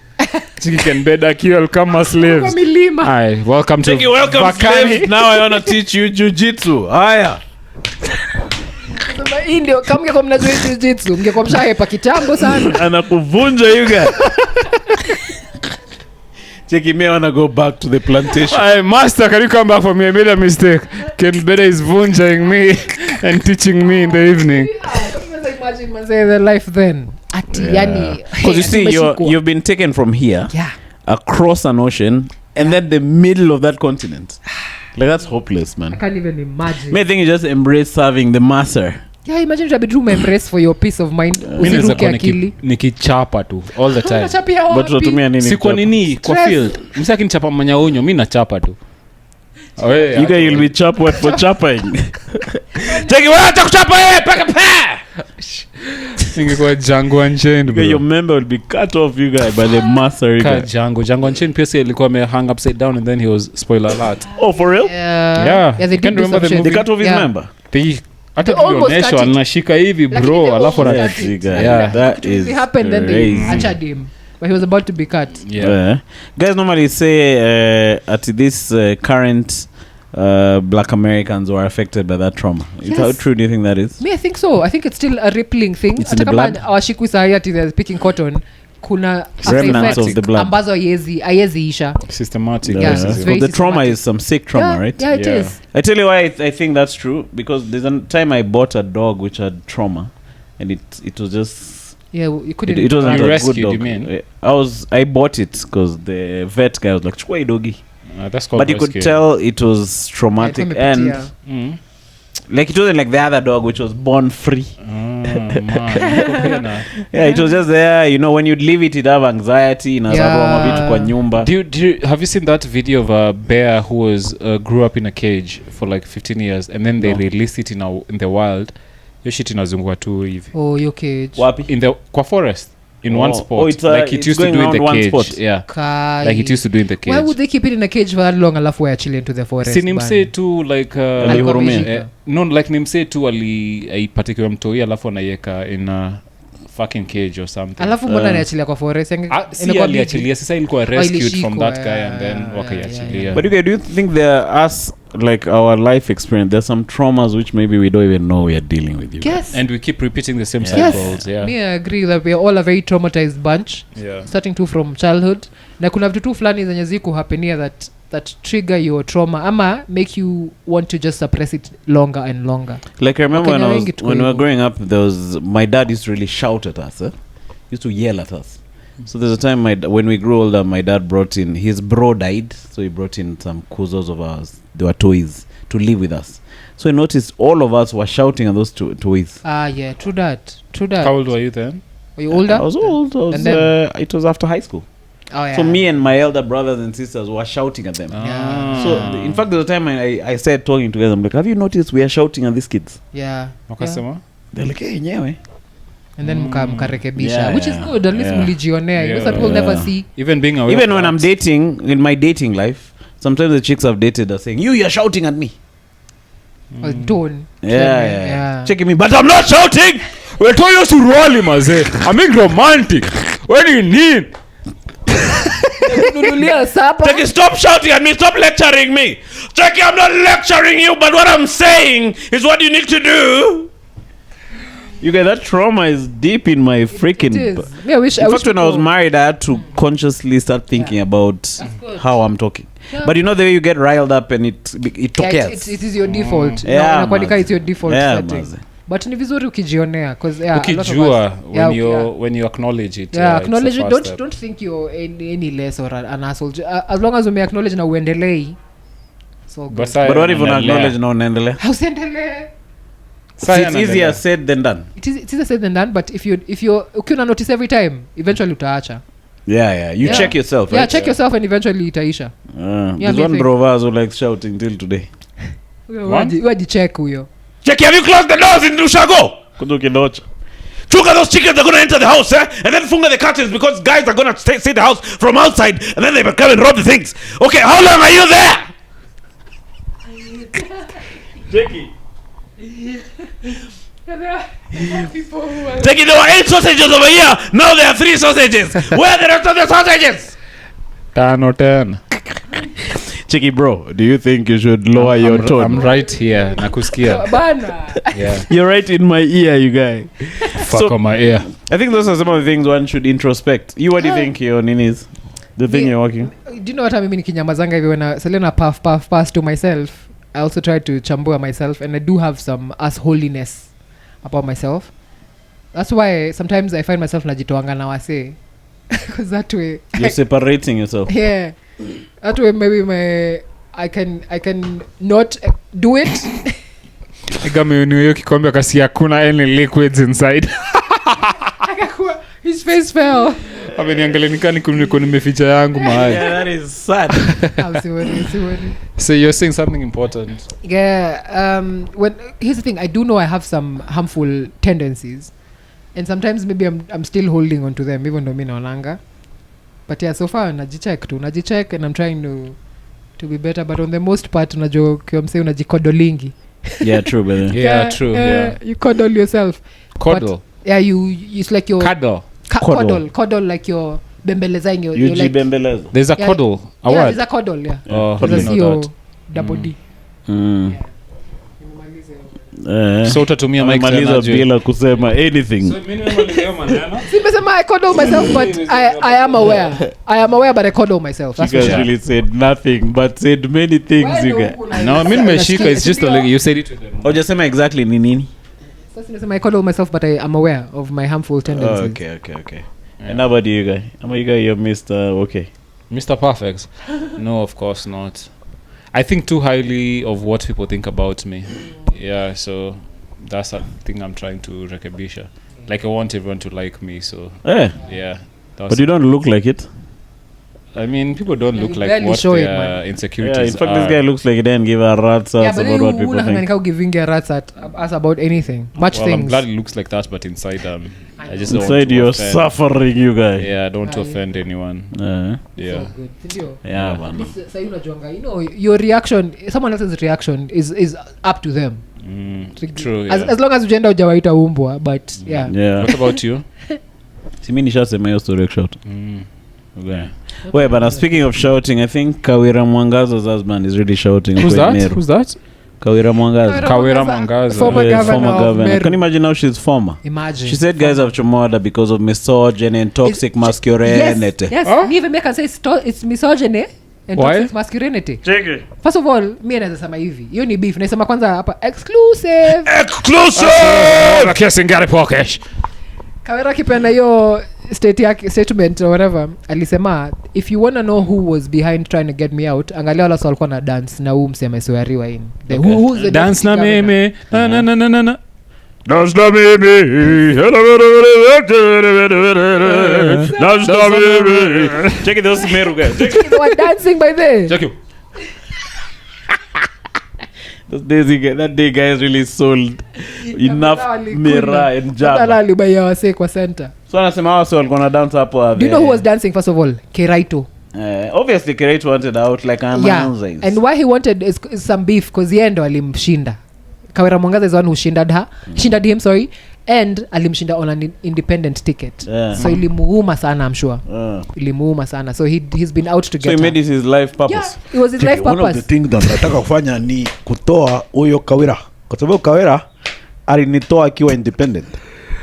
C: cheki can bed akiwa kama slaves
B: milima.
C: hi welcome to
A: Jackie, welcome
C: Vakani.
A: slaves. Now I want to teach you jujitsu. Haya.
B: Hii ndio kama mngekuwa mnajua jiu-jitsu mngekuwa mshahepa kitambo sana.
A: Anakuvunja you guys. Jackie, may I want to go back to the plantation.
C: Hi, master, can you come back for me? I made a mistake. Ken Beda is vunjing me and teaching me in the evening.
B: Imagine manze the life then. Ati yani.
A: Because you see, you've been taken from here
B: Yeah.
A: across an ocean and then the middle of that continent. Like, that's hopeless,
B: I
A: man.
B: can't even imagine.
A: May think you just embrace serving the master.
B: Yeah, imagine to be true embrace for your peace of mind. Usiruke akili.
C: Nikichapa tu all the time.
A: But tunatumia nini?
C: Si kwa nini kwa field. Msaki nichapa manyaonyo, mimi nachapa tu.
A: You guys will be chap what for chapping.
C: Take it out kuchapa paka pa. Ingekuwa Django Unchained.
A: Your member will be cut off you guys by the master.
C: Django Unchained pia ilikuwa hang upside down and then he was spoiler alert.
A: Oh, for real?
B: Yeah, they
A: can't remember the movie. They cut off his member.
C: Hata tulionyeshwa anashika hivi bro alafu
A: that is
B: happened then they achad him but he was about to be cut.
A: Guys normally say at this current black Americans were affected by that trauma. Yes. How true do you think that is?
B: Me, I think so. I think it's still a rippling thing.
A: It's in the blood.
B: Awashikwi sayati they're picking cotton. Kuna
A: remnants of the blood
B: ambazo ayezi isha
C: systematic.
A: The trauma is some sick trauma, right?
B: Yeah, it is.
A: I tell you why I think that's true, because there's a time I bought a dog which had trauma and it was just
B: you couldn't
A: it wasn't a
C: rescued,
A: good dog.
C: You mean?
A: I bought it because the vet guy was like chukua doggy.
C: That's called
A: but you could tell it was traumatic and like it wasn't like the other dog which was born free. It was just there, you know, when you'd leave it have anxiety vitu kwa nyumba.
C: Have you seen that video of a bear who was grew up in a cage for like 15 years and then they released it in the wild? Yo shit inazungua tu hivi.
B: Oh, your cage.
A: Wapi?
C: In the kwa forest. In one spot,
A: it's
C: like it used to do in the cage.
A: Spot.
C: Yeah, like it used to do in the cage.
B: Why would they keep it in a cage for that long alafu wachilie into the forest?
C: Sinimse tu like no, like nimse tu alipatikiwa mtoi alafu anaiweka in a fucking cage or something.
B: Alafu mbona aniachilia kwa forest?
C: Aliachilia sasa ilikuwa rescued from that guy and then wakaiachilia.
A: But do you think there us like our life experience, there's some traumas which maybe we don't even know we are dealing with?
B: Yes.
C: And we keep repeating the same cycles. Yeah.
B: Me, I agree that we are all a very traumatized bunch.
C: Yeah.
B: Starting to from childhood. Na kuna vitu tu fulani zenye ziku hapenia that trigger your trauma ama make you want to just suppress it longer and longer.
A: Like I remember when we were growing up, my dad used to really shout at us. Used to yell at us. So there's a time when we grew older, my dad brought in, his bro died, so he brought in some cousins of ours. They were toys to live with us. So I noticed all of us were shouting at those toys.
B: Yeah, true that.
C: How old were you then?
B: Were you older?
A: I was old. It was after high school.
B: Oh, yeah.
A: So me and my elder brothers and sisters were shouting at them.
B: Yeah.
A: So in fact, there's a time I started talking together. I'm like, have you noticed we are shouting at these kids?
B: Yeah.
A: They're like, hey, nyewe.
B: And then mkarekebisha, which is good. At least mlijionea. Most people never see.
C: Even
A: when I'm dating, in my dating life, sometimes the chicks I've dated are saying, you're shouting at me.
B: Don't.
A: Yeah. Checking me, but I'm not shouting.
C: We're told you to roll him, I'm being romantic. What do you need?
A: Jackie, stop shouting at me. Stop lecturing me. Jackie, I'm not lecturing you, but what I'm saying is what you need to do. You guys, that trauma is deep in my freaking...
B: I wish
A: when I was married, I had to consciously start thinking about how I'm talking. Yeah. But you know the way you get riled up and it
B: it is your default. It's your default setting. But ni vizuri ukijionea because
C: ukijua when you acknowledge it.
B: Acknowledge it. Don't think you're any less or an asshole. As long as you may acknowledge na uendelee. So
A: but what if you acknowledge na uendelee?
B: How uendelee?
A: It's easier said than done.
B: It's easier said than done, but if you ukiona notice every time, eventually utaacha.
A: You check yourself, right?
B: Check yourself and eventually itaisha.
A: There's one drovers who likes shouting till today.
B: Waji check huyo.
A: Check, have you closed the doors in Lushago? Kudukidocha. Chuka, those chickens are going to enter the house, and then funga the curtains because guys are going to see the house from outside, and then they will come and rob the things. Okay, how long are you there? Jackie. Jackie, there were 8 sausages over here. Now there are 3 sausages. Where are the rest of the sausages?
C: 10 or 10.
A: Chicky bro, do you think you should lower your tone?
C: I'm right here. Nakusikia.
A: Yeah. You're right in my ear, you guy.
C: Fuck on my ear.
A: I think those are some of the things one should introspect. What do you think your ninis? The thing you're working?
B: Do you know what I mean? Kinyamazanga hivi when Selena puff to myself. I also try to chambua myself, and I do have some assholiness about myself. That's why sometimes I find myself najitoanga na wase. Because that way
A: you're separating yourself.
B: Yeah. That way maybe I can not do it.
C: Nikamwona hiyo kikombe akasi hakuna any liquids inside.
B: Akakuwa his face fell.
C: Ameniangalia nikani kuniko nimeficha yangu mahali.
A: Yeah, that is sad.
B: Absolutely.
C: So you're saying something important.
B: Yeah, here's the thing, I do know I have some harmful tendencies. And sometimes maybe I'm still holding on to them even though mimi naonanga. But yeah, so far najicheck and I'm trying to be better, but on the most part unajua kiamsee unajikodolingi.
A: Yeah, true, brother.
C: Yeah, true. Yeah.
B: You coddle yourself.
C: Coddle.
B: But, yeah, it's like your
C: cuddle.
B: Coddle like your bembelezing your
A: like bembeleza.
C: There's a coddle. A word.
B: There's a coddle, yeah.
C: Oh,
B: there's your double D.
A: Yeah.
C: So utatumia mic
A: maliza bila kusema anything.
C: So mimi nimaliza maneno.
B: Simesema I coddle myself but I am aware but I coddle myself.
A: That's you guys really said nothing but said many things you guys.
C: No, mimi nimeshika, it's just like you said it to them.
A: Hujasema exactly ni nini?
B: So simesema I coddle myself but I am aware of my harmful tendencies.
A: Okay. Yeah. And how about you guys? You're Mr. Okay.
C: Mr. Perfect? No, of course not. I think too highly of what people think about me. Yeah, so that's a thing I'm trying to rekebisha. Like I want everyone to like me, so yeah.
A: But you don't look like it.
C: I mean, people don't look like what their insecurities
A: in fact,
C: are.
A: This guy looks like he didn't give a rat's ass about what people think.
B: Yeah, giving a rat's ass about anything. Much things.
C: I'm glad it looks like that, but inside I just don't
A: inside
C: want to
A: you're
C: offend.
A: Suffering, you guys.
C: Yeah, I don't want to offend anyone. Yeah.
B: So good.
A: Yeah, man.
B: So you know, your reaction, someone else's reaction is up to them.
C: True. Yeah.
B: As long as ujenda ujawaita umbwa, but yeah.
C: What about you?
A: Simi nishasema hiyo story shout. Okay. Wait, but speaking of shouting, I think Kawira Mwangaza's husband is really shouting.
C: Who's that?
A: Kawira Mwangaza.
B: Former governor of Meru.
A: Can you imagine how she's former?
B: Imagine.
A: She said guys have chomoda because of misogyny and toxic masculinity.
B: Yes. Huh? Me even make her say it's misogyny and toxic masculinity.
A: Check it.
B: First of all, me naweza sema hivi. Hiyo ni beef. Nasema kwanza hapa exclusive.
C: Kissing Gary Pokesh.
B: Kawira kipenda hiyo statement or whatever alisema if you want to know who was behind trying to get me out angalia wala so walikuwa na dance na huu msema siwariwa in who's the
C: dance na meme na
A: dance na meme
C: dance na meme
A: check it those Meru guys
B: they were dancing by there
C: check you
A: that day guys really sold enough Mira and Java.
B: Totally by wase kwa center.
A: So anasema hao so walikuwa na dance hapo.
B: Do you know who was dancing first of all? Keraito.
A: Obviously Keraito wanted out like I'm
B: announcing. And why he wanted is some beef because yeye ndo alimshinda. Kawira Mwangaza is one who shindered him, sorry, and alimshinda on an independent ticket. So ilimuuma sana, I'm sure. Ilimuuma sana. So he's been out to get.
A: So he made it his life purpose.
B: Yeah, it was his life purpose.
D: One of the things that nataka kufanya ni kutoa huyo Kawira. Kwa sababu Kawira alinitoa akiwa independent.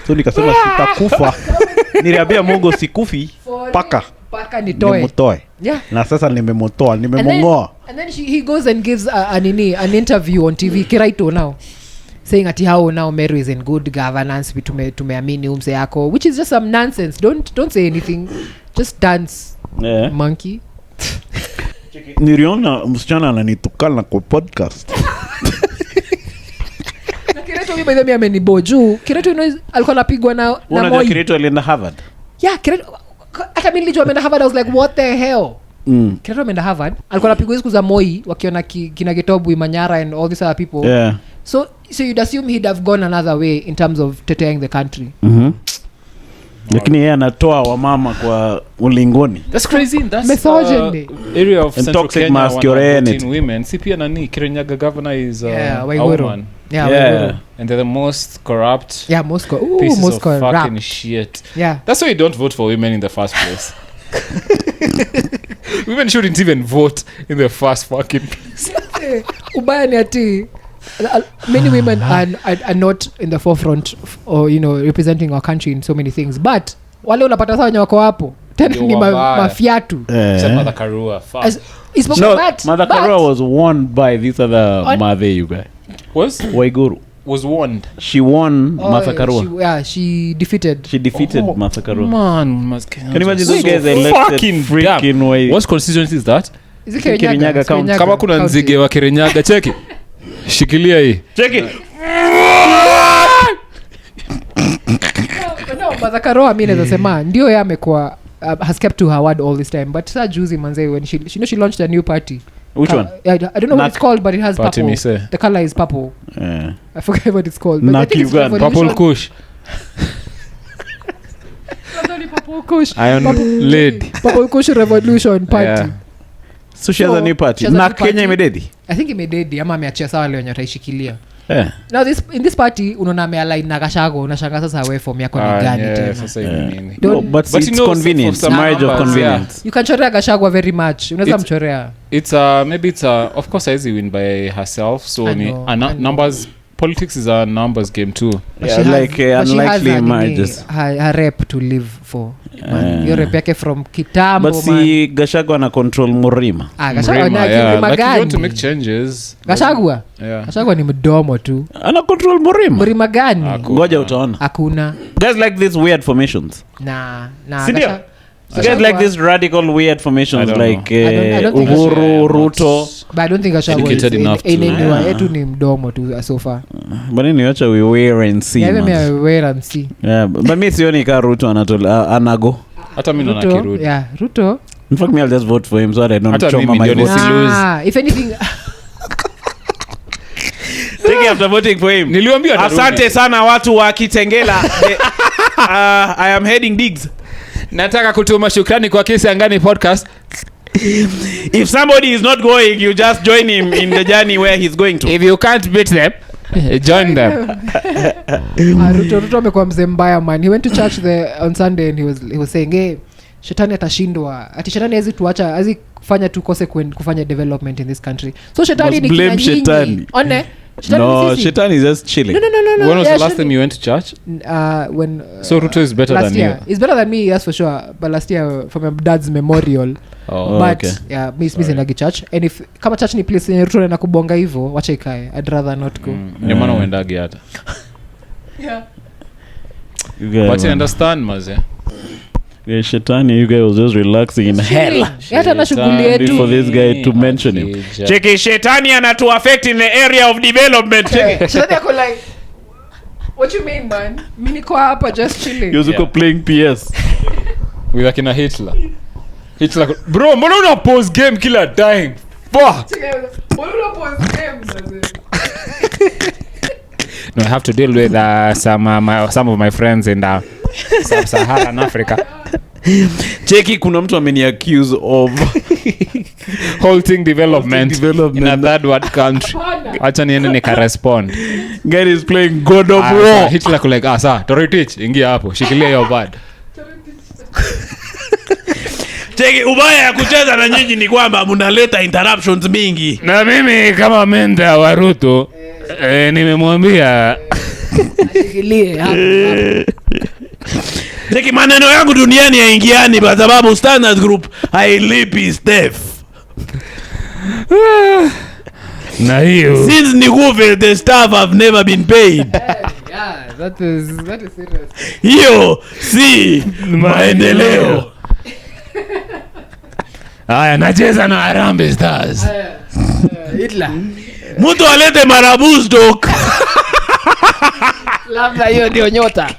D: So nikasema sitakufa. Niliambia Mungu sikufi paka nitoe.
B: Yeah.
D: Na sasa nimemotoa, nimemongoa.
B: And then he goes and gives an interview on TV Kiraito now saying ati how now Meru is in good governance, tumeamini umse yako, which is just some nonsense. Don't say anything, just dance. Monkey.
D: Niliona msichana ananitukana kwa podcast.
B: Kiraito mimi by the way ameniboju. Kiraito alikuwa anapigwa na Moi.
A: Kiraito alienda Harvard.
B: Yeah, Kiraito hata mimi nilijua ameenda Harvard. I was like what the hell. Kiraito ameenda Harvard. Alikuwa anapigwa siku za Moi wakiona kina Getobu Imanyara and all these other people.
A: Yeah.
B: So you'd assume he'd have gone another way in terms of teteaing the country.
A: Lakini yeye anatoa wamama kwa ulingoni.
C: That's crazy. That's
B: misogyny.
C: Area of
A: Central
C: toxic
A: Kenya masculinity.
C: Women. Si pia nani Kirinyaga governor is a
B: woman.
C: Yeah. And they're the most corrupt.
B: Yeah, most corrupt.
C: Pieces of fucking shit.
B: Yeah.
C: That's why you don't vote for women in the first place. Women shouldn't even vote in the first fucking place.
B: Ubaya ni ati many women are not in the forefront or representing our country in so many things, but wale unapata sawa wako hapo tena ni mafiatu.
C: Mother Karua.
A: Mother Karua was won by this other mother you guys. Waiguru
C: was warned.
A: She won Martha Karua.
B: She defeated
A: Martha Karua.
C: Man,
A: can you imagine those guys elected freaking way?
C: What constituency is that?
B: Is it Kirinyaga County?
C: Kama kuna nzige wa Kirinyaga cheki. Shikilia hii.
A: Cheki.
B: No, Mazakaroa mimi naweza sema ndio yeye amekuwa has kept to her word all this time, but saa juzi manze when she launched a new party.
A: Which one?
B: I don't know what it's called, but it has
C: Party
B: purple. The color is purple.
A: Yeah.
B: I forget what it's called. But I think it's
C: Purple Kush.
B: Purple Kush.
C: Lady.
B: Purple Kush Revolution Party.
C: Yeah.
A: So she has a new party. Na Kenya imededi.
B: I think imededi ama ameachia sawa leo nyataishikilia.
A: Yeah.
B: Now in this party unaona amealign na Gashago, unashanga sasa wewe form yako ni gani tena.
C: Sasa nini?
A: No, but it's convenient. It's a marriage of convenience.
B: You can chorea Gashago very much. Unaweza mchorea.
C: It's maybe it's of course Izzy win by herself, so numbers. Politics is a numbers game too.
A: Yeah, like unlikely marriages.
B: Her rep to live for. Your rep yake from kitambo.
A: But si Gachagua na control Murima.
B: Gachagua na Murima
C: like
B: gani?
C: you want to make changes.
B: Gachagua?
C: Yeah.
B: Gachagua ni mdomo tu.
A: Ana control Murima.
B: Murima gani?
A: Ngoja utaona.
B: Hakuna.
A: Guys like these weird formations.
B: Nah.
A: So guys like these radical weird formations like Uhuru, Ruto.
B: But I don't think Gachagua is anyone. Yetu ni mdomo tu so far.
A: But anyway, wacha we wear and see.
B: Yeah, we wear and see.
A: Yeah, but me sioni ka Ruto anago.
C: Hata mimi naona Ruto.
B: Yeah, Ruto.
A: In fact, me I'll just vote for him so that I don't choma my vote.
B: If anything
A: Take after voting for him.
C: Niliwaambia
A: asante sana watu wa Kitengela. I am heading digs.
C: Nataka kutuma shukrani kwa Kesi Angani podcast.
A: If somebody is not going, you just join him in the journey where he's going to.
C: If you can't beat them, join them.
B: Ruto amekuwa mzee mbaya man. He went to church on Sunday and he was saying, "Hey, shetani atashindwa. Ati shetani hazi tuacha, hazi kufanya tukose kufanya development in this country." So shetani ni kina nyinyi. One
A: Shetani is just chilling.
B: No.
C: When was the last time you went to church?
B: When
C: so Ruto is better than
B: you. He's better than me, that's for sure. But last year from my dad's memorial. But
A: okay.
B: Yeah, missing like church. And if kama church ni place yenye Ruto na kubonga hivyo, wacha ikae. I'd rather not go.
C: Ndio maana uendagi hata.
B: Yeah.
C: But you understand maze.
A: Yeah, Shetani, you guys was just relaxing in hell.
B: Hata na shughuli yetu
A: for this guy to mention him. Cheki Shetani anatu affect in the area of development.
B: Shetani ako like, what you mean man? Mimi niko hapa just chilling.
A: Yuzuko playing PS.
C: With akina Hitler. Bro, mbona una pause game kila time? Fuck.
B: Mbona una pause game?
C: No, I have to deal with some of my friends in Sub-Saharan Africa.
A: Cheki kuna mtu ameni accuse of
C: halting development in a third world country. Acha niende nika respond.
A: Guy is playing God of War.
C: Hitler like sir, Toritich ingia hapo. Shikilia hiyo bad.
A: Cheki ubaya ya kucheza na nyinyi ni kwamba mnaleta interruptions mingi.
C: Na mimi kama menda wa Ruto nimemwambia
B: ashikilie hapo.
A: Cheki maneno yangu duniani yaingiani kwa sababu Standard Group hailipi staff.
C: Na hiyo
A: since nikufe the staff have never been paid.
B: Yeah, that is serious.
A: Hiyo si maendeleo.
C: Haya nacheza na Harambee Stars.
B: Hitler.
A: Mtu alete Marabou stock.
B: Labda hiyo ndio nyota.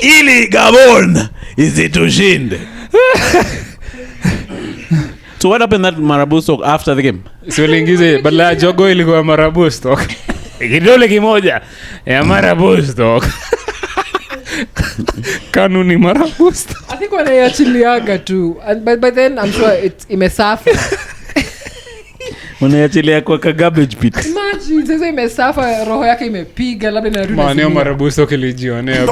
A: Ili Gabon isitushinde. So what happened that Marabou stock after the game?
C: So lingize badala jogo ilikuwa Marabou stock. Kidole kimoja ya Marabou stock. Kanuni Marabou stock.
B: I think wanaiachiliaga tu. And by then I'm sure it's imesafa.
A: Wanaiachilia kwa garbage pit.
B: Imagine sasa imesafa, roho yake imepiga labda inarudi.
C: Maana Marabou stock ilijionea.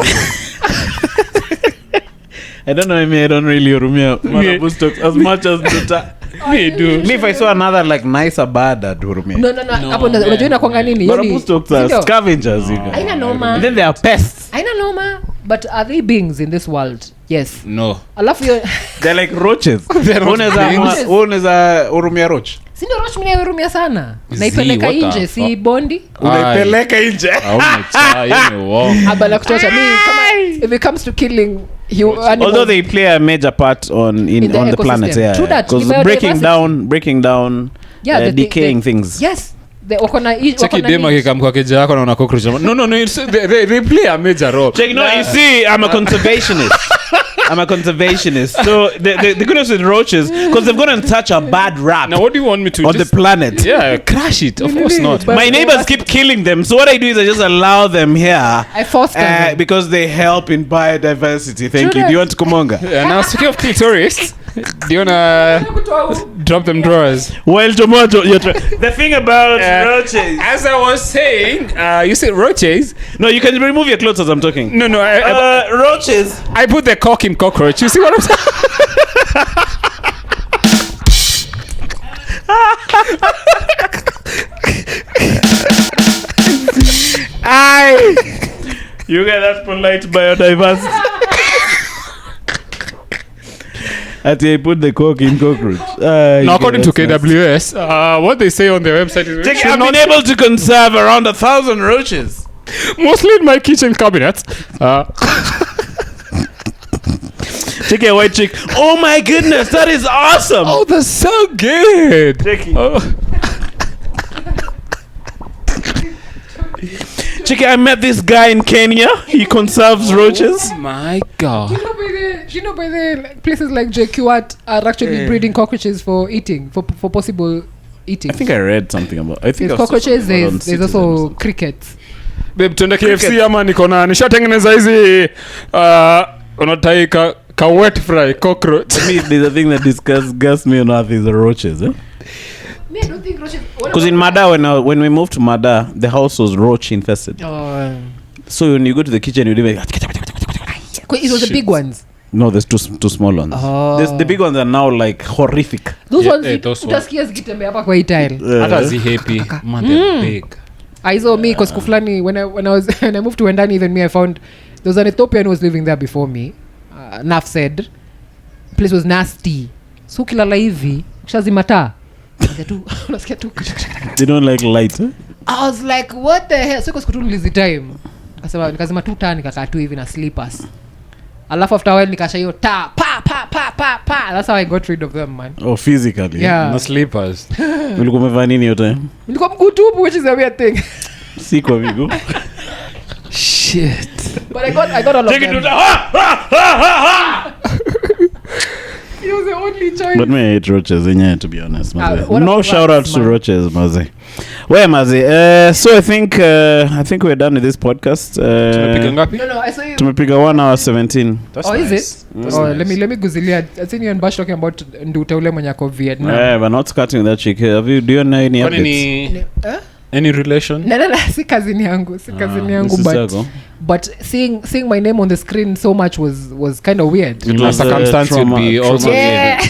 A: I don't know, I don't really rumia Marabou stocks as much as Nduta.
C: Me do.
A: Me if I saw another like nicer bad at Hurumia.
B: No. Hapo unajua inakuanga nini?
A: Marabou stocks are scavengers, you guys.
B: Haina noma.
A: And then they are pests.
B: Haina noma. But are they beings in this world? Yes.
C: No.
B: Alafu yo
A: They're like roaches. Unaweza hurumia roach.
B: Sino roach mimi hurumia sana. Naipeleka nje si bondi.
A: Unaipeleka nje.
B: Abala kutosha mimi kama if it comes to killing
A: although they play a major part on the planet, yeah. Because breaking down decaying things.
B: Yes.
C: Cheki dema kikamka keja yako na una cockroach. No, it's, they play a major role.
A: Check, no, you see, I'm a conservationist. So the goodness with roaches, because they've gone and such a bad rap.
C: Now what do you want me to
A: on the planet?
C: Yeah, crash it. Of course not.
A: My neighbors keep killing them. So what I do is I just allow them here.
B: I force them
A: because they help in biodiversity. Thank you. Do you want kumonga?
C: Yeah, now speaking of clitoris, do you wanna drop them drawers?
A: Well, tomato. The thing about roaches,
C: as I was saying, you said roaches.
A: No, you can remove your clothes as I'm talking.
C: No,
A: roaches.
C: I put the cock in cockroach. You see what I'm saying?
A: You get that polite biodiversity. I put the cock in cockroach.
C: Now, according to KWS, what they say on their website is
A: I've been able to conserve around 1,000 roaches.
C: Mostly in my kitchen cabinets.
A: Check a white chick. Oh my goodness, that is awesome.
C: Oh, that's so good.
A: Check, I met this guy in Kenya. He conserves roaches.
C: Oh my god.
B: Do you know by the places like JQat are actually breeding cockroaches for eating, for possible eating?
A: I think I read something about. I think
B: there's cockroaches. There's also crickets.
C: Babe, tuende KFC ama niko na nishatengeneza hizi unatai ka wet fry cockroach.
A: There's a thing that disgusts me on earth is the roaches.
B: Me, I don't think roaches.
A: Because in Mada, when we moved to Mada, the house was roach infested. So when you go to the kitchen, you do like.
B: It was the big ones.
A: No, there's two small ones. The big ones are now like horrific.
B: Those ones. Utasikia zikitembea hapa kwa hii tile.
C: Hata zi happy. Man, they're big.
B: I saw me because Kuflani when I moved to Wendani, even me I found there was an Ethiopian who was living there before me. Naf said place was nasty. So kilala hivi shazimata. Unasikia tu.
A: They don't like light. Huh?
B: I was like what the hell? So kutu nilizi time. Nikasema tu taa nikakaa tu hivi na slippers. Alafu after a while nikasha hiyo taa pa. That's how I got rid of them, man.
A: Oh, physically.
C: Yeah. No sleepers.
A: Ulikuwa umevaa nini hiyo time?
B: Nilikuwa mguu tupu, which is a weird thing.
A: Si kwa miguu.
C: Shit.
B: But I got all of them. It was the only choice.
A: But me I hate roaches to be honest, maze.
B: No
A: shout out to roaches, maze. Where maze? So I think we're done with this podcast.
C: Tumepiga ngapi?
B: No, I saw you.
A: Tumepiga 1 hour 17.
C: That's
B: nice.
C: Is it?
B: Let me guzilia. I think you and Bash talking about Nduta ule mwenye ako Vietnam.
A: We're not cutting that chick. Do you know any updates?
C: Any relation?
B: No, si kazini yangu but seeing my name on the screen so much was kind of weird.
A: It was
C: circumstance would be also
B: yeah.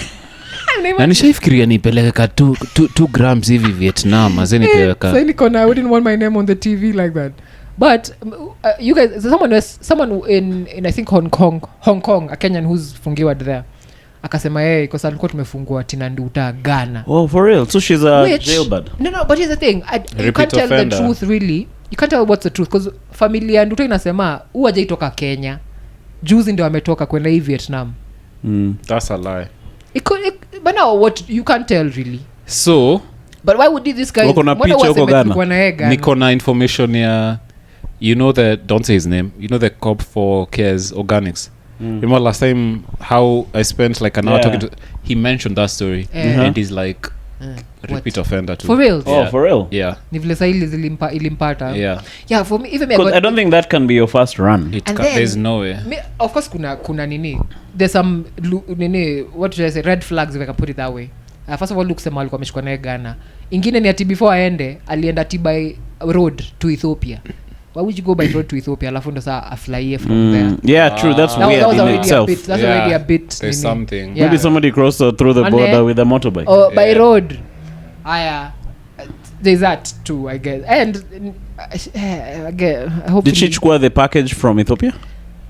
C: Na nishaifikiria nipeleke ka 2 grams hivi Vietnam azeni peleka.
B: So I wouldn't want my name on the TV like that. But you guys, someone in I think Hong Kong, a Kenyan who's fungiwa there. Akasema yeye kwa sababu tulikuwa tumefungua Tina Nduta Ghana.
A: Oh, for real? So she's a jailbird?
B: No, but here's the thing. You can't tell the truth really. You can't tell what's the truth because familia Nduta inasema hajaitoka Kenya. Juzi ndio ametoka kwenda Vietnam.
C: That's a lie.
B: But now what you can't tell really.
C: So,
B: but why would this guy
C: niko na information ya you know don't say his name. You know the cop for Cares Organics. Remember last time how I spent like an hour talking to he mentioned that story and he's like repeat offender too.
B: For real?
A: Oh, for real?
C: Yeah.
B: Nivile saili ilimpata.
C: Yeah,
B: for me even
A: I don't think that can be your first run.
C: There's no way.
B: Of course kuna nini. There's some nini what should I say red flags if I can put it that way. First of all kusema alikuwa ameshikwa naye Ghana. Ingine ni ati before alienda by road to Ethiopia. Why would you go by road to Ethiopia alafu ndo saa aflyie from there?
A: Yeah, true. That's weird in itself.
B: That's already a bit.
C: There's something.
A: Maybe somebody crossed through the border with a motorbike.
B: Or by road. There's that too, I guess. And I hope.
A: Did she chukua the package from Ethiopia?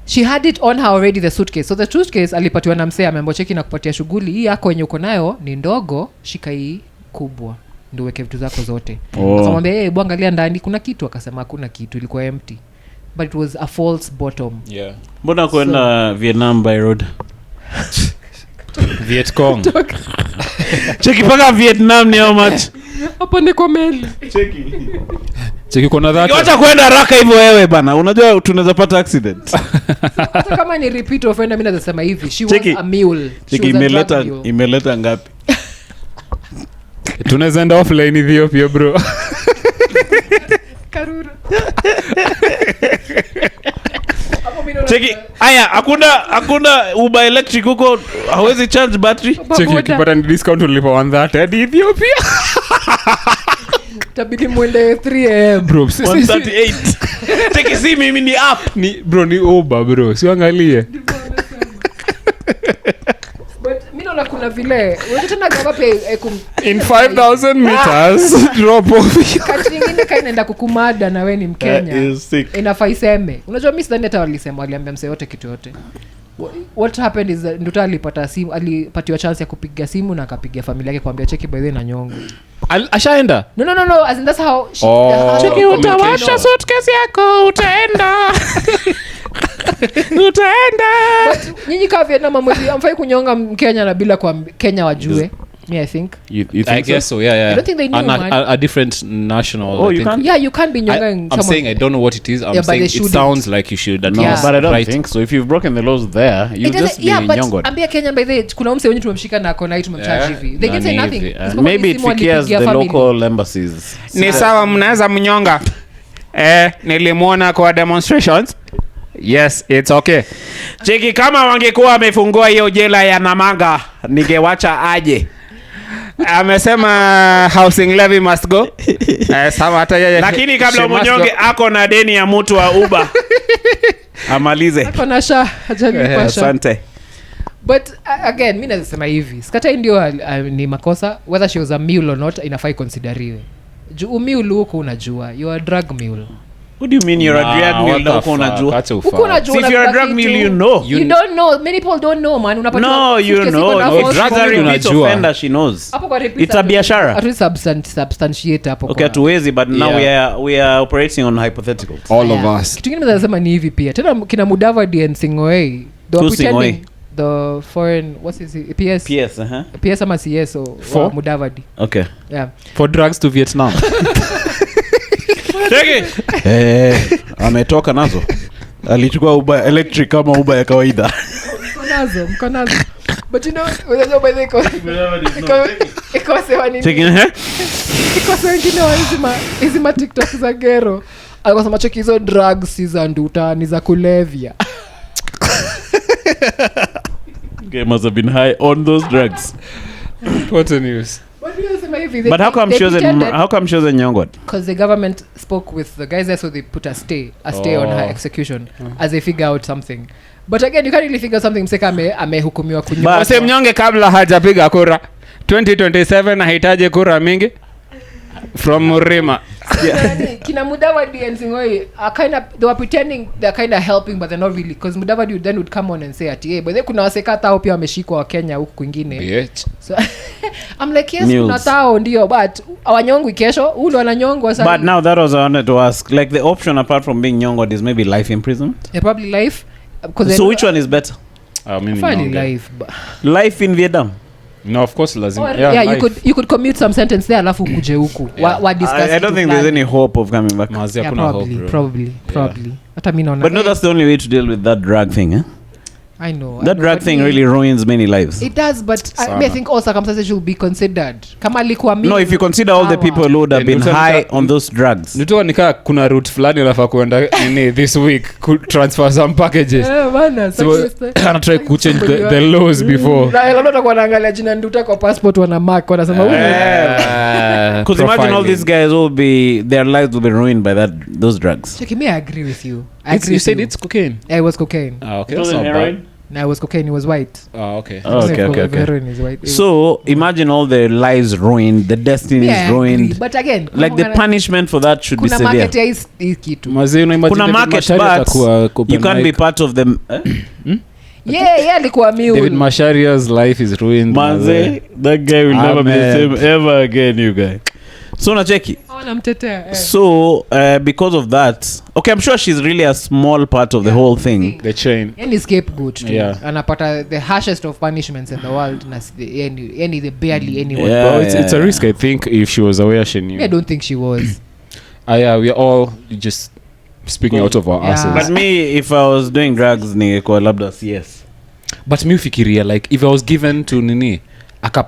B: She had it on her already, the suitcase. So the suitcase alipatiwa na msee amembo cheki na kupatia shughuli hii yako yenye uko nayo ni ndogo, shika hii kubwa ndio weke vitu zako zote. Akamwambia bwana angalia ndani kuna kitu, akasema hakuna kitu, ilikuwa empty. But it was a false bottom.
C: Yeah.
A: Mbona kwenda Vietnam by road?
C: Vietcong.
A: Cheki paka Vietnam ni how much?
B: Hapa ni kwa meli.
C: Cheki kuna that.
A: Acha kwenda haraka hivyo wewe bana. Unajua tunaweza pata accident.
B: Hata kama ni repeat offender mimi nasema hivi. She was
A: Cheki.
B: a mule.
A: Cheki imeleta ngapi?
C: Tunaweza enda offline Ethiopia bro.
B: Karura.
A: Cheki haya hakuna Uber electric huko hawezi charge battery.
C: Cheki ukipata ni discount ulipa 130 hadi Ethiopia.
B: Tabidi mwende 3 am
C: Bro
A: 138. Cheki si mimi ni app.
C: Ni bro ni Uber bro. Siangalie.
B: But mimi naona kuna vile wewe tena ngapi
C: In 5000 meters drop off.
B: Kati nyingine kainaenda kukumada na wewe ni Mkenya. Inafaa iseme. Unajua mimi sidhani hata walisema waliambia mse yote kitu yote. What happened is Nduta alipatiwa chance ya kupiga simu na akapiga familia yake kuambia cheki by the way na nyongo.
C: Ashaenda?
B: No, as in that's how
A: cheki utawasha suitcase yako utaenda.
B: But nyinyi kama Vietnam amfai kunyonga Mkenya na bila kwa Kenya wajue. Me I think.
C: You think I guess so, yeah.
B: I don't think they knew,
C: a different national.
A: Oh, you can't?
B: Yeah, you can't be nyonga
C: I'm saying I don't know what it is. I'm saying it sounds like you should.
A: No,
B: Yeah.
A: but I don't think so. If you've broken the laws there, you just be nyongod.
B: Ambia Kenya by the kuna mse wenye tumemshika na kona hii tumemcharge hivi. They can say nothing.
A: Maybe it fikias the local embassies.
C: Ni sawa mnaweza mnyonga. Nilimwona kwa demonstrations. Yes, it's okay.
A: Cheki kama wangekuwa wamefungua hiyo jela ya Namanga, ningewacha aje.
C: Amesema housing levy must go. Sawa hata yeye.
A: Lakini kabla mnyonge ako na deni ya mtu wa Uber. Amalize.
B: Ako na sha hajanipa sha.
A: Asante.
B: But again mimi nasema hivi. Skata ndio ni makosa whether she was a mule or not inafai consideriwe. Mule huko unajua you are a drug mule.
A: What do you mean you're a drug mule huko unajua?
B: Huko unajua.
A: If you're a drug mule you know.
B: You don't know. Many people don't know man. Unapata
A: no, you know. Drug offender she knows. It's a biashara.
B: At least substantiate hapo.
A: Okay, tuwezi but now we are operating on hypotheticals.
C: All of us.
B: Kitu kingine nasema ni hivi pia. Tena kina Mudavadi and Sing'oei. The foreign what's his PS ama CS or Mudavadi.
A: Okay.
B: Yeah.
C: For drugs to Vietnam.
A: Cheki. Ametoka nazo. Alichukua Uber electric kama Uber ya kawaida.
B: Mko nazo. But you know, by the iko sewa nini?
A: Cheki
B: Iko sewa wengine hizi TikTok za gero. Akasema cheki hizo drugs za Nduta ni za kulevya.
A: Okay, must have been high on those drugs.
C: What a news.
A: But how come she was nyongod?
B: Because the government spoke with the guys there, so they put a stay on her execution as they figure out something. But again, you can't really figure something mseka amehukumiwa kunyongwa.
C: Basi mnyonge kabla hajapiga kura 2027 nahitaji kura mingi from Murima.
B: Kina Mudavadi and Sing'oei they were pretending they're kind of helping but they're not really, because Mudavadi would come on and say ati hey, but then kuna wasekata hao pia wameshikwa wa Kenya huku kwingine. So I'm like yes kuna tao ndio but awanyongwi kesho huyu ndo ananyongwa sasa. But
A: now that was I wanted to ask, like the option apart from being nyongod is maybe life imprisonment.
B: Yeah, probably life.
A: So which one is better?
B: Life
A: in Vietnam.
C: No, of course lazima.
B: You could commute some sentence there alafu kuje huku. Wa discuss.
A: I don't think there's any hope of coming back.
B: Probably. Hata mimi naona.
A: But no, that's the only way to deal with that drug thing, eh?
B: I know.
A: That drug thing really ruins many lives.
B: It does, but I think all circumstances should be considered. Kama alikuwa mimi.
A: No, if you consider all the people who would have been high on those drugs.
C: Nitoa nika kuna route fulani alafu kuenda this week could transfer some packages.
B: Bana,
C: so can try to change the laws before.
B: Na labda utakuwa naangalia jina Nduta kwa passport wana mark wanasema huyu.
A: Because imagine all these guys their lives will be ruined by those drugs.
B: Check me, I agree with you.
C: You said it's cocaine.
B: Yeah, it was cocaine.
C: Okay. That's not bad.
B: No, it was cocaine. It was white.
C: Okay.
A: Okay.
B: Heroin is white.
A: So imagine all the lives ruined, the destiny is ruined.
B: But again,
A: like the punishment for that should be severe.
B: Kuna market hii kitu.
A: Kuna market, but you can't be part of them.
B: Yeah, alikuwa mule.
C: David Masharia's life is ruined.
A: Manze, that guy will never be the same ever again, you guy. So nacheki.
B: Namtetea.
A: So because of that, okay, I'm sure she's really a small part of the whole thing.
C: The chain.
B: Any scapegoat too.
C: Yeah.
B: Anapata the harshest of punishments in the world. Any the barely anyone.
A: Yeah.
C: Well, it's a risk. I think if she was aware, she knew.
B: I don't think she was.
C: We are all just speaking out of our asses.
A: But me, if I was doing drugs, ningekuwa labda CS.
C: But me ufikiria, like if I was given to nini aka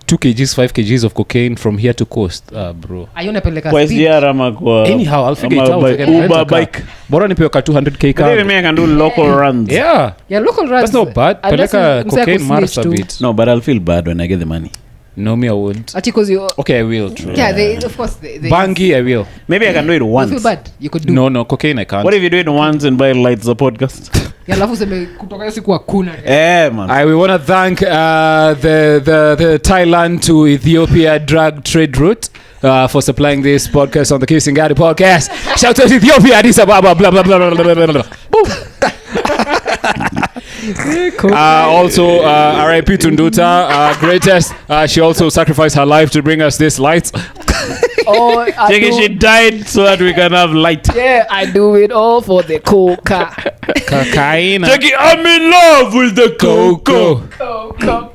C: 2 kgs 5 kgs of cocaine from here to coast, bro,
B: Ayunapeleka
A: Kwa
B: speed.
A: SGR ama kwa
C: anyhow I'll figure it
A: ama
C: out.
A: by
C: I can rent
A: Uber
C: a car.
A: bike.
C: Bora nipewe ka 200k
A: But even
C: car.
A: me, I can do local runs.
C: Yeah,
B: Yeah, local runs.
C: that's not bad.
B: Unless
C: Peleka
B: msee
C: cocaine
B: akusnitch
C: Mars a
B: too.
C: bit.
A: No, but I'll feel bad when I get the money.
C: No, me I won't.
B: Ati 'cause you.
C: Okay, I will. True.
B: Yeah, they of course they.
C: Bangi, I will.
A: Maybe I can do it
B: You
A: once.
B: feel bad. You could do.
C: No, cocaine I can't.
A: What if you do it once and buy lights the podcast?
B: Yeah, alafu sema kutoka hiyo siku hakuna.
A: Man.
C: We want to thank the Thailand to Ethiopia drug trade route for supplying this podcast on the Kisingari podcast. Shout out to Ethiopia, Addis Ababa, blah blah blah blah blah blah blah. Boom. Also, R.I.P. to Nduta, greatest. She also sacrificed her life to bring us this light.
B: Oh,
A: She died so that we can have light.
B: Yeah, I do it all for the coca.
C: Cocaine.
A: Jackie, I'm in love with the cocoa.
B: Coca.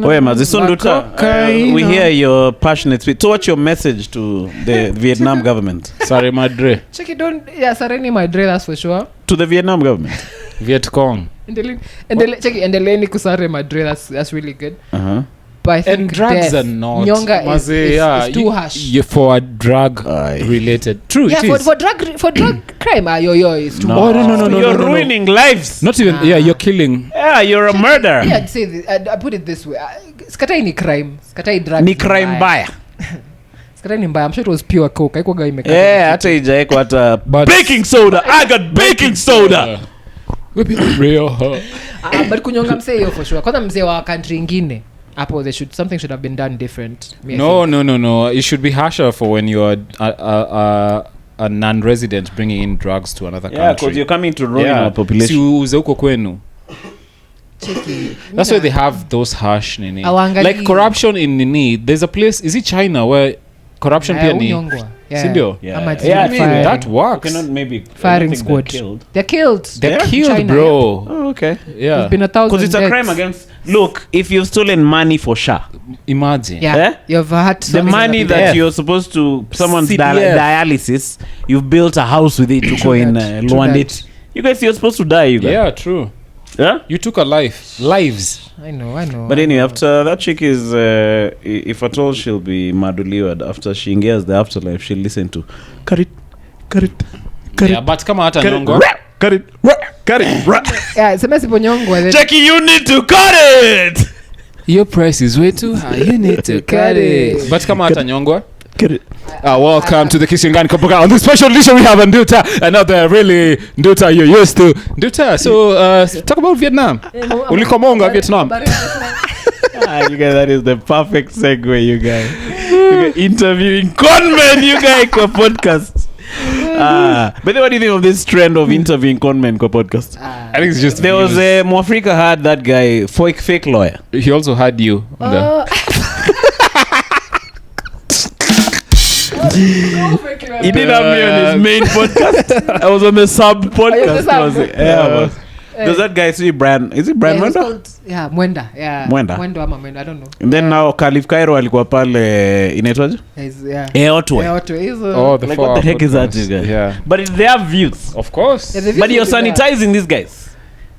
A: Wait, Mazisunduta, we hear your passionate speech. So what's your message to the Vietnam government?
C: Sorry, Madre.
B: Check it, don't. Yeah, Sareni my dre, that's for sure.
A: To the Vietnam government?
C: Viet Cong.
B: Endeleni kusare my dre, that's really good.
A: Uh-huh.
B: But I think
C: And drugs
B: death,
C: are not.
B: Nyonga
C: Maze,
B: is too harsh.
C: For a drug
A: Aye.
C: related. True,
B: Yeah,
C: it is.
B: for drug crime, it's too
A: No.
B: harsh.
C: Oh, no,
A: You're
C: no.
A: ruining lives.
C: Not even, you're killing.
A: Yeah, you're a murderer.
B: Yeah, I'd say this, I put it this way. Skatai ni crime. Skatai drug.
A: Ni crime mbaya.
B: Skatai ni mbaya. I'm sure it was pure coke. Haikuwa imekata.
A: Yeah, hata ijaeko hata baking soda. I got baking soda.
C: Real.
B: But kunyonga msee hiyo for sure. Kwanza msee wa country ingine. Apple, something should have been done different.
C: No. It should be harsher for when you're a non-resident bringing in drugs to another
A: Yeah, because
C: country.
A: you're coming to ruin our population.
C: Si uuze huko kwenu.
B: Cheki.
C: That's why they have those harsh nini.
B: Awangali.
C: Like corruption in nini. There's a place, is it China, where corruption pia ni
B: unyongwa.
C: sindio?
A: Yeah.
B: Ama it's
A: Yeah,
B: really
A: I mean,
B: fire.
C: That works.
A: Okay, not maybe
B: Firing
A: I don't think
B: squad.
A: they're killed.
B: They're killed.
C: They're
A: Yeah.
C: killed,
B: China,
C: bro.
A: Oh, okay.
C: Yeah.
B: There's been 1,000
A: Because it's a
B: deaths.
A: crime against. Look, if you've stolen money for sure,
C: Imagine.
B: Yeah.
A: Eh?
B: You've had
A: the money that
C: Yeah.
A: you're supposed to someone's
C: CPF.
A: dialysis, you've built a house with it to go in
B: True
A: Luand
B: that.
A: it. You guys, you're supposed to die. You guys.
C: Yeah, true.
A: Yeah.
C: You took a lives.
B: I know.
A: But anyway, after that chick is, if at all she'll be maduliwad after she engages the afterlife, she'll listen to, cut it.
C: Yeah, but kama hata nyongo.
A: Cut it.
B: Yeah, sema siponyongwa then.
A: Jackie, you need to cut it.
C: Your price is way too high. You need to cut it. But kama hata nyongwa.
A: Cut it.
C: Welcome to the Kisingani Kapuka. On this special edition, we have Nduta, another really Nduta you're used to. Nduta, so talk about Vietnam. Ulikomonga Vietnam.
A: You guys, that is the perfect segue, you guys. Interviewing conmen, you guys, for podcast. But then what do you think of this trend of interviewing conmen for podcast?
C: I think it's just
A: There was a Mwafrika had that guy, fake lawyer.
C: He also had you.
A: He didn't have me on his main podcast. I was on the sub podcast. Yeah, does that guy see Brian? Is it Brian Mwenda?
B: Yeah, Mwenda. Yeah.
A: Mwenda
B: ama Mwenda, I don't know.
A: And then now Khalif Cairo alikuwa pale inaitwaje? Otwe.
C: Oh, the
A: Like what the heck is that, you guys?
C: Yeah.
A: But they have views.
C: Of course.
A: But you're sanitizing these guys.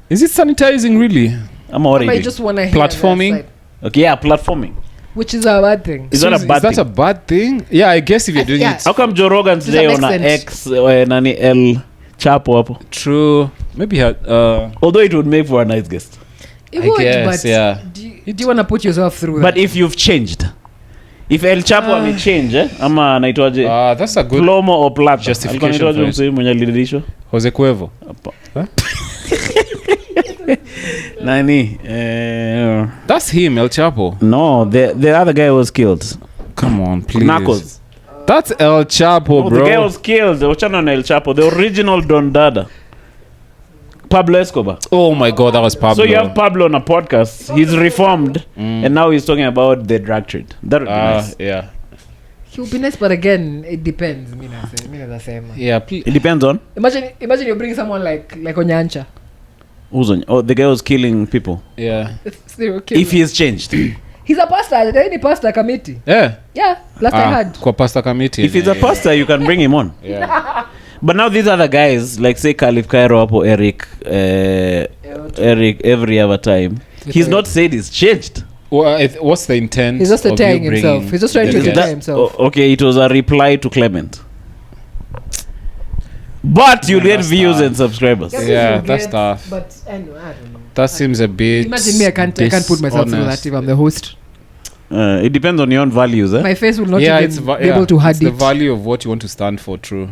C: Is it sanitizing really?
A: I'm already.
B: I just want to hear
C: Platforming?
B: that side,
A: Okay, yeah, platforming.
B: which is a bad thing.
A: Is that a bad
C: Is that
A: thing?
C: a bad thing? Yeah, I guess if you're doing
B: Yeah.
C: it
A: How come Joe Rogan today
B: some
A: on a
B: extent.
A: X nani El Chapo hapo?
C: true. Maybe
A: Although it would make for a nice guest.
B: It
C: I
B: would,
C: guess,
B: but
C: yeah.
B: do you want to put yourself through
A: But
B: that?
A: if you've changed, if El Chapo amechange, ama anaitwaje?
C: that's a good
A: Plomo or Plata?
C: justification
A: Alikuwa anaitwaje
C: for it.
A: msee mwenye alirudishwa?
C: Jose Cuervo.
A: Nani?
C: That's him, El Chapo.
A: No, the other guy was killed.
C: Come on, please.
A: Narcos.
C: That's El Chapo,
A: Oh,
C: bro.
A: the guy was killed. Wachana na El Chapo, the original Don Dada. Pablo Escobar.
C: Oh my God, that was Pablo.
A: So you have Pablo on a podcast. He's reformed, and now he's talking about the drug trade. That would be nice.
C: Yeah.
B: He would be nice, but again, it depends.
C: Yeah,
A: it depends on.
B: Imagine you bring someone like Onyancha.
A: Who's on? Oh, the guy who's killing people.
C: Yeah.
A: If he has changed.
B: He's a pastor. There any pastor committee.
C: Yeah.
B: Last I heard.
C: Kwa pastor committee.
A: If he's a pastor, you can bring him on.
C: Yeah.
A: But now these other guys, like say Khalif Cairo or Eric, every other time, he's not said he's changed.
C: Well, what's the intent?
B: He's just attacking himself. He's just trying to attack himself.
A: Okay, it was a reply to Clement. But you get views and subscribers.
C: Yeah, that's tough.
B: But anyway, I don't know.
C: That seems a bit.
B: Imagine me, I can't put myself through that if I'm the host.
A: It depends on your own values.
B: My face will not even be able to hide it.
C: The value of what you want to stand for, true.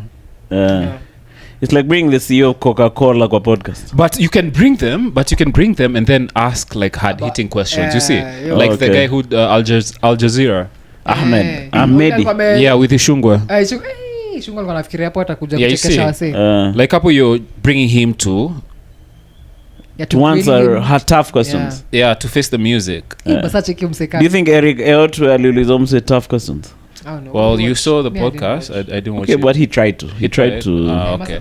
A: It's like bringing the CEO of Coca-Cola kwa podcast.
C: But you can bring them and then ask like hard-hitting questions. You see, like the guy who Al Jazeera,
A: Ahmedi.
C: Yeah, with Ishungwa.
B: Ishungwa alikuwa anafikiria hapo atakuja kuchekesha wase.
C: Like hapo you're bringing him to
A: answer her tough questions.
C: Yeah, to face the music.
A: Do you think Eric Eotu aliulizomse tough questions?
C: Well, you saw the podcast. I didn't watch it.
A: Okay, but he tried to. He tried to.
C: Okay.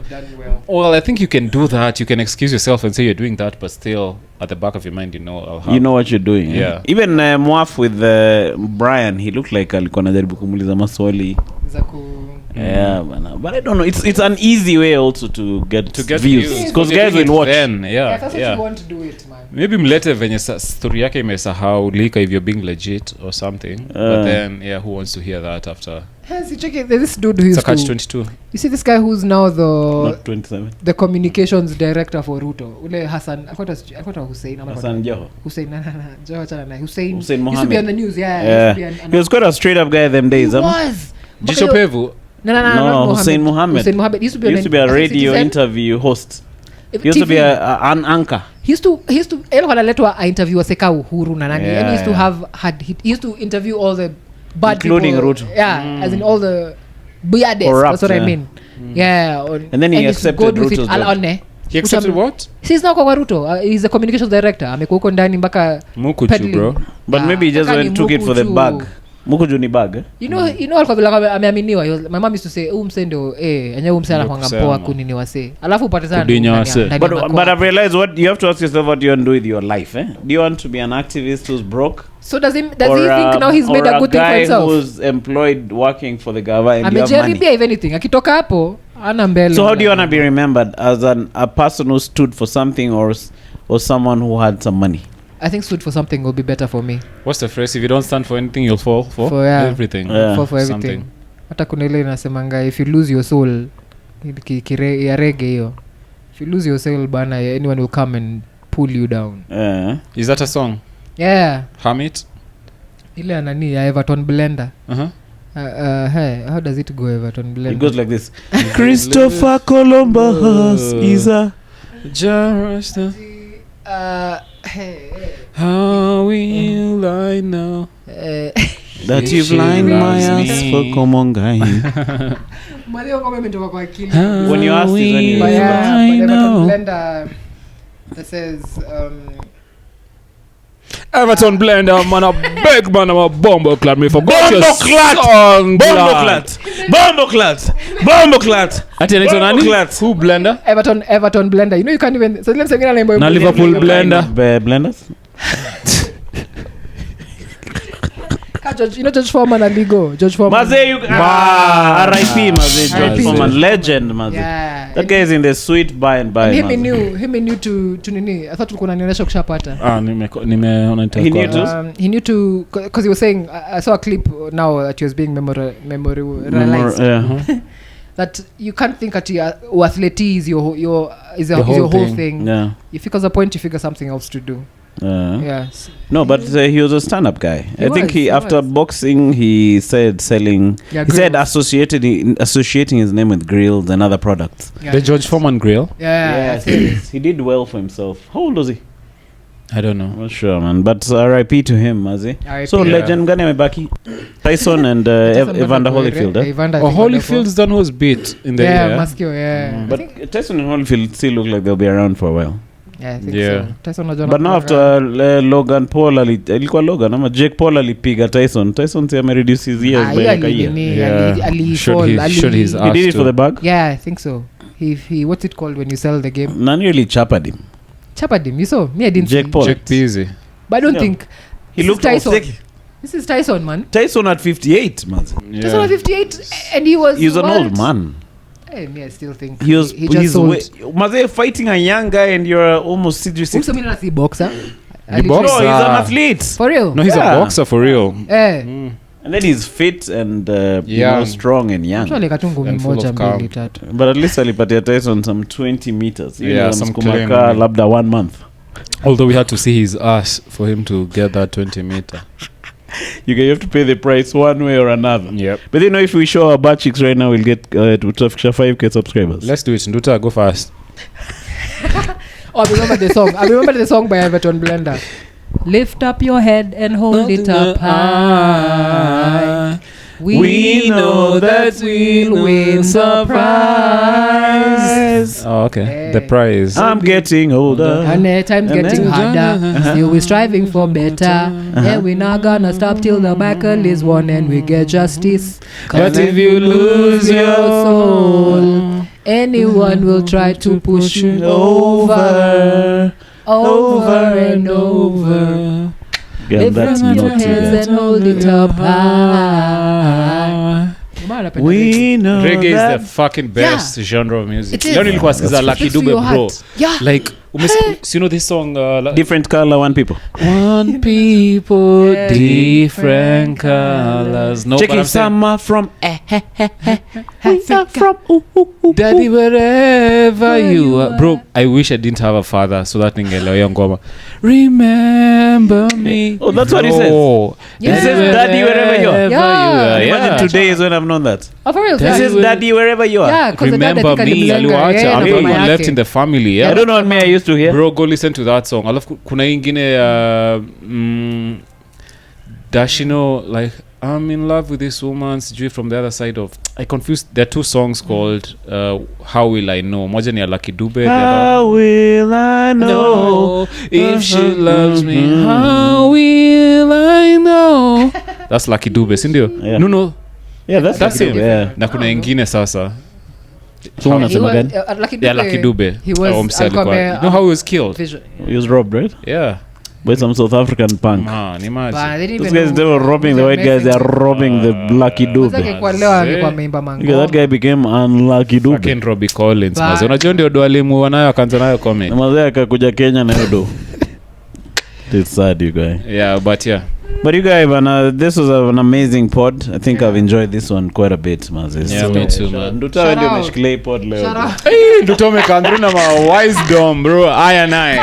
C: Well, I think you can do that. You can excuse yourself and say you're doing that, but still, at the back of your mind, you know
A: what you're doing.
C: Yeah.
A: Even Mwaf with Brian, he looked like alikuwa anajaribu kumuuliza maswali. Yeah, but I don't know. It's an easy way also to get views because guys will watch.
B: That's what you want to do it, man.
C: Maybe mlete venye story yake imesahaulika if you're being legit or something. But then, who wants to hear that after?
B: There's this dude who used to...
C: 22.
B: You see this guy who's now
A: Not 27.
B: The communications director for Ruto. Ule Hassan... I thought Hussein.
A: Hassan Joho.
B: Hussein. Joho chana na. Hussein
A: Mohammed.
B: Used to be on the news. Yeah.
A: He was quite a straight up guy them days.
B: He was.
C: Jisho Pevu.
B: No,
A: Hussein Mohammed.
B: He used to be
A: a radio interview host. He used to be an anchor.
B: He used to analetwa interview Seka Uhuru na nani. And he used to interview all the bad
A: including
B: people.
A: Ruto.
B: Yeah, as in all the buyades. That's what I mean. Yeah.
A: And then he accepted Ruto's
C: He accepted what?
B: He's now kwa Ruto. He's a communications director. Amekuwa huko ndani mpaka
C: Mukuchu, bro.
A: But maybe he just went took it for the bag. Mukuju ni bag.
B: You know alikuwa vile ameaminiwa. My mom used to say msendo enyewe msana kwanga mpoa kunini wase. Alafu upate sana.
A: But I've realized what you have to ask yourself what you want to do with your life, eh? Do you want to be an activist who's broke?
B: So does he think now he's made a good thing for himself?
A: Or a guy who's employed working for the government and you have money?
B: Amejaribia if anything. Akitoka hapo ana mbele.
A: So how do you want to be remembered? As a person who stood for something or someone who had some money?
B: I think stood for something will be better for me.
C: What's the phrase? If you don't stand for anything, you'll fall for everything.
B: Fall for everything. Hata kuna ile inasemanga if you lose your soul ya reggae hiyo. If you lose your soul bana, anyone will come and pull you down.
C: Is that a song?
B: Yeah.
C: Hum it.
B: Ile anani ya Everton Blender.
C: Hey,
B: how does it go, Everton Blender?
A: It goes like this. Christopher Columbus is a
C: how will I know
A: that you've lined my ass for Komongai? When you ask this, when you
B: Blender that says
C: Everton Blender, man, a big man, I'm a bomber clad me for
A: Bombo clat.
C: Who Blender?
B: Everton Blender. You know you can't even. So let's say
C: na Liverpool Blender.
A: Blenders.
B: You know George Foreman and Ligo. George Foreman.
A: Maze, R.I.P. Maze. George Foreman, legend. Maze.
B: Yeah.
A: That guy is in the sweet by and by.
B: Him knew to nini. I thought tulikuwa nionyesha kushapata. He knew to because he was saying I saw a clip now that he was being memorialized. That you can't think that athlete is your whole thing.
A: Yeah.
B: You figure a point, you figure something else to do. Yes.
A: No, but he was a stand-up guy. I think after boxing, he said selling. He said associating his name with grills and other products.
C: The George Foreman grill.
B: Yeah.
A: He did well for himself. How old was he?
C: I don't know.
A: Not sure, man. But RIP to him, Mazi.
B: RIP.
A: So legend gani amebaki? Tyson and Evander Holyfield.
C: Holyfield's done was beat in the year.
B: Maskio, yeah.
A: But Tyson and Holyfield still look like they'll be around for a while.
B: Yeah, I think
C: Yeah.
B: so. Tyson najua
A: But now after Logan Paul ilikuwa Logan ama Jake Paul alipiga Tyson si amereduce his years by like a year.
C: Showed his
A: He
C: ass
A: did it
C: too.
A: for the bag.
B: Yeah, I think so. He what's it called when you sell the game?
A: Nani really chapped him?
B: Chapped him. You saw? Me, I didn't
A: Jake
B: see.
A: Paul.
C: Jake Peasy.
B: But I don't
A: Yeah.
B: think
A: He
B: this
A: looked
B: is Tyson.
A: sick.
B: This is Tyson, man.
A: Tyson at 58, man.
B: Tyson at 58 and he was
A: He's an
B: what?
A: old man.
B: Hey, me, I still think
A: He was
B: just sold.
A: Maze fighting a young guy and you're almost 60.
B: Also, me not see boxer.
C: He boxer.
A: No, he's an athlete.
B: For real?
C: No, he's
A: Yeah.
C: a boxer for real.
A: And then he's fit and
C: Young.
A: strong and young.
B: Actually, katungu
C: And full
B: moja
C: of calm.
B: mbili tatu.
A: But at least alipatia Tyson some 20 meters.
C: Yeah, some clean.
A: labda 1 month.
C: Although we had to see his ass for him to get that 20 meter.
A: You have to pay the price one way or another.
C: Yep.
A: But you know, if we show our butt cheeks right now, we'll get to 5K subscribers.
C: Let's do it. Nduta, go fast.
B: Oh, I remember the song. I remember the song by Everton Blender. Lift up your head and hold it up high. We know that we'll win surprise.
C: Oh, okay.
B: Hey.
C: The prize.
A: I'm getting older.
B: And time's
A: And
B: getting
A: then-
B: harder. Still we're striving for better. And we're not gonna stop till the battle is won and we get justice.
C: But if you lose your
B: soul, anyone will try to push you over and over.
A: Yeah,
B: Lift
A: that's
B: up your
A: not too
B: hands
A: bad.
B: and hold it up high.
A: We know
C: Reggae is
A: that.
C: the fucking best genre of music.
B: It is.
C: Leo nilikuwa sikiza Lucky
B: Speaks to
C: Dube
B: your
C: bro.
B: heart. Yeah.
C: Like you know this song
A: Different color, one people.
C: One people,
B: Yeah.
C: different colors. No,
A: Check
C: but
A: it,
C: I'm saying,
A: summer from
B: from
C: Daddy, wherever you are. Bro, I wish I didn't have a father so that ningelewa ngoma. Remember me.
A: Oh, that's what he says.
B: Yeah.
A: He says, Daddy, wherever you are.
B: Yeah.
A: Imagine today is when I've known that.
B: Oh, for real?
A: He
C: Daddy,
A: says, Daddy, wherever you are.
B: Yeah, because the dad, I
C: Remember
B: think
C: me,
B: alilenga,
C: aliwacha.
B: yeah,
C: I'm
B: na
C: the only
B: mama
C: one left
B: yake.
C: in the family.
A: I
C: Yeah.
A: don't know what me I used to hear.
C: Bro, go listen to that song. Alafu kuna ingine Dashino, like I'm in love with this woman, sijui from the other side of I confused. There are two songs called How Will I Know. Moja ni ya Lucky Dube. the other
A: How will I know?
C: know if she loves me? How will I know? That's Lucky Dube, si ndio?
A: Yeah.
C: No.
A: Yeah, that's
C: That's him.
A: Yeah.
C: Na kuna ingine sasa.
A: So
B: He
A: unasema
B: was-
A: gani?
C: Lucky Dube.
B: He was
C: Mse alikuwa-
B: alikuwa
C: you know how he was killed?
B: vision.
A: He was robbed, right?
C: Yeah.
A: By some South African punk.
C: Man, imagine.
B: But they didn't
A: Those
B: even
A: guys,
B: know
A: they were robbing the
B: who
A: white guys. They are
B: messing.
A: robbing the Lucky
B: Kwanza
A: Dube.
B: angekuwa leo angekuwa ameimba mango.
A: Because that guy became unlucky Dube.
C: Fucking Robbie Collins.
B: But-
C: Mazi. Unajua ndio ndo alimuua nayo akaanza nayo comedy.
A: Na mazee akakuja Kenya na hiyo do. It's sad, you guys.
C: Yeah, but yeah.
A: But you guys, this was an amazing pod. I think I've enjoyed this one quite a bit, Mazes.
C: Yeah, me too, man.
A: Nduta
B: Shout
A: ndio
B: out.
A: umeshikilia hii pod leo.
B: Shout out.
C: Hey, Ndutome Kandruna ma wisdom, bro. I and I.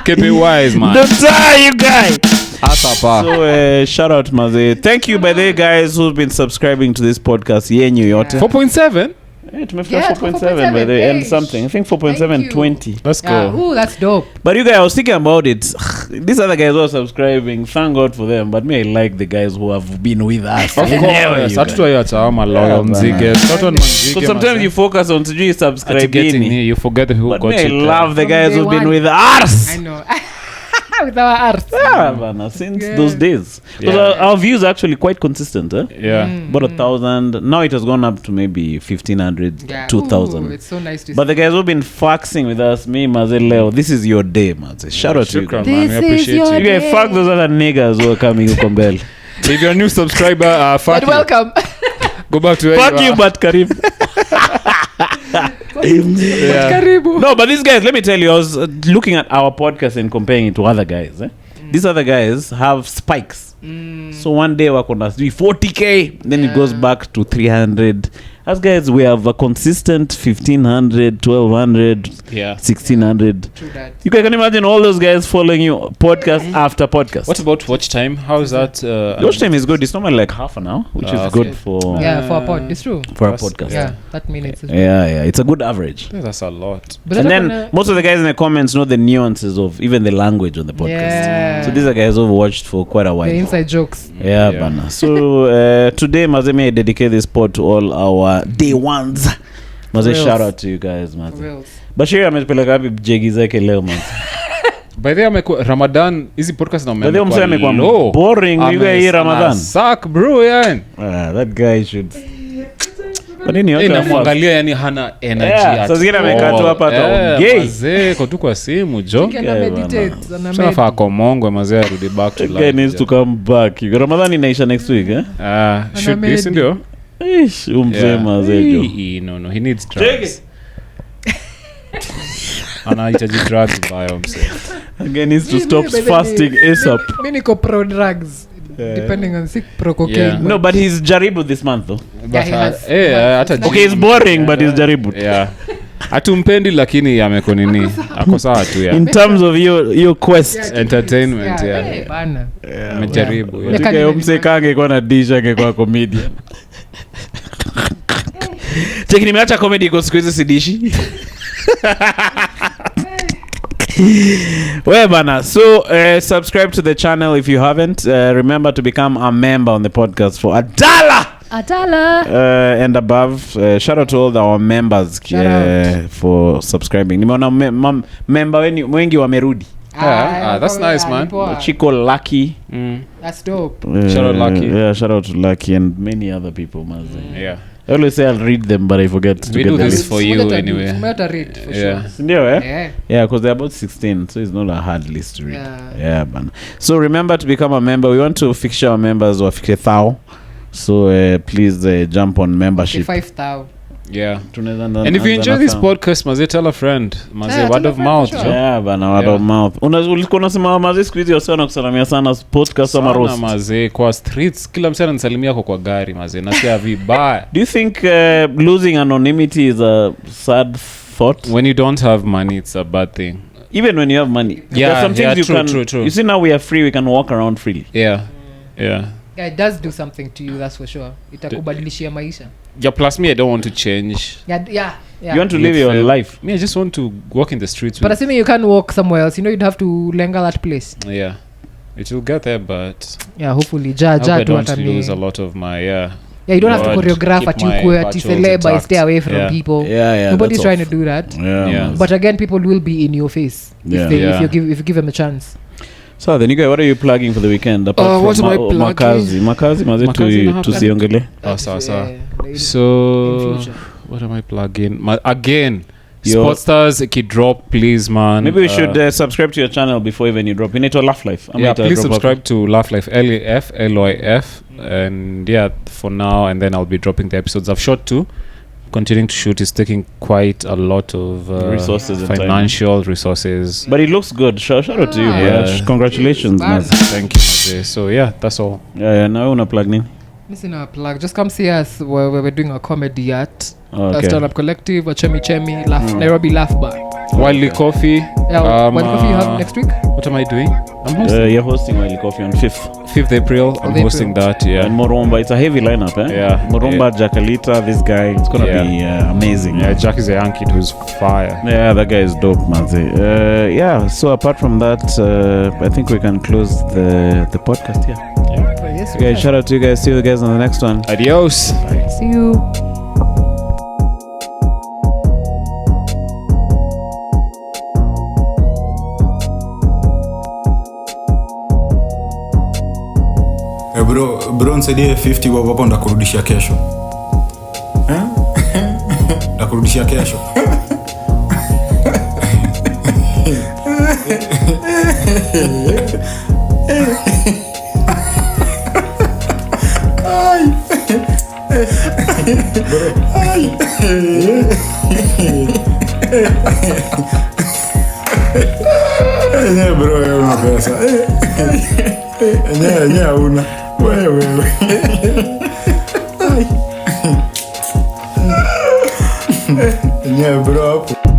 C: Keep it wise, man.
A: Nduta, you guys.
C: Asapa.
A: So shout out, Maze. Thank you, by the way, guys who've been subscribing to this podcast. Yenyu yote.
C: 4.7?
A: Yeah, tumefika
B: Yeah,
A: 4.7 by the way, and
B: Hey.
A: something. I think 4.7,
B: Thank you.
A: 20.
C: Let's
B: Yeah.
C: go.
B: Ooh, that's dope.
A: But you guys, I was thinking about it. These other guys who are subscribing, thank God for them. But me, I like the guys who have been with us.
C: Of course. Hatutu ayo atawama loyal mzige. Toto ni mzige.
A: So sometimes you focus on sijui
C: getting
A: subscribing.
C: me, you forget the people who
A: But
C: got
A: me, I
C: you.
A: love the
B: From
A: guys
B: day
A: who've been
B: one.
A: with
B: I
A: us.
B: know. With our arts.
A: Yeah, man, since
B: Yeah.
A: those days. Because
C: Yeah.
A: our views are actually quite consistent.
C: Yeah.
A: About 1,000. Now it has gone up to maybe 1,500,
B: Yeah.
A: 2,000.
B: Ooh, it's so nice to
A: But the guys who've been faxing with us, me, Maze, Leo, this is your day, Maze. Shout out to you
C: Shukran,
A: guys.
C: man. We
B: This
C: appreciate
B: is your
C: you.
A: You guys, fuck those other niggas who are coming huko mbele.
C: If you're a new subscriber, fuck
B: But
C: you.
B: welcome.
C: Go back to where
A: Fuck you,
C: are.
A: but Karim.
C: Yeah.
B: Karibu.
A: No, but these guys, let me tell you, I was looking at our podcast and comparing it to other guys. These other guys have spikes. So one day wako na 40K, then it goes back to 300, As guys, we have a consistent 1,500, 1,200, 1,600.
B: True that.
A: You can imagine all those guys following you podcast after podcast.
C: What about watch time? How is that?
A: Watch time is good. It's normally like half an hour, which is good for
B: for a pod. It's true.
A: For a podcast.
B: Yeah, that minutes.
A: Yeah. It's a good average.
C: Yeah, that's a lot.
B: But
A: And then most of the guys in the comments know the nuances of even the language on the podcast.
B: Yeah.
A: So these are guys who've watched for quite a while.
B: The inside jokes.
A: Yeah. Bana. So today, Mazeme, I dedicate this pod to all our day ones. Maze, shout out to you guys, man. Bashiri amepeleka wapi jegi zake leo, man?
C: By the way, Ramadan hizi podcast na
A: mimi amekuwa boring you guys Ramadan.
C: Suck bro, yani.
A: That guy should. Kwa nini yote
C: anamwangalia yani hana energy
A: hata. Sasa zingine amekaa tu hapa ataongea.
C: Mazee kwa tu kwa simu jo. Sasa kwa Mongo mazee arudi back to life.
A: Guy needs to come back. Ramadan inaisha next week, eh?
C: Should be ndio.
A: Umsema zejo.
C: No, he needs drugs. Anahitaji drugs bio msema.
A: Again needs to stop fasting ASAP.
B: Mimi niko pro drugs. Depending on sick pro cocaine.
A: No, but he's jaribu this month though.
C: Okay,
A: it's boring but he's jaribu.
C: Yeah. Atumpendi lakini ameko nini? Ako sawa tu ya.
A: In terms of your quest
C: entertainment
B: bana.
C: Amejaribu.
A: Ndio umsekange kwa na disha kwa comedian. Cheki nimeacha comedy kwa siku hizi sidishi. Well, bana. So, subscribe to the channel if you haven't. Remember to become a member on the podcast for $1. And above. Shout out to all our members for subscribing. Nimeona member wengi wamerudi.
C: That's nice, man.
A: Chico Lucky.
B: That's dope.
C: Shout out Lucky.
A: Yeah, shout out to Lucky and many other people, man.
C: Yeah.
A: I always say I'll read them, but I forget to
C: we
A: get
C: do
A: them.
C: this for you anyway.
B: Read for sure.
A: Yeah, because they're about 16, so it's not a hard list to read. Yeah, man. So remember to become a member. We want to feature our members of 50,000. So please jump on membership.
B: 5,000.
C: Yeah. And if you enjoy this podcast, maze tell a friend. Maze word of mouth.
A: Sure. Yeah, bana word of mouth. Ulikuwa unasema maze siku hizi wasana kusalamia sana podcast ama roast.
C: Maze kwa streets kila mtu anasalimia kwa gari maze. Nasikia vibaya.
A: Do you think losing anonymity is a sad thought?
C: When you don't have money, it's a bad thing.
A: Even when you have money.
C: Yeah,
A: some things
C: true.
A: You see now we are free, we can walk around freely.
C: Yeah.
B: Yeah, it does do something to you, that's for sure. Itakubadilishia maisha.
C: Yeah, plus me, I don't want to change.
B: Yeah.
A: You want to live your life.
C: Me, I just want to walk in the streets.
B: But assuming you can't walk somewhere else, you'd have to lenga that place.
C: Yeah. It will get there, but...
B: Yeah, hopefully.
C: I don't lose a lot of my... Yeah,
B: you don't have to choreograph at you at celeb I stay away from people.
A: Yeah.
B: Nobody's trying to do that.
A: Yeah.
B: But again, people will be in your face if you give them a chance.
A: So then you guys, what are you plugging for the weekend? Apart
C: what
A: from
C: am I plugging?
A: Makazi tusiongele.
C: Sawa. So what am I plugging? Again, Sportstars drop, please, man.
A: Maybe we should subscribe to your channel before even you drop. You need to Laugh Life.
C: Please subscribe to Laugh Life, LAF, and for now, and then I'll be dropping the episodes. I've shot 2. Continuing to shoot is taking quite a lot of
A: resources,
C: financial resources.
A: But it looks good. Shout out to you, bro. Congratulations, man.
C: Thank you, Maze. So that's all.
A: Yeah. Now you wanna plug in?
B: Missing a plug. Just come see us where we're doing a comedy at Stand-Up Collective, a Chemi, Nairobi Laugh Bar.
C: Wiley Coffee.
B: Wiley Coffee you have next week?
C: What am I doing? I'm hosting.
A: You're hosting Wiley Coffee on 5th
C: April. I'm hosting that,
A: And Moromba, it's a heavy lineup, eh?
C: Yeah.
A: Moromba, Jackalita, this guy, it's gonna be amazing.
C: Yeah, Jack is a young kid who's fire.
A: Yeah, that guy is dope, man. So apart from that, I think we can close the podcast here.
B: Yes,
A: okay, shout out to you guys. See you guys on the next one.
C: Adios.
B: Bye. See you.
E: Bro nisaidie 50 bob hapo ndakurudishia kesho. Ndakurudishia kesho. Bro, una pesa. Una. Wewe. Nye bro hapo.